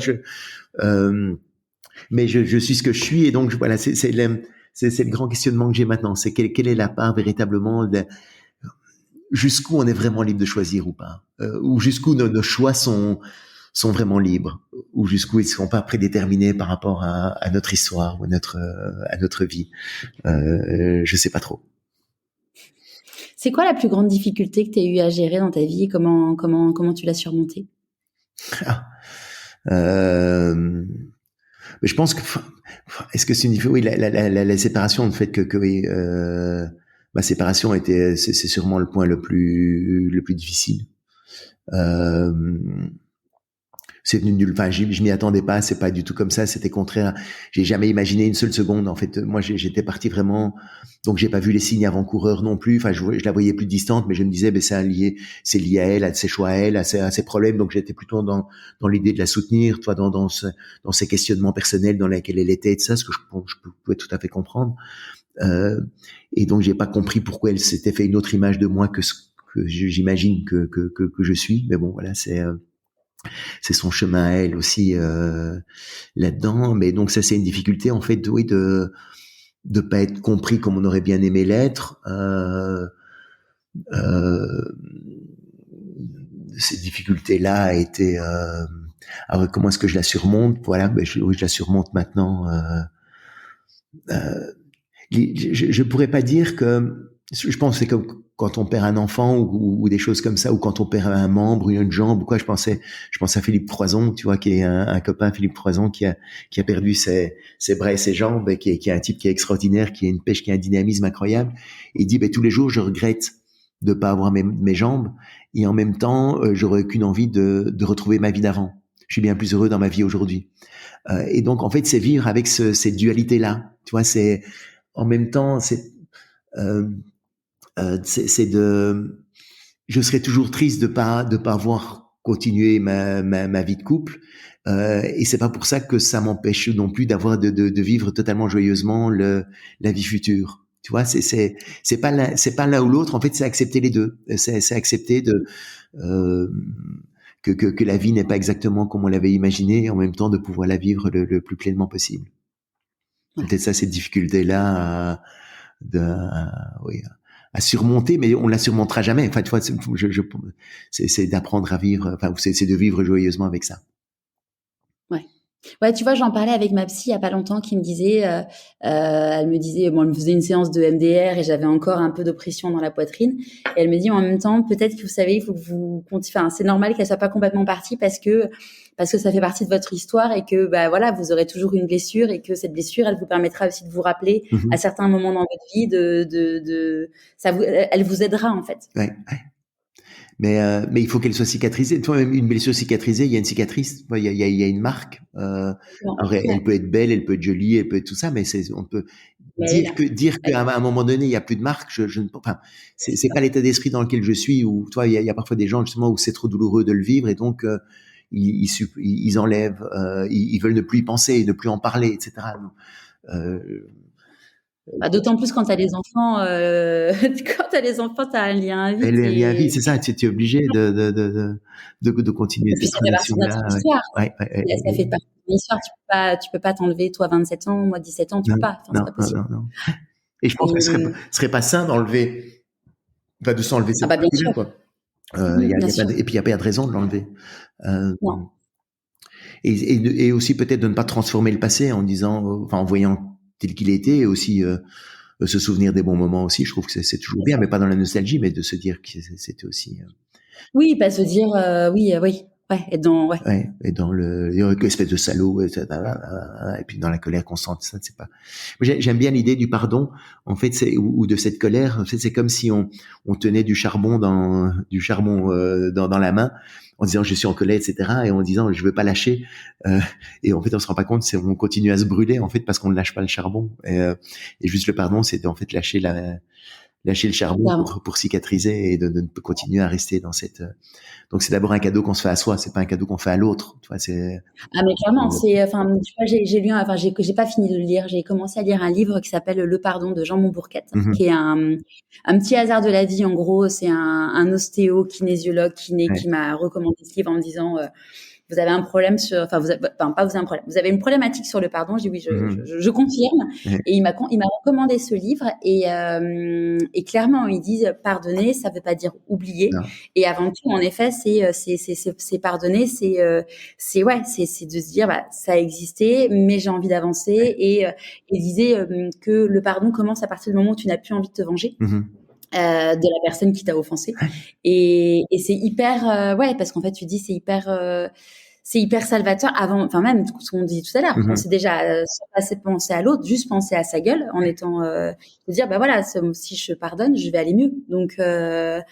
mais je suis ce que je suis et donc, voilà, c'est le grand questionnement que j'ai maintenant. C'est quelle est la part véritablement jusqu'où on est vraiment libre de choisir ou pas? Ou jusqu'où nos choix sont vraiment libres, ou jusqu'où ils ne seront pas prédéterminés par rapport à notre histoire ou à notre vie. Je sais pas trop. C'est quoi la plus grande difficulté que tu as eu à gérer dans ta vie et comment tu l'as surmontée? Mais je pense que est-ce que c'est une oui la séparation, le fait que oui, ma séparation c'est sûrement le point le plus difficile. C'est venu de nulle part. Je m'y attendais pas. C'est pas du tout comme ça. C'était contraire. J'ai jamais imaginé une seule seconde. En fait, moi, j'étais parti vraiment. Donc, j'ai pas vu les signes avant-coureurs non plus. Enfin, je la voyais plus distante, mais je me disais, c'est lié à elle, à ses choix à elle, à ses problèmes. Donc, j'étais plutôt dans l'idée de la soutenir, toi, dans ses questionnements personnels dans lesquels elle était, et de ça, ce que je pouvais tout à fait comprendre. Et donc, j'ai pas compris pourquoi elle s'était fait une autre image de moi que ce que j'imagine que je suis. Mais bon, voilà, c'est son chemin à elle aussi là-dedans. Mais donc ça, c'est une difficulté en fait de pas être compris comme on aurait bien aimé l'être. Cette difficulté-là a été alors comment est-ce que je la surmonte? Voilà, je la surmonte maintenant. Je pourrais pas dire que je pense que c'est comme quand on perd un enfant ou des choses comme ça, ou quand on perd un membre ou une jambe ou quoi. Je pense à Philippe Froison, tu vois, qui est un copain, Philippe Froison, qui a perdu ses bras et ses jambes, et qui est un type qui est extraordinaire, qui a une pêche, qui a un dynamisme incroyable. Et il dit, tous les jours, je regrette de pas avoir mes jambes, et en même temps, j'aurais qu'une envie de retrouver ma vie d'avant. Je suis bien plus heureux dans ma vie aujourd'hui. Et donc, en fait, c'est vivre avec cette dualité-là. Tu vois, c'est en même temps, c'est je serais toujours triste de pas avoir continuer ma vie de couple. Et c'est pas pour ça que ça m'empêche non plus de vivre totalement joyeusement la vie future. Tu vois, c'est pas l'un ou l'autre. En fait, c'est accepter les deux. C'est accepter que la vie n'est pas exactement comme on l'avait imaginé, et en même temps de pouvoir la vivre le plus pleinement possible. Ouais. Peut-être ça, cette difficulté-là à surmonter, mais on la surmontera jamais. Enfin, tu vois, c'est d'apprendre à vivre. Enfin, c'est de vivre joyeusement avec ça. Ouais, tu vois, j'en parlais avec ma psy il y a pas longtemps, qui me disait, elle me disait, bon, elle me faisait une séance de MDR et j'avais encore un peu d'oppression dans la poitrine. Et elle me dit en même temps, peut-être que vous savez, il faut que vous continuez. Enfin, c'est normal qu'elle soit pas complètement partie parce que ça fait partie de votre histoire et que, bah voilà, vous aurez toujours une blessure et que cette blessure, elle vous permettra aussi de vous rappeler à certains moments dans votre vie elle vous aidera en fait. Ouais. Mais il faut qu'elle soit cicatrisée. Toi, même une blessure cicatrisée, il y a une cicatrice, il y a une marque. Alors, elle peut être belle, elle peut être jolie, elle peut être tout ça, mais on peut dire qu'à un moment donné il y a plus de marque. Enfin, c'est pas l'état d'esprit dans lequel je suis. Où toi, il y a parfois des gens justement où c'est trop douloureux de le vivre et donc ils enlèvent, ils veulent ne plus y penser, ne plus en parler, etc. D'autant plus quand t'as les enfants, t'as un lien à vie. Un lien à vie, c'est ça. Tu es obligé de continuer cette relation-là. Ça fait partie de notre histoire. Ça fait partie de l'histoire. Tu peux pas t'enlever, toi, 27 ans, moi, 17 ans, tu peux pas. Enfin, c'est pas possible. Non. Et je pense que ce serait pas sain d'enlever, enfin, de s'enlever cette partie-là, quoi. Et puis il y a pas de raison de l'enlever. Non. Et aussi peut-être de ne pas transformer le passé en disant, en voyant tel qu'il était, et aussi se souvenir des bons moments aussi. Je trouve que c'est toujours bien, mais pas dans la nostalgie, mais de se dire que c'était aussi. Oui, pas se dire oui. Ouais, et dans espèce de salaud, et puis dans la colère constante, ça c'est pas. J'aime bien l'idée du pardon. En fait, ou de cette colère. En fait, c'est comme si on tenait du charbon dans la main, en disant je suis en colère, etc. Et en disant je veux pas lâcher. Et en fait, on se rend pas compte, on continue à se brûler en fait parce qu'on ne lâche pas le charbon. Et juste le pardon, c'est en fait lâcher le charbon pour cicatriser et de continuer à rester dans cette. Donc c'est d'abord un cadeau qu'on se fait à soi, c'est pas un cadeau qu'on fait à l'autre. Tu vois, c'est. Ah mais clairement, tu vois, j'ai pas fini de le lire. J'ai commencé à lire un livre qui s'appelle Le Pardon de Jean Montbourquette, qui est un petit hasard de la vie. En gros, c'est un ostéo kinésiologue qui m'a recommandé ce livre en me disant. Vous avez un problème vous avez une problématique sur le pardon. Je dis oui, je confirme. Et il m'a recommandé ce livre et clairement ils disent pardonner, ça veut pas dire oublier. Non. Et avant tout, en effet, c'est pardonner, c'est de se dire ça a existé, mais j'ai envie d'avancer. Et il disait que le pardon commence à partir du moment où tu n'as plus envie de te venger. De la personne qui t'a offensé. Et c'est hyper parce qu'en fait tu dis c'est hyper salvateur avant, enfin même ce qu'on dit tout à l'heure, penser déjà penser à l'autre, juste penser à sa gueule en étant de dire voilà, si je pardonne, je vais aller mieux. Donc ouais.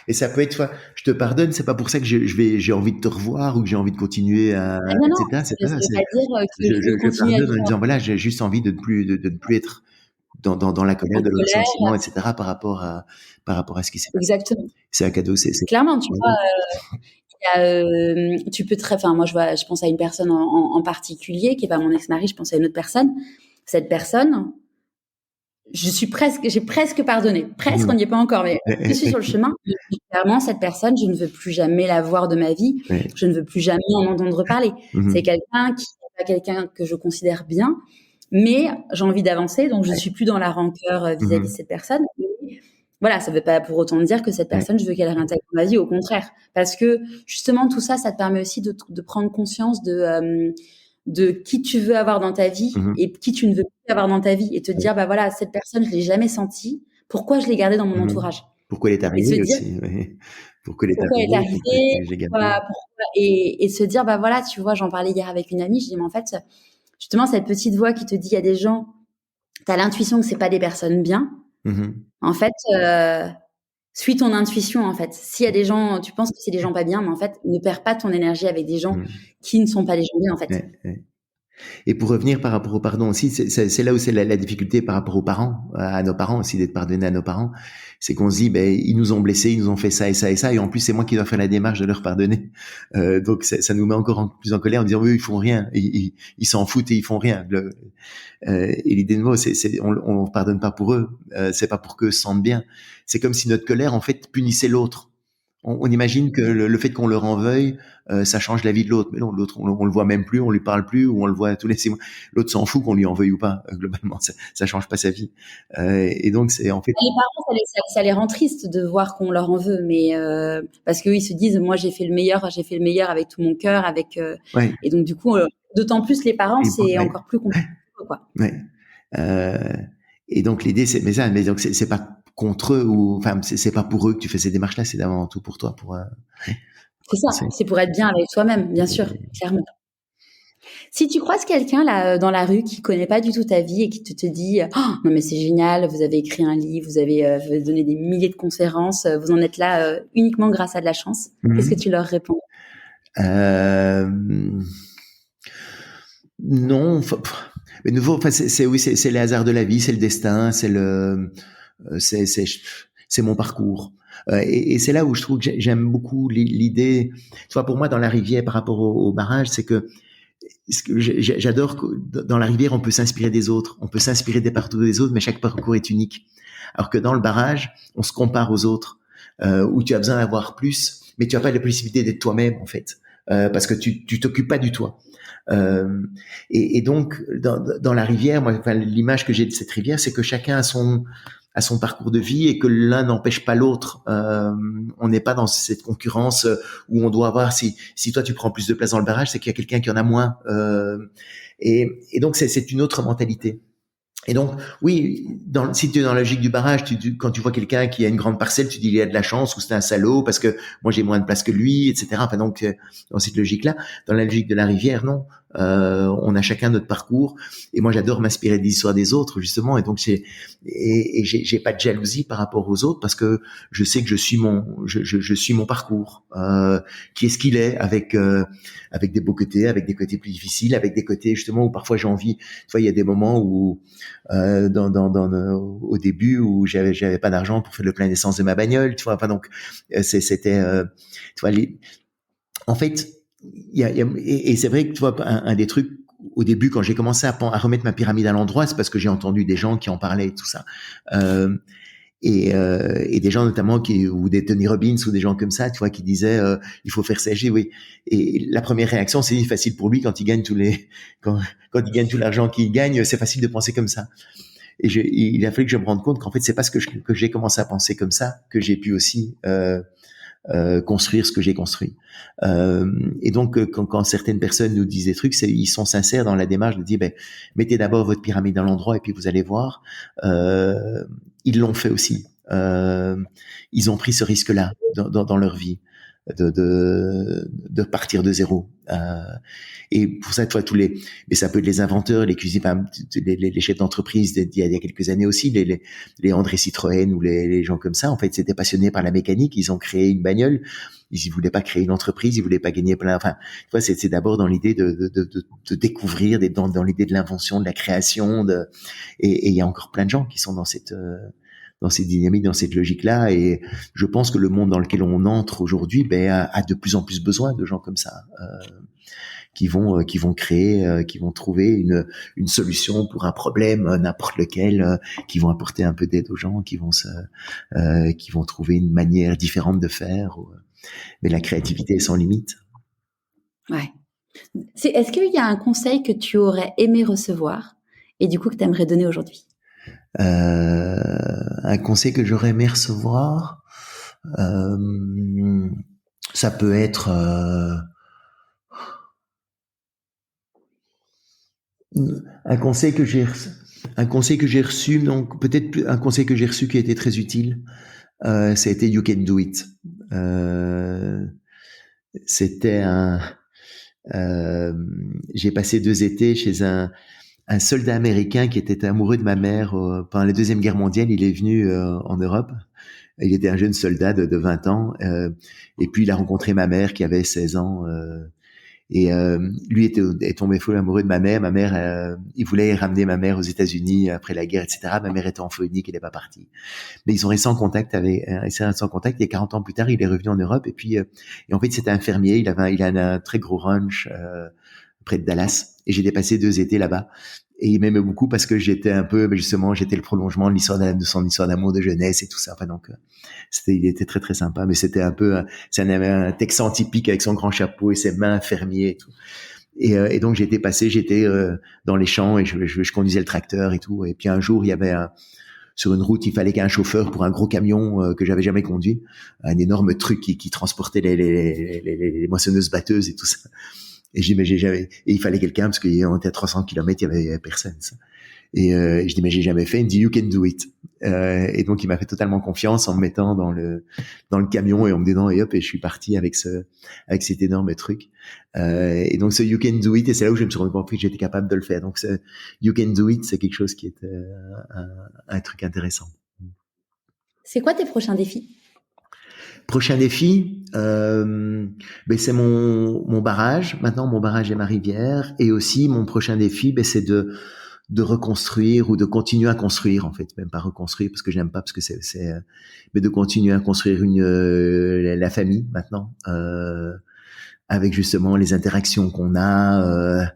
Et ça peut être je te pardonne, c'est pas pour ça que j'ai envie de te revoir ou que j'ai envie de continuer à etc. C'est pas ça. Je pardonne en disant voilà, j'ai juste envie de ne plus être dans la colère, de ressentiment, etc. par rapport à ce qui s'est passé. Exactement. C'est un cadeau, c'est clairement, tu vois. Tu peux moi je pense à une personne en particulier qui est pas mon ex-mari, je pense à une autre personne. Cette personne, j'ai presque pardonné, on n'y est pas encore, mais je suis sur le chemin. Clairement, cette personne, je ne veux plus jamais la voir de ma vie, je ne veux plus jamais en entendre parler. C'est quelqu'un qui n'est pas quelqu'un que je considère bien, mais j'ai envie d'avancer, donc je suis plus dans la rancœur vis-à-vis de cette personne. Voilà, ça veut pas pour autant dire que cette personne, je veux qu'elle réintègre ma vie, au contraire. Parce que, justement, tout ça, ça te permet aussi de prendre conscience de qui tu veux avoir dans ta vie et qui tu ne veux plus avoir dans ta vie et te dire, voilà, cette personne, je l'ai jamais sentie. Pourquoi je l'ai gardée dans mon entourage? Pourquoi elle est arrivée aussi? Pourquoi elle est arrivée? Et se dire, voilà, tu vois, j'en parlais hier avec une amie, je dis, mais en fait, justement, cette petite voix qui te dit, il y a des gens, t'as l'intuition que c'est pas des personnes bien. En fait, suis ton intuition, en fait. S'il y a des gens, tu penses que c'est des gens pas bien, mais en fait, ne perds pas ton énergie avec des gens qui ne sont pas des gens bien, en fait. Et pour revenir par rapport au pardon aussi, c'est là où c'est la difficulté par rapport aux parents, à nos parents aussi, d'être pardonné à nos parents. C'est qu'on se dit, ils nous ont blessés, ils nous ont fait ça et ça et ça, et en plus c'est moi qui dois faire la démarche de leur pardonner. Donc ça nous met encore plus en colère en disant, oui, ils font rien, ils s'en foutent et ils font rien. Et l'idée de mots, on pardonne pas pour eux, c'est pas pour qu'eux se sentent bien. C'est comme si notre colère en fait punissait l'autre. On imagine que le fait qu'on leur en veuille, ça change la vie de l'autre. Mais non, l'autre, on le voit même plus, on lui parle plus, ou on le voit tous les 6 mois. L'autre s'en fout qu'on lui en veuille ou pas. Globalement, ça change pas sa vie. Et donc, c'est en fait. Les parents, ça les rend tristes de voir qu'on leur en veut, mais parce qu'eux, ils se disent, moi, j'ai fait le meilleur avec tout mon cœur, Ouais. et donc du coup, d'autant plus les parents, c'est encore plus compliqué, quoi. Ouais. Et donc l'idée, mais donc c'est pas contre eux c'est pas pour eux que tu fais ces démarches-là, c'est avant tout pour toi, C'est ça, c'est pour être bien avec soi-même, bien sûr, clairement. Si tu croises quelqu'un là dans la rue qui connaît pas du tout ta vie et qui te dit oh, non mais c'est génial, vous avez écrit un livre, vous avez donné des milliers de conférences, vous en êtes là uniquement grâce à de la chance, qu'est-ce que tu leur réponds? Non, mais nouveau, c'est les hasards de la vie, c'est le destin, c'est mon parcours. Et c'est là où je trouve que j'aime beaucoup l'idée. Tu vois, pour moi, dans la rivière, par rapport au barrage, c'est que j'adore que dans la rivière, on peut s'inspirer des autres, on peut s'inspirer des parcours des autres, mais chaque parcours est unique. Alors que dans le barrage, on se compare aux autres, où tu as besoin d'avoir plus, mais tu n'as pas la possibilité d'être toi-même, en fait, parce que tu t'occupes pas du toi. Et donc, dans la rivière, moi, l'image que j'ai de cette rivière, c'est que chacun a son parcours de vie et que l'un n'empêche pas l'autre. On n'est pas dans cette concurrence où on doit voir si toi tu prends plus de place dans le barrage, c'est qu'il y a quelqu'un qui en a moins. Et donc c'est une autre mentalité. Et donc, oui, si tu es dans la logique du barrage, quand tu vois quelqu'un qui a une grande parcelle, tu dis il a de la chance ou c'est un salaud parce que moi j'ai moins de place que lui, etc. Enfin donc dans cette logique-là, dans la logique de la rivière, non. On a chacun notre parcours et moi j'adore m'inspirer des histoires des autres justement et donc j'ai pas de jalousie par rapport aux autres parce que je sais que je suis mon parcours qui est ce qu'il est avec des beaux côtés, avec des côtés plus difficiles, avec des côtés justement où parfois j'ai envie. Tu vois, il y a des moments où au début où j'avais pas d'argent pour faire le plein d'essence de ma bagnole, tu vois. Enfin donc c'était tu vois en fait et c'est vrai que tu vois un des trucs au début quand j'ai commencé à remettre ma pyramide à l'endroit, c'est parce que j'ai entendu des gens qui en parlaient et tout ça. Et des gens notamment ou des Tony Robbins ou des gens comme ça, tu vois, qui disaient il faut faire ça. Oui. Et la première réaction, c'est facile pour lui quand il gagne quand il gagne tout l'argent qu'il gagne, c'est facile de penser comme ça. Et il a fallu que je me rende compte qu'en fait c'est parce que j'ai commencé à penser comme ça que j'ai pu aussi construire ce que j'ai construit. Et donc quand certaines personnes nous disent des trucs, ils sont sincères dans la démarche de dire mettez d'abord votre pyramide dans l'endroit et puis vous allez voir. Ils l'ont fait aussi. Ils ont pris ce risque-là dans leur vie de partir de zéro. Et pour ça, tu vois, mais ça peut être les inventeurs, les cuisiniers, les chefs d'entreprise il y a quelques années aussi, les André Citroën ou les gens comme ça, en fait, s'étaient passionnés par la mécanique, ils ont créé une bagnole, ils voulaient pas créer une entreprise, ils voulaient pas gagner tu vois, c'est d'abord dans l'idée de découvrir, dans l'idée de l'invention, de la création, et il y a encore plein de gens qui sont dans cette dynamiques, dans cette logique-là, et je pense que le monde dans lequel on entre aujourd'hui, a de plus en plus besoin de gens comme ça, qui vont créer, qui vont trouver une solution pour un problème n'importe lequel, qui vont apporter un peu d'aide aux gens, qui vont trouver une manière différente de faire. Mais la créativité est sans limite. Ouais. Est-ce qu'il y a un conseil que tu aurais aimé recevoir et du coup que tu aimerais donner aujourd'hui? Un conseil que j'aurais aimé recevoir, ça peut être un conseil que j'ai reçu, donc peut-être un conseil que j'ai reçu qui a été très utile, ça a été You Can Do It. C'était j'ai passé 2 étés chez un soldat américain qui était amoureux de ma mère pendant la Deuxième Guerre mondiale. Il est venu en Europe. Il était un jeune soldat de 20 ans. Et puis, il a rencontré ma mère qui avait 16 ans. Et lui est tombé fou amoureux de ma mère. Ma mère, il voulait ramener ma mère aux États-Unis après la guerre, etc. Ma mère était orpheline, elle n'est pas partie. Mais ils sont restés en contact et 40 ans plus tard, il est revenu en Europe. Et puis, et en fait, c'était un fermier. Il a un très gros ranch près de Dallas. Et j'ai passé 2 étés là-bas. Et il m'aimait beaucoup parce que j'étais le prolongement de son histoire d'amour de jeunesse et tout ça. Enfin, donc, il était très, très sympa, mais c'était c'est un Texan typique avec son grand chapeau et ses mains fermiers et tout. Et donc, j'étais dans les champs et je conduisais le tracteur et tout. Et puis, un jour, il y avait sur une route, il fallait qu'un chauffeur pour un gros camion que j'avais jamais conduit, un énorme truc qui transportait les moissonneuses batteuses et tout ça. Et j'ai dit, mais et il fallait quelqu'un parce qu'on était à 300 km, il y avait personne, ça. Et je dis, mais j'ai jamais fait. Il me dit, you can do it. Et donc, il m'a fait totalement confiance en me mettant dans le camion et en me disant, et hop, et je suis parti avec cet énorme truc. Et donc, ce you can do it, et c'est là où je me suis rendu compte que j'étais capable de le faire. Donc, ce you can do it, c'est quelque chose qui est un truc intéressant. C'est quoi tes prochains défis? Prochain défi, c'est mon barrage. Maintenant, mon barrage est ma rivière. Et aussi, mon prochain défi, c'est de reconstruire ou de continuer à construire, en fait. Même pas reconstruire parce que j'aime pas, parce que mais de continuer à construire la famille, maintenant. Avec justement les interactions qu'on a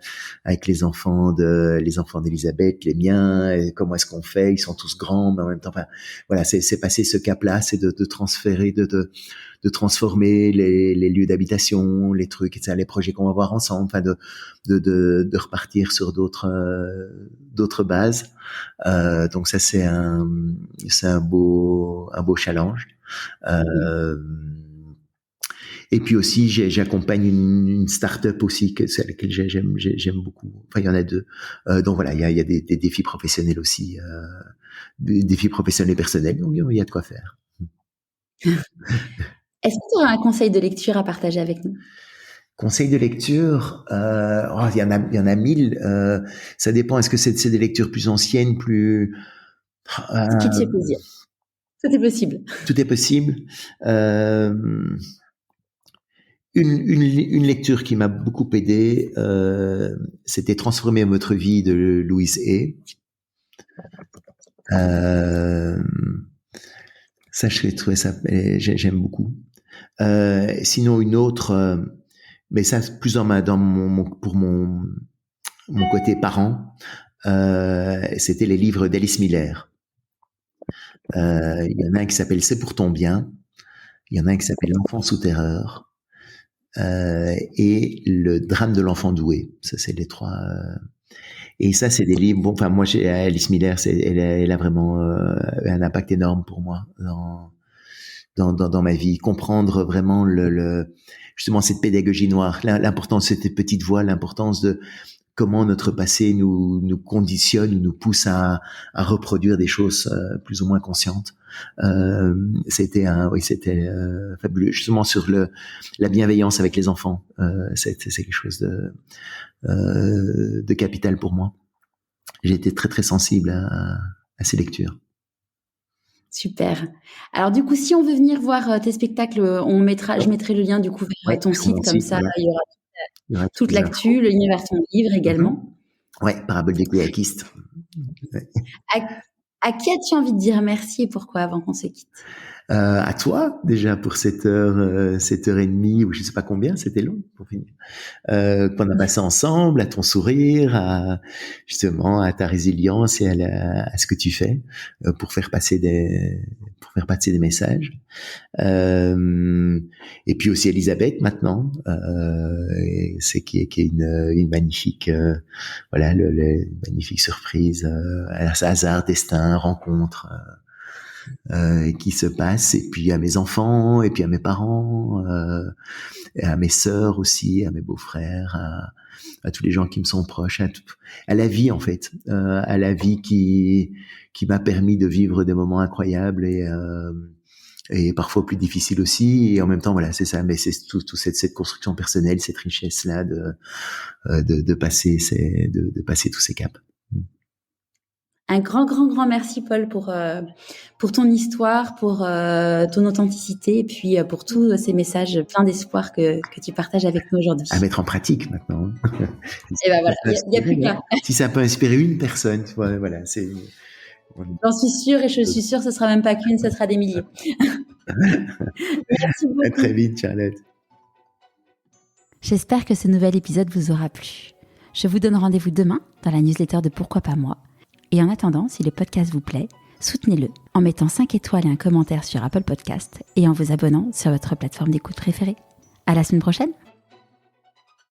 avec les enfants d'Elisabeth, les miens, et comment est-ce qu'on fait, ils sont tous grands, mais en même temps, enfin, voilà, c'est passer ce cap-là, c'est de transférer, de transformer les lieux d'habitation, les trucs, etc., les projets qu'on va voir ensemble, enfin, de repartir sur d'autres bases. Donc ça, c'est un beau challenge. Et puis aussi, j'accompagne une start-up aussi, c'est laquelle j'aime beaucoup. Enfin, il y en a 2. Donc voilà, il y a des défis professionnels aussi, des défis professionnels et personnels. Donc il y a de quoi faire. Est-ce que tu auras un conseil de lecture à partager avec nous? Conseil de lecture, il y en a 1000. Ça dépend. Est-ce que c'est des lectures plus anciennes, plus Ce qui te fait plaisir. Tout est possible. Tout est possible. Une lecture qui m'a beaucoup aidé, c'était Transformer votre vie de Louise Hay. Ça, j'ai trouvé ça, j'aime beaucoup. Sinon, une autre, mais ça, plus pour mon côté parent, c'était les livres d'Alice Miller. Il y en a un qui s'appelle C'est pour ton bien. Il y en a un qui s'appelle L'enfant sous terreur. Et le drame de l'enfant doué. Ça, c'est les 3. Et ça, c'est des livres. Bon, enfin, moi, Alice Miller, elle a vraiment un impact énorme pour moi dans ma vie. Comprendre vraiment justement cette pédagogie noire, l'importance de cette petite voix, l'importance de comment notre passé nous conditionne ou nous pousse à reproduire des choses plus ou moins conscientes. C'était fabuleux, justement sur la bienveillance avec les enfants. C'est quelque chose de capital pour moi. J'ai été très très sensible à ces lectures. Super. Alors du coup, si on veut venir voir tes spectacles, je mettrai le lien du coup vers ton site, comme ça il y aura toute l'actu, le lien vers ton livre également. Ouais, Parabole des kayakistes. Ouais. À qui as-tu envie de dire merci et pourquoi avant qu'on se quitte? À toi déjà pour cette heure et demie ou je sais pas combien, c'était long pour finir. Qu'on a passé ensemble, à ton sourire, justement à ta résilience et à ce que tu fais pour faire passer des messages. Et puis aussi Elisabeth maintenant, c'est qui est une magnifique magnifique surprise, hasard, destin, rencontre. Qui se passe, et puis à mes enfants, et puis à mes parents, et à mes sœurs aussi, à mes beaux-frères, à tous les gens qui me sont proches, à la vie en fait, à la vie qui m'a permis de vivre des moments incroyables et parfois plus difficiles aussi, et en même temps voilà, c'est ça, mais c'est tout cette construction personnelle, cette richesse là de passer tous ces caps. Un grand, grand, grand merci, Paul, pour ton histoire, pour ton authenticité et puis pour tous ces messages pleins d'espoir que tu partages avec nous aujourd'hui. À mettre en pratique maintenant. Et ben voilà, il n'y a plus qu'à. Si ça peut inspirer une personne, voilà, c'est. J'en suis sûre et je suis sûre que ce sera même pas qu'une, ce sera des milliers. Merci beaucoup. À très vite, Charlotte. J'espère que ce nouvel épisode vous aura plu. Je vous donne rendez-vous demain dans la newsletter de Pourquoi pas moi. Et en attendant, si le podcast vous plaît, soutenez-le en mettant 5 étoiles et un commentaire sur Apple Podcast et en vous abonnant sur votre plateforme d'écoute préférée. À la semaine prochaine!